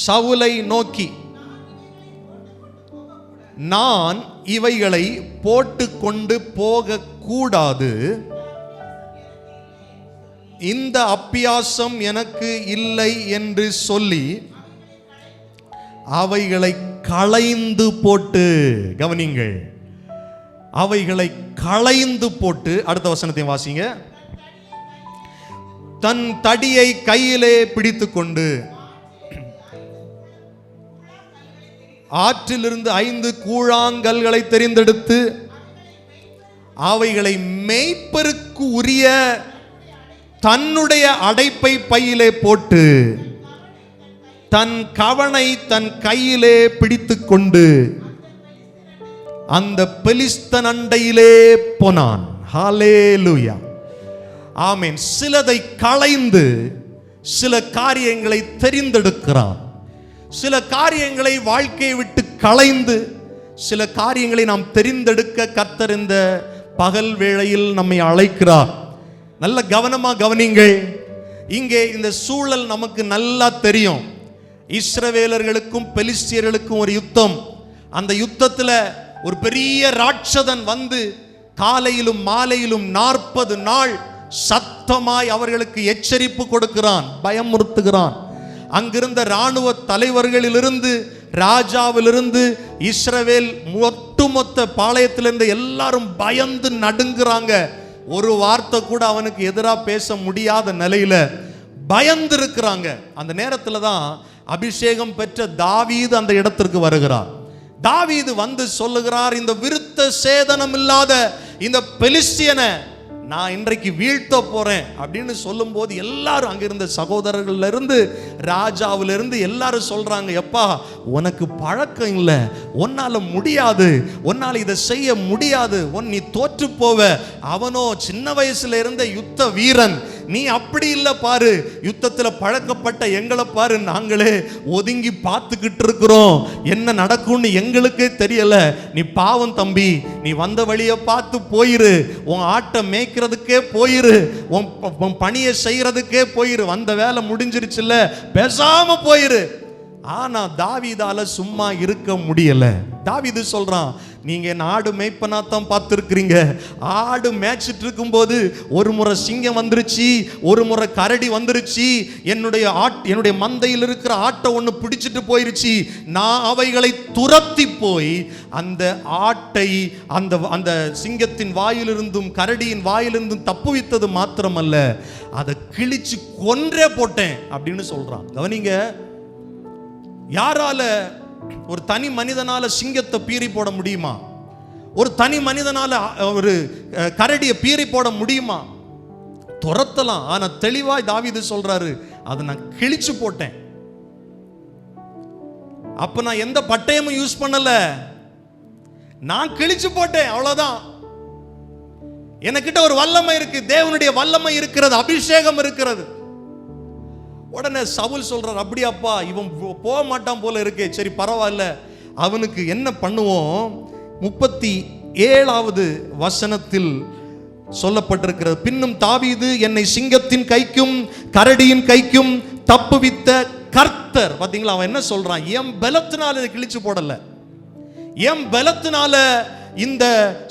சவுலை நோக்கி, நான் இவைகளை போட்டு கொண்டு போக கூடாது, இந்த அப்பியாசம் எனக்கு இல்லை என்று சொல்லி அவைகளை களைந்து போட்டு, கவனிங்கள், அவைகளை களைந்து போட்டு, அடுத்த வசனத்தை வாசிங்க, தன் தடியை கையிலே பிடித்துக்கொண்டு ஆற்றிலிருந்து 5 கூழாங்கல்களை தெரிந்தெடுத்து அவைகளை மேய்ப்பருக்கு உரிய தன்னுடைய அடைப்பை பையிலே போட்டு தன் கவனை தன் கையிலே பிடித்துக்கொண்டு அந்த பெலிஸ்தன் அண்டையிலே போனான். ஹல்லேலூயா, ஆமென். சிலதை களைந்து சில காரியங்களை தெரிந்தெடுக்கிறான். சில காரியங்களை வாழ்க்கையை விட்டு களைந்து சில காரியங்களை நாம் தெரிந்தெடுக்க கர்த்தர் இந்த பகல் வேளையில் நம்மை அழைக்கிறார். நல்ல கவனமா கவனிங்கள். இங்கே இந்த சூழல் நமக்கு நல்லா தெரியும். இஸ்ரவேலர்களுக்கும் பெலிஸ்தியர்களுக்கும் ஒரு யுத்தம். அந்த யுத்தத்தில் ஒரு பெரிய ராட்சதன் காலையிலும் மாலையிலும் 40 நாள் சத்தமாய் அவர்களுக்கு எச்சரிப்பு கொடுக்கிறான், பயமுறுத்துகிறான். அங்கிருந்த இராணுவ தலைவர்களிலிருந்து ராஜாவிலிருந்து இஸ்ரவேல் ஒட்டுமொத்த பாளையத்திலிருந்து எல்லாரும் பயந்து நடுங்குறாங்க. ஒரு வார்த்தை கூட அவனுக்கு எதிராக பேச முடியாத நிலையில பயந்து இருக்கிறாங்க. அந்த நேரத்தில் தான் அபிஷேகம் பெற்ற தாவீது அந்த இடத்திற்கு வருகிறார். தாவீது வந்து சொல்லுகிறார், இந்த விருத்த சேதனம் இல்லாத இந்த பெலிஸ்தியனை நான் இன்றைக்கு வீழ்த்த போறேன் அப்படின்னு சொல்லும் போது எல்லாரும் அங்கிருந்த சகோதரர்கள்ல இருந்து ராஜாவிலிருந்து எல்லாரும் சொல்றாங்க, எப்பா உனக்கு பழக்கம் இல்லை, உன்னால முடியாது, உன்னால இதை செய்ய முடியாது, நீ தோற்று போவ. அவனோ சின்ன வயசுல இருந்த யுத்த வீரன், நீ அப்படி இல்லை பாரு, யுத்தத்தில் பழக்கப்பட்ட எங்களை பாரு, நாங்களே ஒதுங்கி பார்த்துக்கிட்டு இருக்கிறோம், என்ன நடக்கும்னு எங்களுக்கே தெரியல. நீ பாவம் தம்பி, நீ வந்த வழியை பார்த்து போயிரு, உன் ஆட்டை மேய்க்கிறதுக்கே போயிரு, உன் பணியை செய்யறதுக்கே போயிரு, வந்த வேலை முடிஞ்சிருச்சுல்ல, பேசாம போயிரு. ஆனா தாவீதால சும்மா இருக்க முடியல. தாவீது சொல்றான், நீங்க என்ன ஆடு மேய்ப்பனா தான் பார்த்துருக்கிறீங்க, ஆடு மேய்ச்சிட்டு போது ஒரு முறை சிங்கம் வந்துருச்சு, ஒரு முறை கரடி வந்துருச்சு, என்னுடைய மந்தையில் இருக்கிற ஆட்டை ஒன்று பிடிச்சிட்டு போயிருச்சு. நான் அவைகளை துரத்தி போய் அந்த ஆட்டை அந்த சிங்கத்தின் வாயிலிருந்தும் கரடியின் வாயிலிருந்தும் தப்புவித்தது மாத்திரமல்ல, அதை கிழிச்சு கொன்றே போட்டேன் அப்படின்னு சொல்றான். கவனிங்க, யாரால ஒரு தனி மனிதனால சிங்கத்தை பீறி போட முடியுமா? ஒரு தனி மனிதனால ஒரு கரடியை பீறி போட முடியுமா? துரத்தலாம். ஆனா தெளிவாய் தாவீது சொல்றாரு, அதை நான் கிழிச்சு போட்டேன். அப்ப நான் எந்த பட்டயமும் யூஸ் பண்ணல, நான் கிழிச்சு போட்டேன், அவ்வளவுதான். எனக்கிட்ட ஒரு வல்லமை இருக்கு, தேவனுடைய வல்லமை இருக்கிறது, அபிஷேகம் இருக்கிறது. உடனே சவுல் சொல்றார், அப்படியாப்பா, இவன் போக மாட்டான் போல இருக்கே, சரி பரவாயில்ல, அவனுக்கு என்ன பண்ணுவோம்? 37வது வசனத்தில் சொல்லப்பட்டிருக்கிறது, பின்னும் தாவீது என்னை சிங்கத்தின் கைக்கும் கரடியின் கைக்கும் தப்புவித்த கர்த்தர். பாத்தீங்களா, அவன் என்ன சொல்றான்? என் பலத்தினால இதை கிழிச்சு போடல, என் பலத்தினால இந்த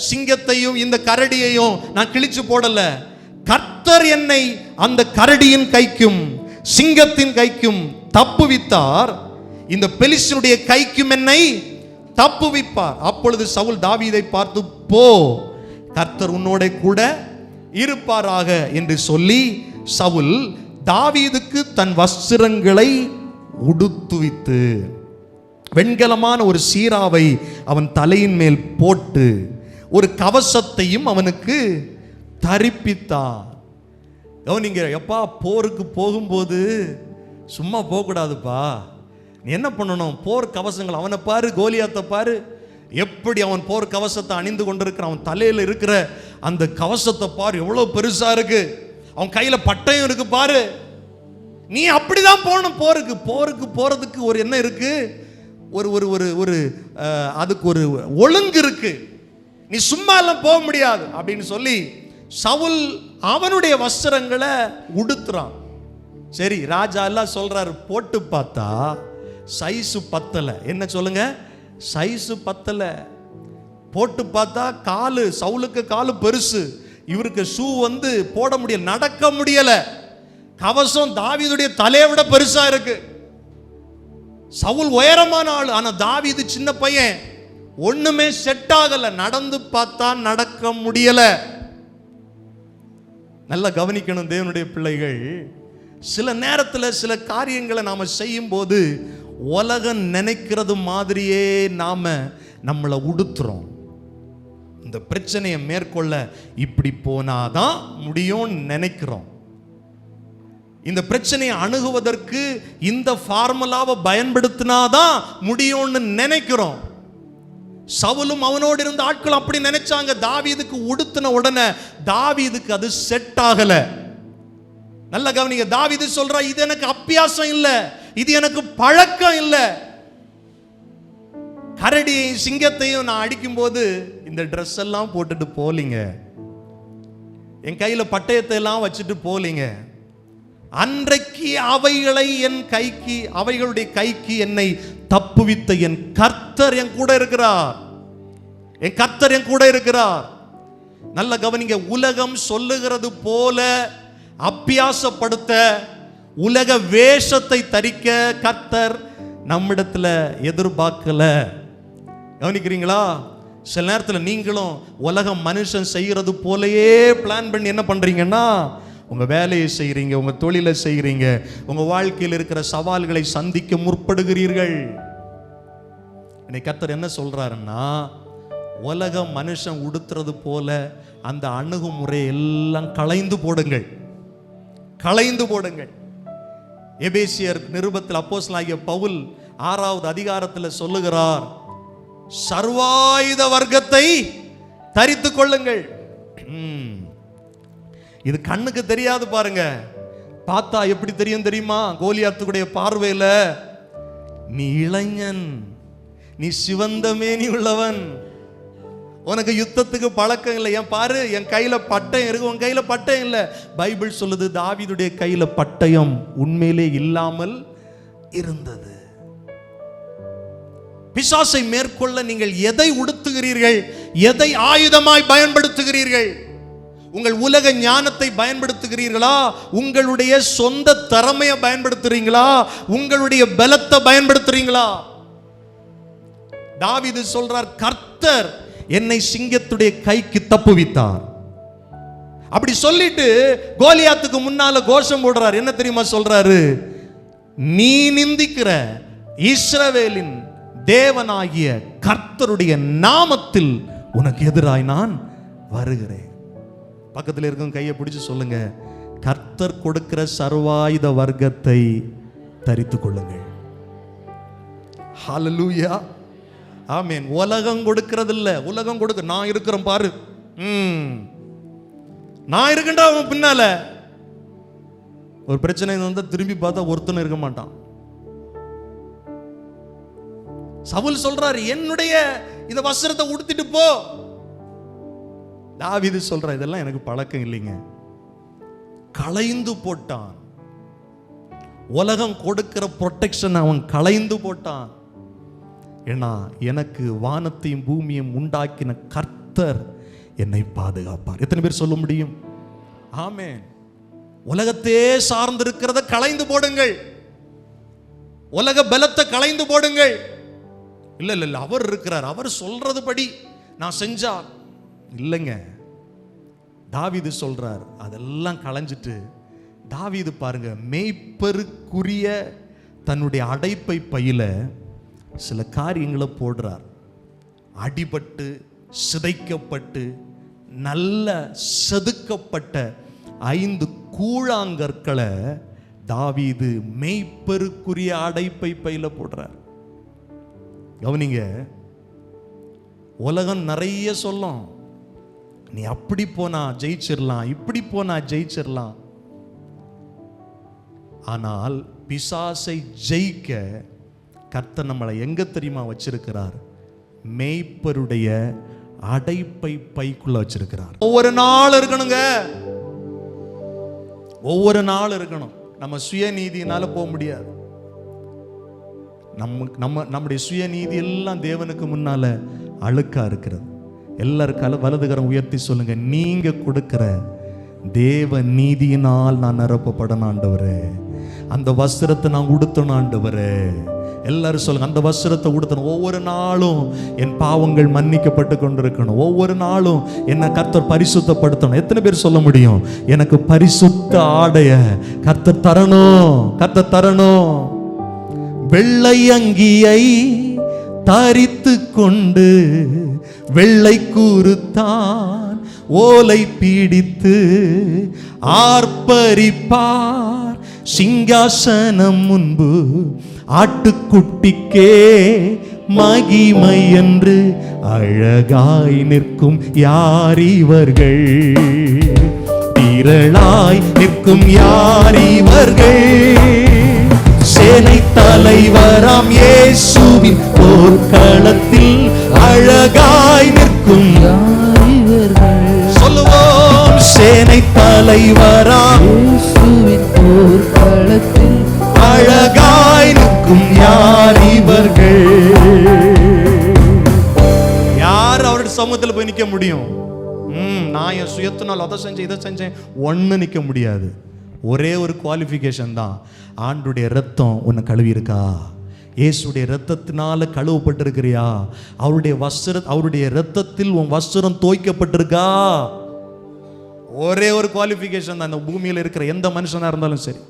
சிங்கத்தையும் இந்த கரடியையும் நான் கிழிச்சு போடல, கர்த்தர் என்னை அந்த கரடியின் கைக்கும் சிங்கத்தின் கைக்கும் தப்புவித்தார், இந்த பெலிஸ்தியனுடைய கைக்கும் என்னை தப்புவிப்பார். அப்பொழுது சவுல் தாவீதை பார்த்து, போ, கர்த்தர் உன்னோட கூட இருப்பாராக என்று சொல்லி சவுல் தாவீதுக்கு தன் வஸ்திரங்களை உடுத்துவித்து வெண்கலமான ஒரு சீராவை அவன் தலையின் மேல் போட்டு ஒரு கவசத்தையும் அவனுக்கு தரிப்பித்தார். கவனிங்க, எப்பா போருக்கு போகும்போது சும்மா போகக்கூடாதுப்பா. நீ என்ன பண்ணணும்? போர் கவசங்கள், அவனை பாரு, கோலியாத்தை பாரு, எப்படி அவன் போர் கவசத்தை அணிந்து கொண்டிருக்கிறான். அவன் தலையில் இருக்கிற அந்த கவசத்தை பாரு, எவ்வளவு பெருசா இருக்கு. அவன் கையில பட்டயம் இருக்கு பாரு. நீ அப்படிதான் போகணும் போருக்கு. போருக்கு போறதுக்கு ஒரு என்ன இருக்கு, ஒரு ஒரு ஒரு ஒரு அதுக்கு ஒரு ஒழுங்கு இருக்கு. நீ சும்மா எல்லாம் போக முடியாது அப்படின்னு சொல்லி சவுல் அவனுடைய வஸ்திரங்களை உடுத்துறான். சரி, ராஜா எல்லாம் சொல்றாரு, போட்டு பார்த்தா சைஸு பத்தல. என்ன சொல்லுங்க? சைஸு பத்தல. போட்டு பார்த்தா காலு, சவுலுக்கு காலு பெருசு, இவருக்கு ஷூ வந்து போட முடியல, நடக்க முடியல. கவசம் தாவீதுடைய தலையை விட பெருசா இருக்கு. சவுல் உயரமான ஆள், ஆனா தாவீது சின்ன பையன், ஒண்ணுமே செட் ஆகல. நடந்து பார்த்தா நடக்க முடியல. நல்லா கவனிக்கணும் தேவனுடைய பிள்ளைகள், சில நேரத்தில் சில காரியங்களை நாம செய்யும் போது உலகம் நினைக்கிறது மாதிரியே நாம நம்மளை உடுத்துறோம். இந்த பிரச்சனையை மேற்கொள்ள இப்படி போனாதான் முடியும்னு நினைக்கிறோம். இந்த பிரச்சனையை அணுகுவதற்கு இந்த ஃபார்முலாவை பயன்படுத்தினாதான் முடியும்னு நினைக்கிறோம். சவுலும் அவனோடு இருந்த ஆட்கள் அப்படி நினைச்சாங்க. தாவீதுக்கு உடுத்தின உடனே தாவீதுக்கு அது செட் ஆகல. நல்ல கவனிங்க, தாவீது சொல்றா, இது எனக்கு அபியாசம் இல்ல, இது எனக்கு பழக்கம் இல்ல. கரடியையும் சிங்கத்தையும் நான் அடிக்கும் போது இந்த ட்ரெஸ் எல்லாம் போட்டுட்டு போலீங்க, என் கையில பட்டயத்தை எல்லாம் வச்சுட்டு போலீங்க. அன்றைக்கு அவைகளை என் கைக்கு, அவைகளுடைய கைக்கு என்னை தப்புவித்த என் கர்த்தர் என் கூட இருக்கிறார். என் கர்த்தர் என் கூட இருக்கிறார். நல்ல கவனிங்க, உலகம் சொல்லுகிறது போல அபியாசப்படுத்த, உலக வேஷத்தை தரிக்க கர்த்தர் நம்மிடத்துல எதிர்பார்க்கல. கவனிக்கிறீங்களா? சில நேரத்தில் நீங்களும் உலகம் மனுஷன் செய்கிறது போலயே பிளான் பண்ணி என்ன பண்றீங்கன்னா, உங்க வேலையை செய்கிறீங்க, உங்க தொழிலை செய்கிறீங்க, உங்க வாழ்க்கையில் இருக்கிற சவால்களை சந்திக்க முற்படுகிறீர்கள். இன்னைக்கு கர்த்தர் என்ன சொல்றாருன்னா, உலகம் மனுஷன் உடுத்துறது போல அந்த அணுகுமுறை எல்லாம் களைந்து போடுங்கள், களைந்து போடுங்கள். எபேசியர் நிருபத்தில் அப்போஸ்தலனாகிய பவுல் 6வது அதிகாரத்தில் சொல்லுகிறார், சர்வாயுத வர்க்கத்தை தரித்துக் கொள்ளுங்கள். இது கண்ணுக்கு தெரியாது பாருங்க, பார்த்தா எப்படி தெரியும் தெரியுமா? கோலியாத்துடைய பார்வையில நீ இளைஞன், நீ சிவந்த மேனி உள்ளவன், உனக்கு யுத்தத்துக்கு பழக்கம் இல்லை. ஏன் பாரு, என் கையில பட்டயம் இருக்கு, உன் கையில பட்டயம் இல்லை. பைபிள் சொல்லுது, தாவீதுடைய கையில பட்டயம் உண்மையிலே இல்லாமல் இருந்தது. பிசாசை மேற்கொள்ள நீங்கள் எதை உடுத்துகிறீர்கள்? எதை ஆயுதமாய் பயன்படுத்துகிறீர்கள்? உங்கள் உலக ஞானத்தை பயன்படுத்துகிறீர்களா? உங்களுடைய சொந்த திறமையை பயன்படுத்துறீங்களா? உங்களுடைய பலத்தை பயன்படுத்துறீங்களா? தாவீது சொல்றார், கர்த்தர் என்னை சிங்கத்துடைய கைக்கு தப்புவித்தார். அப்படி சொல்லிட்டு கோலியாத்துக்கு முன்னால கோஷம் போடுறார். என்ன தெரியுமா சொல்றாரு? நீ நிந்திக்கிற இஸ்ரவேலின் தேவனாகிய கர்த்தருடைய நாமத்தில் உனக்கு எதிராய் நான் வருகிறேன். பக்கத்தில் இருக்கும் கையை பிடிச்சு சொல்லுங்க, கர்த்தர் கொடுக்கிற சர்வாயுத வர்க்கத்தை தரித்துக் கொள்ளுங்கள். ஹல்லேலூயா, ஆமென். உலகம் கொடுக்கிறது இல்ல, உலகம் கொடுக்க நான் இருக்கிறேன் பாரு, நான் இருக்கேன்டா அவன் பின்னால. ஒரு பிரச்சனை வந்தா திரும்பி பார்த்தா ஒருத்தனும் இருக்க மாட்டான். சவுல் சொல்றாரு, என்னுடைய இந்த வஸ்திரத்தை உடுத்திட்டு போ. தாவீது சொல்ற, இதெல்லாம் எனக்கு பழக்கம் இல்லைங்க. களைந்து போட்டான். உலகம் கொடுக்கிற ப்ரொடெக்ஷன் அவன் களைந்து போட்டான். ஏன்னா எனக்கு வானத்தையும் பூமியையும் உண்டாக்கின கர்த்தர் என்னை பாதுகாப்பார். எத்தனை பேர் சொல்ல முடியும்? ஆமென். உலகத்தையே சார்ந்திருக்கிறத களைந்து போடுங்கள். உலக பலத்தை களைந்து போடுங்கள். இல்ல இல்ல அவர் இருக்கிறார், அவர் சொல்றது படி நான் செஞ்சா இல்லைங்க. தாவீது சொல்றார், அதெல்லாம் களைஞ்சிட்டு தாவீது பாருங்க, மேய்ப்பருக்குரிய தன்னுடைய அடைப்பை பையில சில காரியங்களை போடுறார். அடிபட்டு சிதைக்கப்பட்டு நல்ல செதுக்கப்பட்ட 5 கூழாங்கற்களை தாவீது மேய்ப்பருக்குரிய அடைப்பை பையில போடுறார். கவனிங்க, உலகம் நிறைய சொல்லும், நீ அப்படி போனா ஜெயிச்சிடலாம், இப்படி போனா ஜெயிச்சிடலாம். ஆனால் பிசாசை ஜெயிக்க கர்த்தர் நம்மளை எங்க தெரியுமா வச்சிருக்கிறார்? மேய்ப்பருடைய அடைப்பை பைக்குள்ள வச்சிருக்கிறார். ஒவ்வொரு நாள் இருக்கணுங்க, ஒவ்வொரு நாள் இருக்கணும். நம்ம சுயநீதியினால போக முடியாது. நம்முடைய சுயநீதி எல்லாம் தேவனுக்கு முன்னால அழுக்கா இருக்கிறது. எல்லாரும் வலதுகரம் உயர்த்தி சொல்லுங்க, நீங்க கொடுக்கிற தேவ நீதியினால் நான் நிரப்பப்படணும் ஆண்டவரே. அந்த வஸ்திரத்தை நான் உடுத்தணும் ஆண்டவரே. எல்லாரும் சொல்லுங்க, அந்த வஸ்திரத்தை உடுத்தணும். ஒவ்வொரு நாளும் என் பாவங்கள் மன்னிக்கப்பட்டு கொண்டிருக்கணும். ஒவ்வொரு நாளும் என்னை கர்த்தர் பரிசுத்தப்படுத்தணும். எத்தனை பேர் சொல்ல முடியும், எனக்கு பரிசுத்த ஆடைய கர்த்தர் தரணும், கர்த்தர் தரணும். வெள்ளை அங்கியை தரித்து கொண்டு வெள்ளை கூறுத்தான் ஓலை பீடித்து ஆர்ப்பரிப்பார் சிங்காசனம் முன்பு ஆட்டுக்குட்டிக்கே மகிமை என்று அழகாய் நிற்கும் யார் இவர்கள்? திரளாய் நிற்கும் யார் இவர்கள்? சேனை தலைவராம் இயேசுவின் போர்க்களத்தில் அழகாய் நிற்கும் யார் இவர்கள்? சொல்லுவோம், சேனை தலைவராம் இயேசுவின் போர்க்களத்தில் அழகாய் நிற்கும் யார் இவர்கள்? யார் அவருடைய சமூகத்தில் போய் நிற்க முடியும்? நான் என் சுயத்தினால் அதை செஞ்சேன் இதை செஞ்சேன் ஒன்று நிற்க முடியாது. ஒரே ஒரு குவாலிஃபிகேஷன் தான், ஆண்டுடைய ரத்தம் உன்னை கழுவி இருக்கா, இயேசுடைய இரத்தத்தினால கழுவப்பட்டிருக்கிறியா? அவருடைய இரத்தத்தில் உன் வஸ்திரம் தோய்க்கப்பட்டிருக்கா? ஒரே ஒரு குவாலிஃபிகேஷன் தான். இந்த பூமியில் இருக்கிற எந்த மனுஷனா இருந்தாலும் சரி,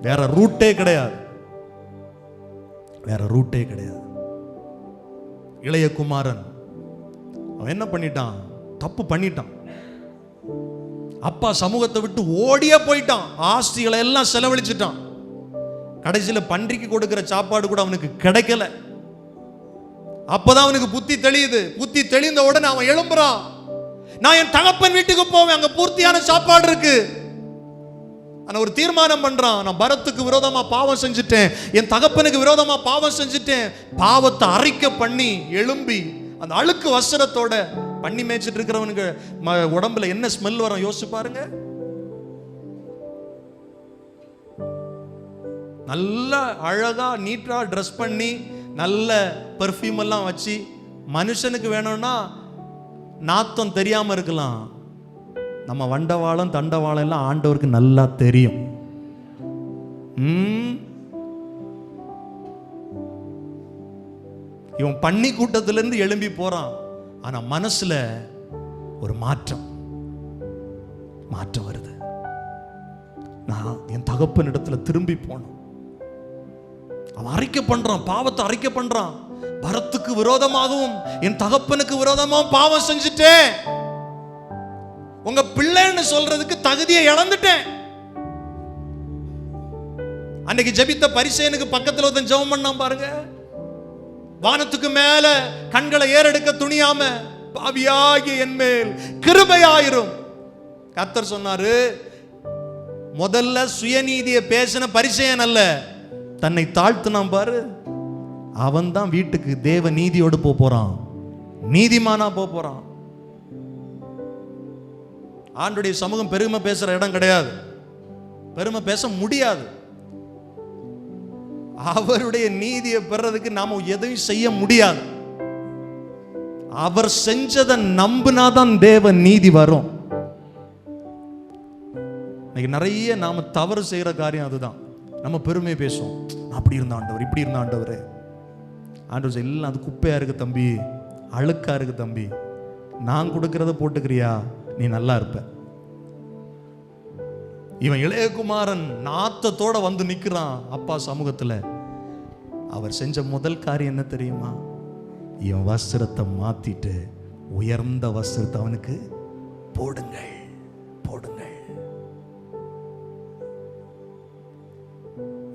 வேற ரூட்டே கிடையாது, வேற ரூட்டே கிடையாது. இளைய குமாரன் அவன் என்ன பண்ணிட்டான்? தப்பு பண்ணிட்டான். அப்பா சமூகத்தை விட்டு ஓடியே போயிட்டான். ஆஸ்திகளை எல்லாம் செலவழிச்சிட்டான். கடைசியில் பன்றிக்கு கொடுக்கிற சாப்பாடு கூட அவனுக்கு கிடைக்கல. அப்பதான் அவனுக்கு புத்தி தெளியுது. புத்தி தெளிந்த உடனே அவன் எழும்புறான். நான் என் தகப்பன் வீட்டுக்கு போவேன், அங்க பூர்த்தியான சாப்பாடு இருக்கு. ஆனா ஒரு தீர்மானம் பண்றான். நான் பரத்துக்கு விரோதமா பாவம் செஞ்சுட்டேன், என் தகப்பனுக்கு விரோதமா பாவம் செஞ்சுட்டேன். பாவத்தை அறிக்கை பண்ணி எழும்பி அந்த அழுக்கு வஸ்திரத்தோட பண்ணி மேய்ச்சிட்டு இருக்கிறவனுக்கு உடம்புல என்ன ஸ்மெல் வரும் யோசிச்சு பாருங்க. நல்ல அழகா நீட்டா ட்ரெஸ் பண்ணி நல்ல பெர்ஃப்யூம் எல்லாம் வச்சு, மனுஷனுக்கு வேணும்னா நாத்தம் தெரியாம இருக்கலாம். நம்ம வண்டவாளம் தண்டவாளம் எல்லாம் ஆண்டவருக்கு நல்லா தெரியும். இவன் பண்ணி கூட்டத்திலிருந்து எழும்பி போறான். ஆனா மனசுல ஒரு மாற்றம் வருது. நான் என் தகப்பன் இடத்துல திரும்பி போனோம். அவன் அறிக்கை பண்றான், பாவத்தை அறிக்கை பண்றான். பரத்துக்கு விரோதமாகவும் என் தகப்பனுக்கு விரோதமாகவும் பாவம் செஞ்சுட்டேன். உங்க பிள்ளைன்னு சொல்றதுக்கு தகுதியை இழந்துட்டேன். அன்னைக்கு ஜெபித்த பரிசேயனுக்கு பக்கத்துல ஒருத்தன் ஜெபம் பண்ணான் பாருங்க. வானத்துக்கு மேல கண்களை ஏறெடுக்க துணியாம, பாவியாகிய என் மேல் கிருபையாயிரும். கர்த்தர் சொன்னாரு, முதல்ல சுயநீதியை பேசின பரிசேயன் அல்ல, தன்னை தாழ்த்தினான் பாரு, அவன் தான் வீட்டுக்கு தேவ நீதியோடு போறான், நீதிமானா போறான். ஆண்டுடைய சமூகம் பெருமை பேசுற இடம் கிடையாது, பெருமை பேச முடியாது. அவருடைய நீதியை பெறதுக்கு நாம எதையும் செய்ய முடியாது. அவர் செஞ்சதை நம்பினாதான் தேவ நீதி வரும். நிறைய நாம தவறு செய்யற காரியம் அதுதான். நம்ம பெருமை பேசுவோம், அப்படி இருந்த ஆண்டவர், இப்படி இருந்த ஆண்டவர். ஆண்டவர் எல்லாம் அது குப்பையா இருக்கு தம்பி, அழுக்கா இருக்கு தம்பி, நான் கொடுக்கறத போட்டுக்கிறியா, நீ நல்லா இருப்ப. இவன் இளையகுமாரன் நாத்தத்தோட வந்து நிற்கிறான் அப்பா சமூகத்தில். அவர் செஞ்ச முதல் காரியம் என்ன தெரியுமா? இவன் வஸ்திரத்தை மாத்திட்டு உயர்ந்த வஸ்திரத்தை அவனுக்கு போடுங்கள்.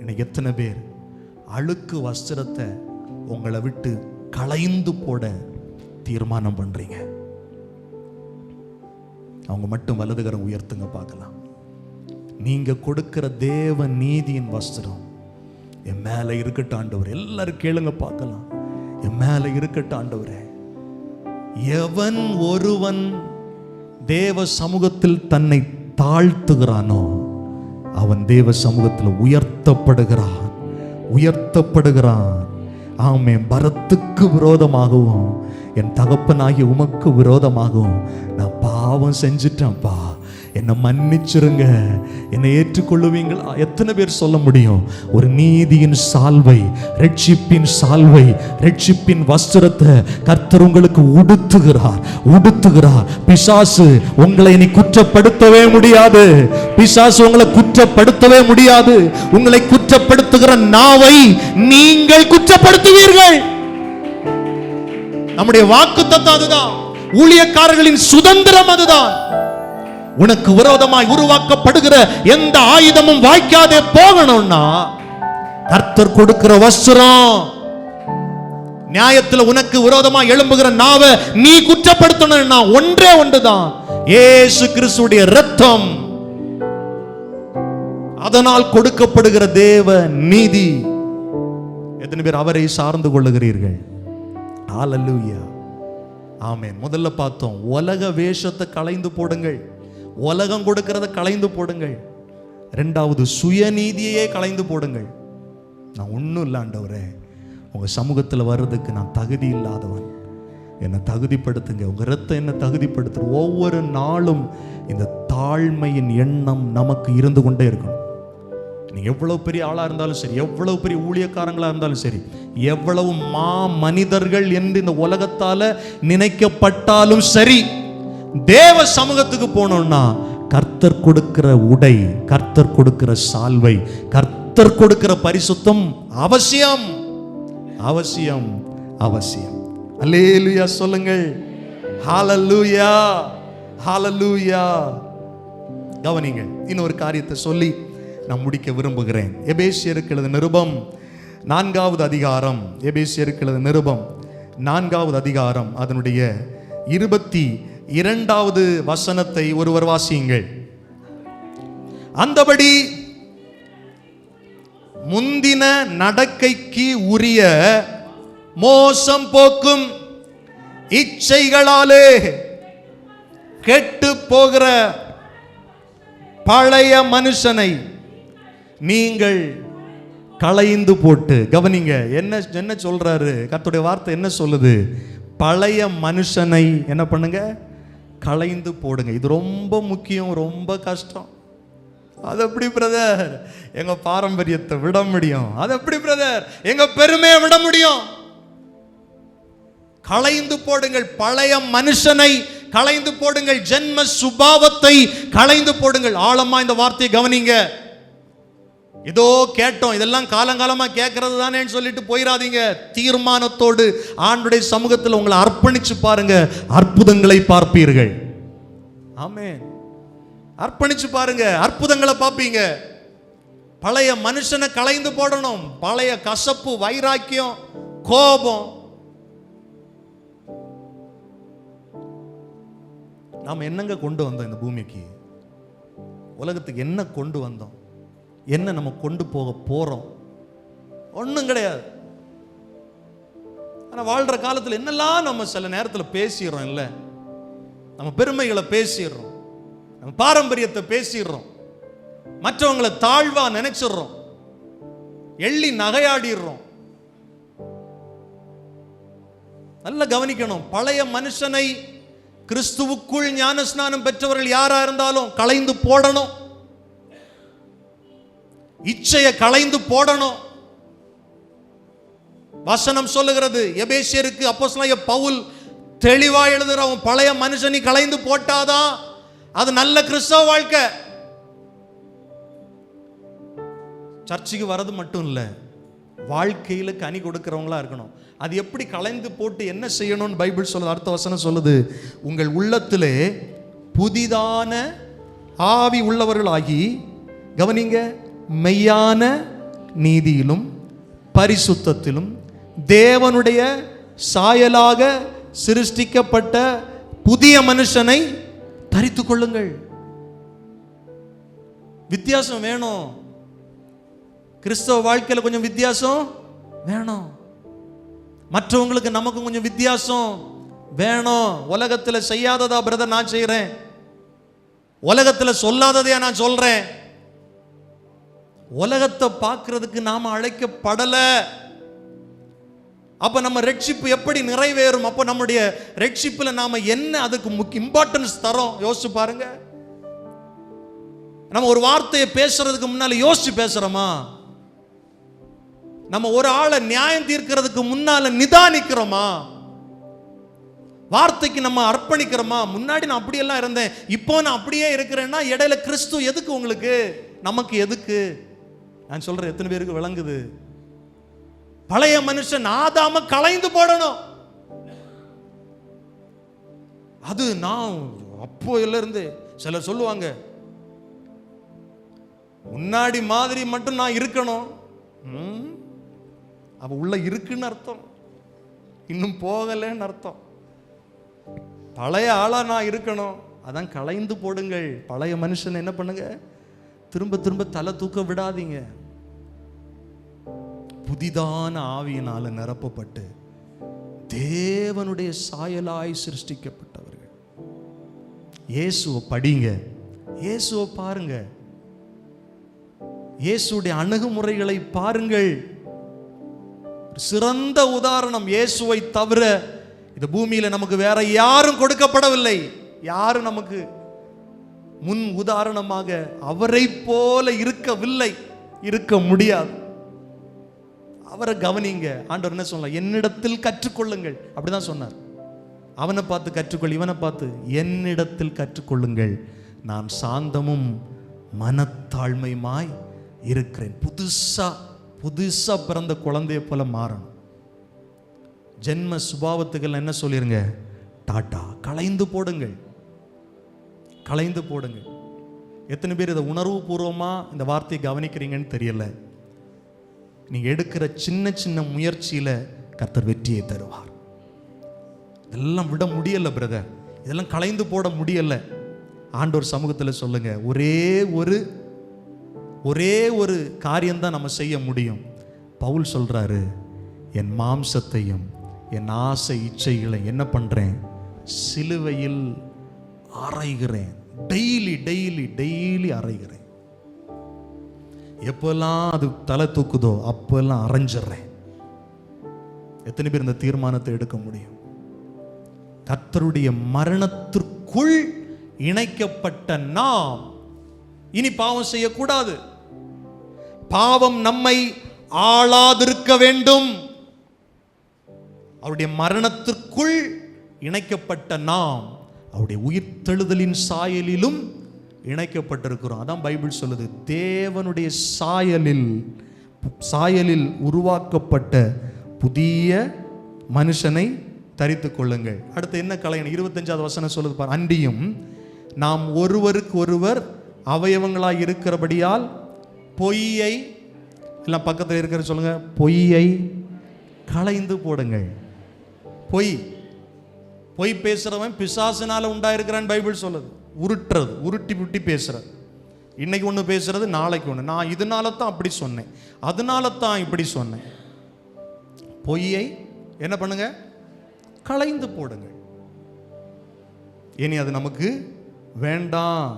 இன்னைக்கு எத்தனை பேர் அழுக்கு வஸ்திரத்தை உங்களை விட்டு களைந்து போட தீர்மானம் பண்றீங்க? அவங்க மட்டும் வலதுகரம் உயர்த்துங்க பார்க்கலாம். நீங்க கொடுக்கிற தேவ நீதியின் வஸ்திரம் என் மேல இருக்கட்டும் ஆண்டவரே. எல்லாரும் கேளுங்க பார்க்கலாம். என் மேல இருக்கட்டும் ஆண்டவரே. எவன் ஒருவன் தேவ சமூகத்தில் தன்னை தாழ்த்துகிறானோ அவன் தேவ சமூகத்தில் உயர்த்தப்படுகிறான். ஆமென். பரத்துக்கு விரோதமாகவும் என் தகப்பனாகிய உமக்கு விரோதமாகவும் நான் பாவம் செஞ்சிட்டேன்ப்பா, என்னை மன்னிச்சிருங்க, என்னை ஏற்றுக்கொள்ளுவீங்களா? எத்தனை பேர் சொல்ல முடியும்? ஒரு நீதியின் சால்வை, ரட்சிப்பின் சால்வை, ரட்சிப்பின் வஸ்திரத்தை கர்த்தர் உங்களுக்கு உடுத்துகிறார். பிசாசு உங்களை இனி குற்றப்படுத்தவே முடியாது. பிசாசு உங்களை குற்றப்படுத்தவே முடியாது. உங்களை குற்றப்படுத்துகிற நாவை நீங்கள் குற்றப்படுத்துவீர்கள். நம்முடைய வாக்குத்தத்தம் அதுதான். ஊழியக்காரர்களின் சுதந்திரம் அதுதான். உனக்கு விரோதமாய் உருவாக்கப்படுகிற எந்த ஆயுதமும் வாய்க்காதே போகணும்னா கர்த்தர் கொடுக்கிற வஸ்திரம். நியாயத்தில் உனக்கு விரோதமாய் எழும்புகிற நாவை நீ குற்றப்படுத்தணும்னா ஒன்றே ஒன்றுதான், இயேசு கிறிஸ்துவுடைய இரத்தம். அதனால் கொடுக்கப்படுகிற தேவ நீதி. எத்தனை பேர் அவரை சார்ந்து கொள்ளுகிறீர்கள்? ஹல்லேலூயா, ஆமென். முதல்ல பார்த்தோம், உலக வேஷத்தை களைந்து போடுங்கள், உலகம் கொடுக்கிறத களைந்து போடுங்கள். ரெண்டாவது, சுயநீதியே களைந்து போடுங்கள். நான் ஒன்றும் இல்லை ஆண்டவரே, உங்கள் சமூகத்தில் வர்றதுக்கு நான் தகுதி இல்லாதவன், என்னை தகுதிப்படுத்துங்க, உங்கள் ரத்தம் என்னை தகுதிப்படுத்து. ஒவ்வொரு நாளும் இந்த தாழ்மையின் எண்ணம் நமக்கு இருந்து கொண்டே இருக்கணும். நீங்க எவ்வளவு பெரிய ஆளா இருந்தாலும் சரி, எவ்வளவு பெரிய ஊழியக்காரங்களா இருந்தாலும் சரி, எவ்வளவு மனிதர்கள் என்று இந்த உலகத்தால நினைக்கப்பட்டாலும் சரி, தேவ சமூகத்துக்கு போனோம்னா கர்த்தர் கொடுக்கிற உடை, கர்த்தர் கொடுக்கிற சால்வை, கர்த்தர் கொடுக்கிற பரிசுத்தம் அவசியம், அவசியம், அவசியம். அல்லேலூயா சொல்லுங்கள். ஹalleluya, ஹalleluya. கவனிங்க, இன்னொரு காரியத்தை சொல்லி நான் முடிக்க விரும்புகிறேன். எபேசியருக்கு எழுதின நிருபம் 4வது அதிகாரம், எபேசியருக்கு எழுதின நிருபம் 4வது அதிகாரம் அதனுடைய 22வது வசனத்தை ஒருவர் வாசியுங்கள். அந்தபடி முந்தின நடக்கைக்கு உரிய மோசம் போக்கும் இச்சைகளாலே கெட்டு போகிற பழைய மனுஷனை நீங்கள் களைந்து போட்டு. கவனிங்க, என்ன சொல்றாரு கர்த்தருடைய வார்த்தை, என்ன சொல்லுது? பழைய மனுஷனை என்ன பண்ணுங்க? களைந்து போடுங்க. இது ரொம்ப முக்கியம், ரொம்ப கஷ்டம். அது எப்படி பிரதர் எங்க பாரம்பரியத்தை விட முடியும்? அது எப்படி பிரதர் எங்க பெருமையை விட முடியும்? களைந்து போடுங்கள், பழைய மனுஷனை களைந்து போடுங்கள், ஜென்ம சுபாவத்தை களைந்து போடுங்கள். ஆழமா இந்த வார்த்தையை கவனிங்க. இதோ கேட்டோம், இதெல்லாம் காலங்காலமா கேட்கறது தானேன்னு சொல்லிட்டு போயிடாதீங்க. தீர்மானத்தோடு ஆண்டுடைய சமூகத்தில் உங்களை அர்ப்பணிச்சு பாருங்க, அற்புதங்களை பார்ப்பீர்கள். ஆமென். அர்ப்பணிச்சு பாருங்க, அற்புதங்களை பார்ப்பீங்க. பழைய மனுஷனை களைந்து போடணும். பழைய கசப்பு, வைராக்கியம், கோபம். நாம் என்னங்க கொண்டு வந்தோம் இந்த பூமிக்கு? உலகத்துக்கு என்ன கொண்டு வந்தோம்? என்ன நம்ம கொண்டு போக போறோம்? ஒன்றும் கிடையாது. ஆனால் வாழ்ற காலத்தில் என்னெல்லாம் நம்ம சில நேரத்தில் பேசிடுறோம். இல்லை, நம்ம பெருமைகளை பேசிடுறோம், நம்ம பாரம்பரியத்தை பேசிடுறோம், மற்றவங்களை தாழ்வா நினைச்சிடுறோம், எள்ளி நகையாடிடுறோம். நல்லா கவனிக்கணும். பழைய மனுஷனை கிறிஸ்துவுக்குள் ஞானஸ்நானம் பெற்றவர்கள் யாரா இருந்தாலும் களைந்து போடணும். இச்சையை களைந்து போடணும். வசனம் சொல்லுகிறது, எபேசியருக்கு அப்போஸ்தலனாகிய பவுல் தெளிவா எழுதுறவன், பழைய மனுஷனை களைந்து போட்டாதான் அது நல்ல கிறிஸ்தவ வாழ்க்கை. சர்ச்சுக்கு வர்றது மட்டும் இல்லை, வாழ்க்கையில கனி கொடுக்கிறவங்களா இருக்கணும். அது எப்படி களைந்து போட்டு என்ன செய்யணும்னு பைபிள் சொல்லுது. அடுத்த வசனம் சொல்லுது, உங்கள் உள்ளத்திலே புதிதான ஆவி உள்ளவர்களாகி, கவனிங்க, மெய்யான நீதியிலும் பரிசுத்தத்திலும் தேவனுடைய சாயலாக சிருஷ்டிக்கப்பட்ட புதிய மனுஷனை தரித்துக் கொள்ளுங்கள். வித்தியாசம் வேணும். கிறிஸ்தவ வாழ்க்கையில் கொஞ்சம் வித்தியாசம் வேணும். மற்றவங்களுக்கு நமக்கு கொஞ்சம் வித்தியாசம் வேணும். உலகத்தில் செய்யாததா பிரதர் நான் செய்கிறேன், உலகத்தில் சொல்லாததையா நான் சொல்றேன். உலகத்தை பார்க்கிறதுக்கு நாம அழைக்கப்படல. அப்ப நம்ம ரட்சிப்பு எப்படி நிறைவேறும்? அப்ப நம்முடைய ரட்சிப்புல நாம என்ன அதுக்கு முக்கிய இம்பார்ட்டன்ஸ் தரோம்? யோசிச்சு பாருங்க. நம்ம ஒரு வார்த்தையை பேசுறதுக்கு முன்னால யோசிச்சு பேசுறோமா? நம்ம ஒரு ஆளை நியாயம் தீர்க்கிறதுக்கு முன்னால நிதானிக்கிறோமா? வார்த்தைக்கு நம்ம அர்ப்பணிக்கிறோமா? முன்னாடி நான் அப்படியெல்லாம் இருந்தேன், இப்போ நான் அப்படியே இருக்கிறேன்னா இடையில கிறிஸ்து எதுக்கு உங்களுக்கு, நமக்கு எதுக்கு? நான் சொல்றேன், எத்தனை பேருக்கு விளங்குது? பழைய மனுஷன் ஆதாம களைந்து போடணும். அது நான் அப்போ இருந்து சிலர் சொல்லுவாங்க, முன்னாடி மாதிரி மட்டும் நான் இருக்கணும். அவ உள்ள இருக்குன்னு அர்த்தம், இன்னும் போகலன்னு அர்த்தம். பழைய ஆளா நான் இருக்கணும். அதான் களைந்து போடுங்கள். பழைய மனுஷன் என்ன பண்ணுங்க? திரும்ப திரும்ப தலை தூக்க விடாதீங்க. புதிதான ஆவியினால நிரப்பப்பட்டு தேவனுடைய சாயலாய் சிருஷ்டிக்கப்பட்டவர்கள். இயேசுவை படிங்க, இயேசுவை பாருங்க, இயேசுடைய அணுகுமுறைகளை பாருங்கள். சிறந்த உதாரணம் இயேசுவை தவிர இந்த பூமியில நமக்கு வேற யாரும் கொடுக்கப்படவில்லை. யாரும் நமக்கு முன் உதாரணமாக அவரை போல இருக்கவில்லை. இருக்க முடியாது. அவரை கவனிங்க. ஆண்டவர் என்ன சொல்லலாம்? என்னிடத்தில் கற்றுக்கொள்ளுங்கள், அப்படிதான் சொன்னார். அவனை பார்த்து கற்றுக்கொள், இவனை பார்த்து என்னிடத்தில் கற்றுக்கொள்ளுங்கள், நான் சாந்தமும் மனத்தாழ்மையுமாய் இருக்கிறேன். புதுசா பிறந்த குழந்தைய போல மாறணும். ஜென்ம சுபாவத்துக்கள் என்ன சொல்லிருங்க? டாட்டா. களைந்து போடுங்கள், களைந்து போடுங்கள். எத்தனை பேர் இதை உணர்வு பூர்வமா இந்த வார்த்தையை கவனிக்கிறீங்கன்னு தெரியல. நீங்க எடுக்கிற சின்ன சின்ன முயற்சியில கர்த்தர் வெற்றியை தருவார். இதெல்லாம் விட முடியல பிரதர், இதெல்லாம் களைந்து போட முடியல. ஆண்டவர் சமூகத்தில் சொல்லுங்க, ஒரே ஒரு காரியம்தான் நம்ம செய்ய முடியும். பவுல் சொல்றாரு, என் மாம்சத்தையும் என் ஆசை இச்சைகளை என்ன பண்றேன்? சிலுவையில் அறைகிறேன். டெய்லி அறைகிறேன். எப்பெல்லாம் அது தலை தூக்குதோ அப்பெல்லாம் அரைஞ்சிடுறேன். எத்தனை பேர் இந்த தீர்மானத்தை எடுக்க முடியும்? கர்த்தருடைய மரணத்திற்குள் இணைக்கப்பட்ட நாம் இனி பாவம் செய்யக்கூடாது. பாவம் நம்மை ஆளாதிருக்க வேண்டும். அவருடைய மரணத்திற்குள் இணைக்கப்பட்ட நாம் அவருடைய உயிர்த்தெழுதலின் சாயலிலும் இணைக்கப்பட்டிருக்கிறோம். அதான் பைபிள் சொல்லுது, தேவனுடைய சாயலில் உருவாக்கப்பட்ட புதிய மனுஷனை தரித்து கொள்ளுங்கள். அடுத்து என்ன கலையணும்? 25வது வசனம் சொல்லுது பார், அன்றியும் நாம் ஒருவருக்கு ஒருவர் அவயவங்களாய் இருக்கிறபடியால் பொய்யை, எல்லாம் பக்கத்தில் இருக்கிற சொல்லுங்க, பொய்யை களைந்து போடுங்கள். பொய் பேசுறவன் பிசாசினால உண்டாயிருக்கிறான் பைபிள் சொல்லுது. உருட்டி பேசுறது. இன்னைக்கு ஒன்று பேசுறது, நாளைக்கு ஒன்று. நான் இதனால தான் அப்படி சொன்னேன், அதனால தான் இப்படி சொன்னேன். பொய்யை என்ன பண்ணுங்க? களைந்து போடுங்கள். இனி அது நமக்கு வேண்டாம்.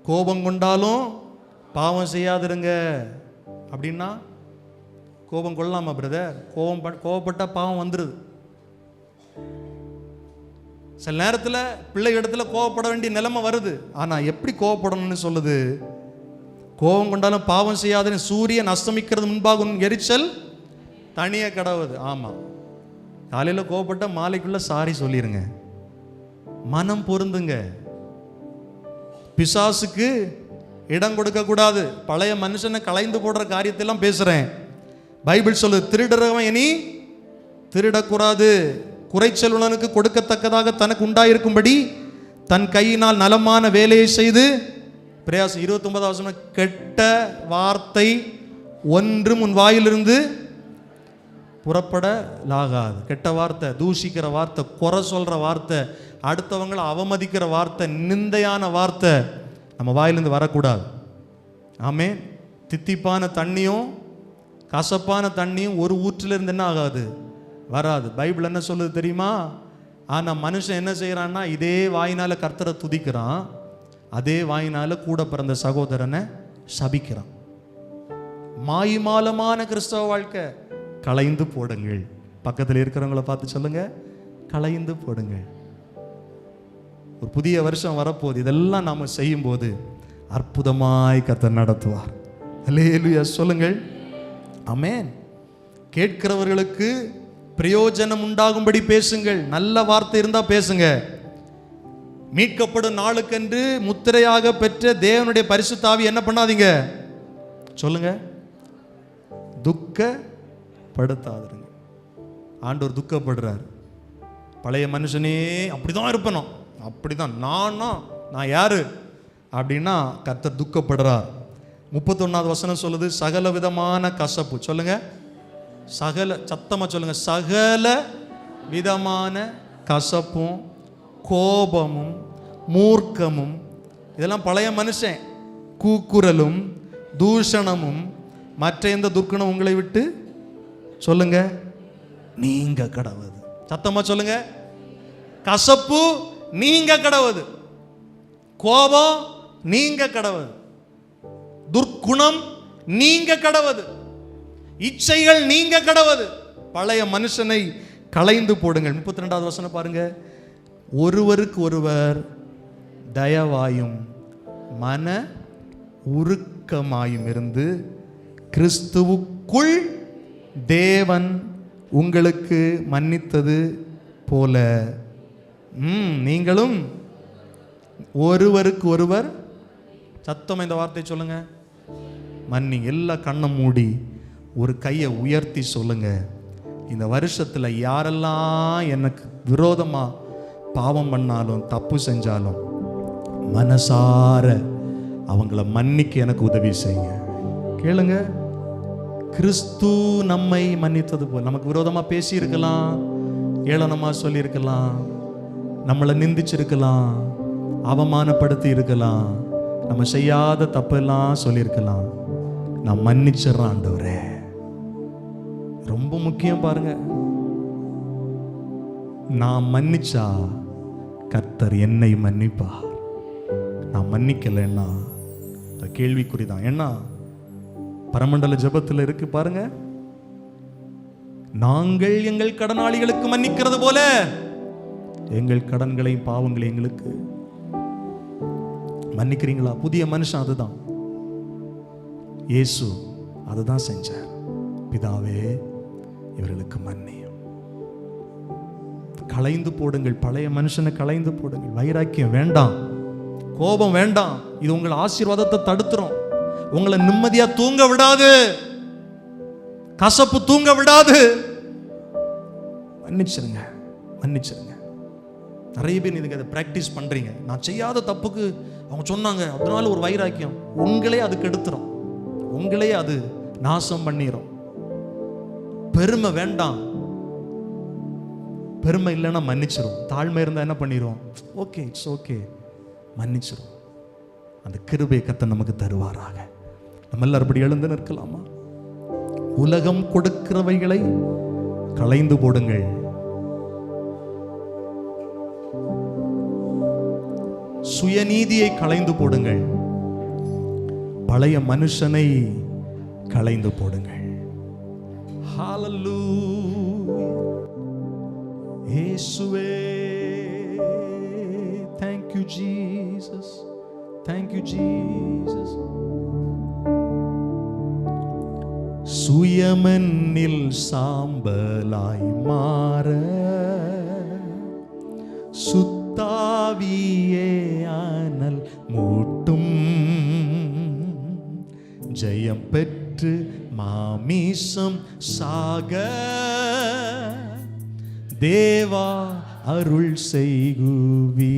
கோபம் கொண்டாலும் பாவம் செய்யாதிருங்க. அப்படின்னா கோபம் கொள்ளலாமா பிரதர்? கோபப்பட்டா பாவம் வந்துடுது. சில நேரத்தில் பிள்ளை இடத்துல கோவப்பட வேண்டிய நிலைமை வருது. ஆனால் எப்படி கோவப்படணும்னு சொல்லுது? கோபம் கொண்டாலும் பாவம் செய்யாதுன்னு, சூரியன் அஸ்தமிக்கிறது முன்பாக உன் எரிச்சல் தனிய கடவுது. ஆமாம், காலையில் கோவப்பட்ட மாலைக்குள்ள சாரி சொல்லிருங்க. மனம் பொருந்துங்க. பிசாசுக்கு இடம் கொடுக்க கூடாது. பழைய மனுஷனை களைந்து போடுற காரியத்தெல்லாம் பேசுறேன். பைபிள் சொல்லுது, திருடுறவன் இனி திருடக்கூடாது. குறைச்சல் உள்ளவனுக்கு கொடுக்கத்தக்கதாக தனக்கு உண்டாயிருக்கும்படி தன் கையினால் நலமான வேலையை செய்து பிரயாசம். 29வது கெட்ட வார்த்தை ஒன்றும் உன் வாயிலிருந்து புறப்படலாகாது. கெட்ட வார்த்தை, தூஷிக்கிற வார்த்தை, குறை சொல்ற வார்த்தை, அடுத்தவங்களை அவமதிக்கிற வார்த்தை, நிந்தையான வார்த்தை நம்ம வாயிலிருந்து வரக்கூடாது. ஆமே. தித்திப்பான தண்ணியும் கசப்பான தண்ணியும் ஒரு ஊற்றிலிருந்து என்ன ஆகாது? வராது. பைபிள் என்ன சொல்லுது தெரியுமா? ஆனால் மனுஷன் என்ன செய்யறான்னா, இதே வாயினால கர்த்தரை துதிக்கிறான், அதே வாயினால கூட பிறந்த சகோதரனை சபிக்கிறான். மாய்மாலமான கிறிஸ்தவ வாழ்க்கை. களைந்து போடுங்கள். பக்கத்தில் இருக்கிறவங்களை பார்த்து சொல்லுங்க, களைந்து போடுங்கள். ஒரு புதிய வருஷம் வரப்போகுது. இதெல்லாம் நாம செய்யும் போது அற்புதமாய் கர்த்தர் நடத்துவார். அல்லேலூயா சொல்லுங்கள். ஆமென். கேட்கிறவர்களுக்கு பிரயோஜனம் உண்டாகும்படி பேசுங்கள். நல்ல வார்த்தை இருந்தா பேசுங்க. மீட்கப்படும் நாளுக்கென்று முத்திரையாக பெற்ற தேவனுடைய பரிசுத்த ஆவி என்ன பண்ணாதீங்க? சொல்லுங்க, துக்கப்படுத்தாதீங்க. ஆண்டவர் துக்கப்படுறார். பழைய மனுஷனே அப்படிதான் இருப்பணும், அப்படிதான் நான் யாரு அப்படின்னா கர்த்தர் துக்கப்படுறார். 31வது வசனம் சொல்லுது, சகல விதமான கசப்பு. சொல்லுங்க, சத்தமா சொல்லுங்க, சகல விதமான கசப்பும் கோபமும் மூர்க்கமும், இதெல்லாம் பழைய மனுஷன். கூக்குரலும் தூஷணமும் மற்ற எந்த துர்க்கணம் உங்களை விட்டு சொல்லுங்க நீங்க கடவுது. சத்தமா சொல்லுங்க, கசப்பு நீங்க கடவுது, கோபம் நீங்க கடவுது, துர்க்குணம் நீங்க கடவுது, இச்சைகள் நீங்க கடவுது. பழைய மனுஷனை களைந்து போடுங்கள். 32வது வசனம் பாருங்க, ஒருவருக்கு ஒருவர் தயவாயும் மன உருக்கமாயும் இருந்து கிறிஸ்துவுக்குள் தேவன் உங்களுக்கு மன்னித்தது போல நீங்களும் ஒருவருக்கு ஒருவர், சத்தம் இந்த வார்த்தை சொல்லுங்க, மன்னி. எல்லா கண்ணம் மூடி ஒரு கையை உயர்த்தி சொல்லுங்க, இந்த வருஷத்தில் யாரெல்லாம் எனக்கு விரோதமா பாவம் பண்ணாலும் தப்பு செஞ்சாலும் மனசார அவங்கள மன்னிக்க எனக்கு உதவி செய்யுங்க. கேளுங்க, கிறிஸ்து நம்மை மன்னித்தது போல். நமக்கு விரோதமாக பேசியிருக்கலாம், ஏளனமாக சொல்லியிருக்கலாம், நம்மளை நிந்திச்சிருக்கலாம், அவமானப்படுத்தி இருக்கலாம், நம்ம செய்யாத தப்பெல்லாம் சொல்லியிருக்கலாம். நான் மன்னிச்சிடறேன் ஆண்டவரே. ரொம்ப முக்கியம் பாருங்க, நான் மன்னிச்சா கர்த்தர் என்னை மன்னிப்பார். நான் மன்னிக்கலைன்னா கேள்விக்குறிதான். ஏன்னா பரமண்டல ஜெபத்தில் இருக்கு பாருங்க, நாங்கள் எங்கள் கடனாளிகளுக்கு மன்னிக்கிறது போல எங்கள் கடன்களையும் பாவங்களை எங்களுக்கு மன்னிக்கிறீங்களா? புதிய மனுஷன் அதுதான், இயேசு அதுதான் செஞ்சார். பிதாவே இவர்களுக்கு மன்னியும். களைந்து போடுங்கள், பழைய மனுஷனை களைந்து போடுங்கள். வைராக்கியம் வேண்டாம், கோபம் வேண்டாம். இது உங்கள் ஆசீர்வாதத்தை தடுத்துரும், உங்களை நிம்மதியா தூங்க விடாது, கசப்பு தூங்க விடாது. மன்னிச்சிருங்க, மன்னிச்சிருங்க. நிறைய பேர் இதுக்கு அதை பிராக்டிஸ் பண்றீங்க. நான் செய்யாத தப்புக்கு அவங்க சொன்னாங்க, அதனால ஒரு வைராக்கியம் உங்களே அதுக்கு எடுத்துரும், உங்களே அது நாசம் பண்ணிரும். பெருமை வேண்டாம், பெருமை இல்லைன்னா மன்னிச்சிரும். தாழ்மை இருந்தால் என்ன பண்ணிரும்? ஓகே, இட்ஸ் ஓகே, மன்னிச்சிரும். அந்த கிருபை கர்த்தர் நமக்கு தருவாராக. நம்ம எல்லாரும் அப்படி எழுந்து நிற்கலாமா? உலகம் கொடுக்கிறவைகளை களைந்து போடுங்கள், சுயநீதியை களைந்து போடுங்கள், பழைய மனுஷனை களைந்து போடுங்கள். ஹல்லேலூயா. இயேசுவே, thank you Jesus, thank you Jesus. சுயமன்னில் சாம்பலாய் மாற சுத்தாவியே ஆனல் மூட்டும், ஜெயம் பெற்று மாமிசம் சாக தேவா அருள் செய்குவி.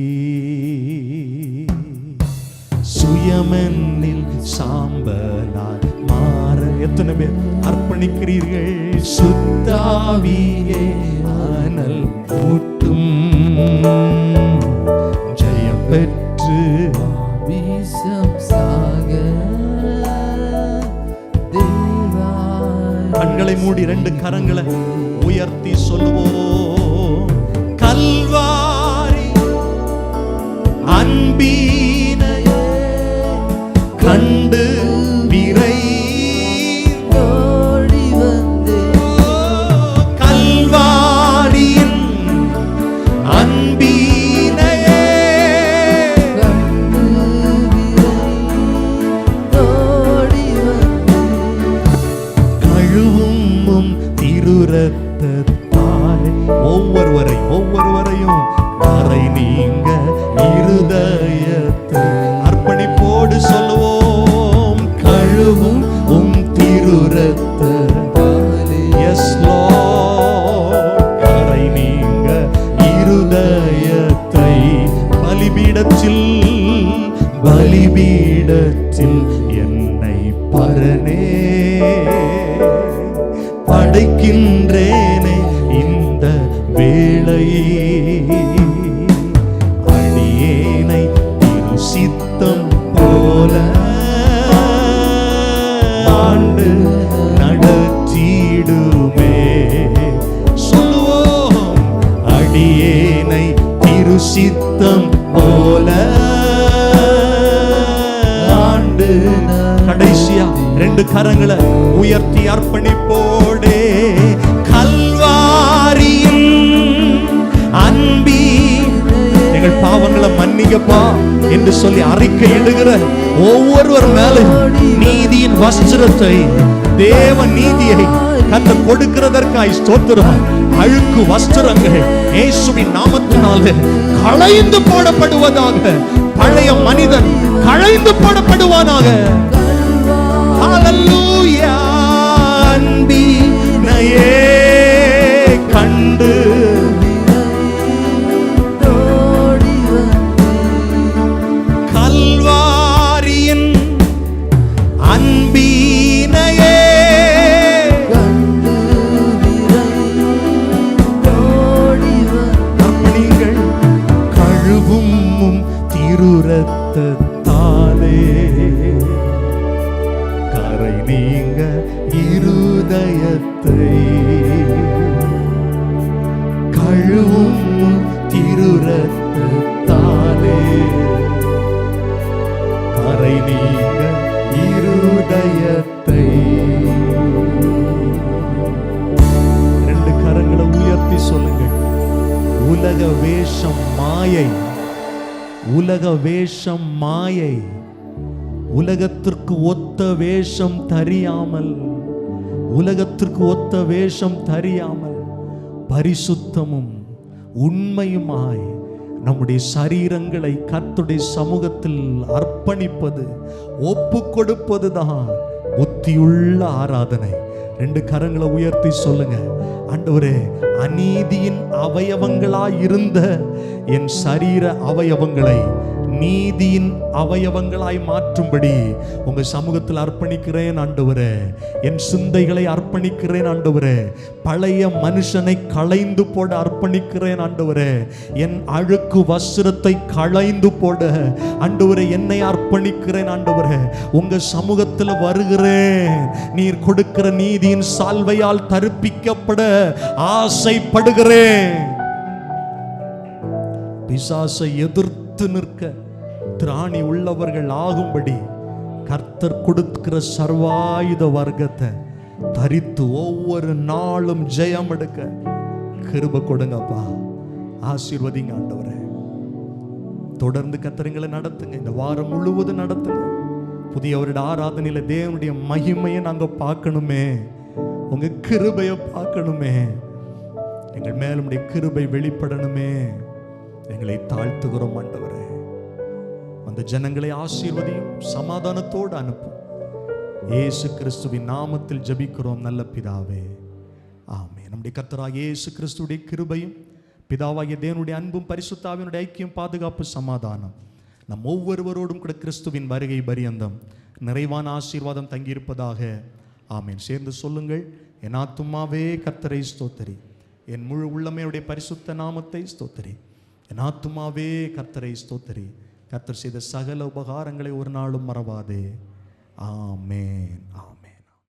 சுயமன்னில் சாம்பலாய் மாற எத்தனை பேர் அர்ப்பணிக்கிறீர்கள்? சுத்தாவியே ஆனல் மூட்டும், ஜெயம் பெற்று மாமிசம் சாக தேவா. கண்களை மூடி ரெண்டு கரங்களை உயர்த்தி சொல்லுவோம், கல்வாரி அன்பினையே கண்டு விரை ஓடி வந்தே. கல்வாரியின் அன்பினையே கண்டு விரை ஓடி வந்தே. கழுவும் திருரத்தாலே ஒவ்வொருவரையும் கரை நீங்க இருதயத்தை அர்ப்பணிப்போடு சொல்லுவோம், கழுவும் திருரத்தாலே. எஸ் லார்ட், கரை நீங்க இருதயத்தை பலிபீடத்தில் என்னை பரனே படைக்கின்றேனே இந்த வேளை. அடியேனை திரு சித்தம் போல ஆண்டு நடத்திடுமே. சொல்லுவோம், அடியேனை திரு சித்தம் போல ஆண்டு. கடைசியா ரெண்டு கரங்களை உயர்த்தி அர்ப்பணிப்போடே, கல்வாரியின் அன்பி எங்கள் பாவங்களை பண்ணீங்கப்பா என்று சொல்லி அறிக்கையிடுகிற ஒவ்வொருவர் மேலும் நீதியின் வஸ்திரத்தை, தேவ நீதியை கர்த்தர் கொடுக்கிறதற்காய் ஸ்தோத்திரம். அழுக்கு வஸ்திரங்கள் இயேசுவின் நாமத்தினாலே களைந்து போடப்படுவதாக. பழைய மனிதன் களைந்து போடப்படுவானாக. ஹல்லேலூயா. அன்பினையே கண்டு கல்வாரியின் அன்பினையே அர்ப்பணிங்கள். கழுவும் திருரத்தத்தாலே கரை நீங்க இருதயத்தை, கழுவும் திருரத்தத்தாலே கரை நீங்க இருதயத்தை. ரெண்டு கரங்களை உயர்த்தி சொல்லுங்கள். உலக வேஷம் மாயை, உலக வேஷம் மாயை. உலகத்திற்கு ஒத்த வேஷம் தரியாமல், உலகத்திற்கு ஒத்த வேஷம் தரியாமல் பரிசுத்தமும் உண்மையுமாய் நம்முடைய சரீரங்களை கர்த்தருடைய சமூகத்தில் அர்ப்பணிப்பது, ஒப்பு கொடுப்பதுதான் புத்தியுள்ள ஆராதனை. ரெண்டு கரங்களை உயர்த்தி சொல்லுங்க. ஆண்டவரே, அநீதியின் அவயவங்களாய் இருந்த என் சரீர அவயவங்களை நீதியின் அவயவங்களாய் மாற்றும்படி உங்க சமூகத்தில் அர்ப்பணிக்கிறேன் ஆண்டவரே. என் சிந்தைகளை அர்ப்பணிக்கிறேன் ஆண்டவரே. பழைய மனுஷனை களைந்து போட அர்ப்பணிக்கிறேன் ஆண்டவரே. என் அழுக்கு வஸ்திரத்தை களைந்து போட ஆண்டவரே என்னை அர்ப்பணிக்கிறேன் ஆண்டவரே. உங்க சமூகத்தில் வருகிறேன். நீர் கொடுக்கிற நீதியின் சால்வையால் தரிப்பிக்கப்பட ஆசைப்படுகிறேன். பிசாசை எதிர்த்து நிற்க திராணி உள்ளவர்கள் ஆகும்படி கர்த்தர் கொடுக்கிற சர்வாயுத வர்க்கத்தை தரித்து ஒவ்வொரு நாளும் ஜெயம் எடுக்க கிருபை கொடுங்கப்பா. ஆசீர்வதிங்க ஆண்டவரே. தொடர்ந்து கர்த்தருங்களை நடத்துங்க. இந்த வாரம் முழுவதும் நடத்துங்க. புதிய வருட ஆராதனையில தேவனுடைய மகிமையை நாங்க பார்க்கணுமே, உங்க கிருபையை பார்க்கணுமே, எங்கள் மேல் உடைய கிருபை வெளிப்படணுமே. எங்களை தாழ்த்துகிறோம் ஆண்டவரே. அந்த ஜனங்களை ஆசீர்வதியும், சமாதானத்தோடு அனுப்பும். இயேசு கிறிஸ்துவின் நாமத்தில் ஜெபிக்கிறோம் நல்ல பிதாவே, ஆமென். நம்முடைய கர்த்தராகிய இயேசு கிறிஸ்துவின் கிருபையும் பிதாவாகிய தேவனுடைய அன்பும் பரிசுத்த ஆவியினுடைய ஐக்கியம், பாதுகாப்பு, சமாதானம் நம் ஒவ்வொருவரோடும் கூட கிறிஸ்துவின் வருகை பரியந்தம் நிறைவான ஆசீர்வாதம் தங்கியிருப்பதாக. ஆமென். சேர்ந்து சொல்லுங்கள். என் ஆத்துமாவே கர்த்தரை ஸ்தோத்திரி, என் முழு உள்ளமையுடைய பரிசுத்த நாமத்தை ஸ்தோத்திரி. என் ஆத்துமாவே கர்த்தரை ஸ்தோத்திரி, கர்த்தர் செய்த சகல உபகாரங்களை ஒரு நாளும் மறவாதே. ஆமென், ஆமென்.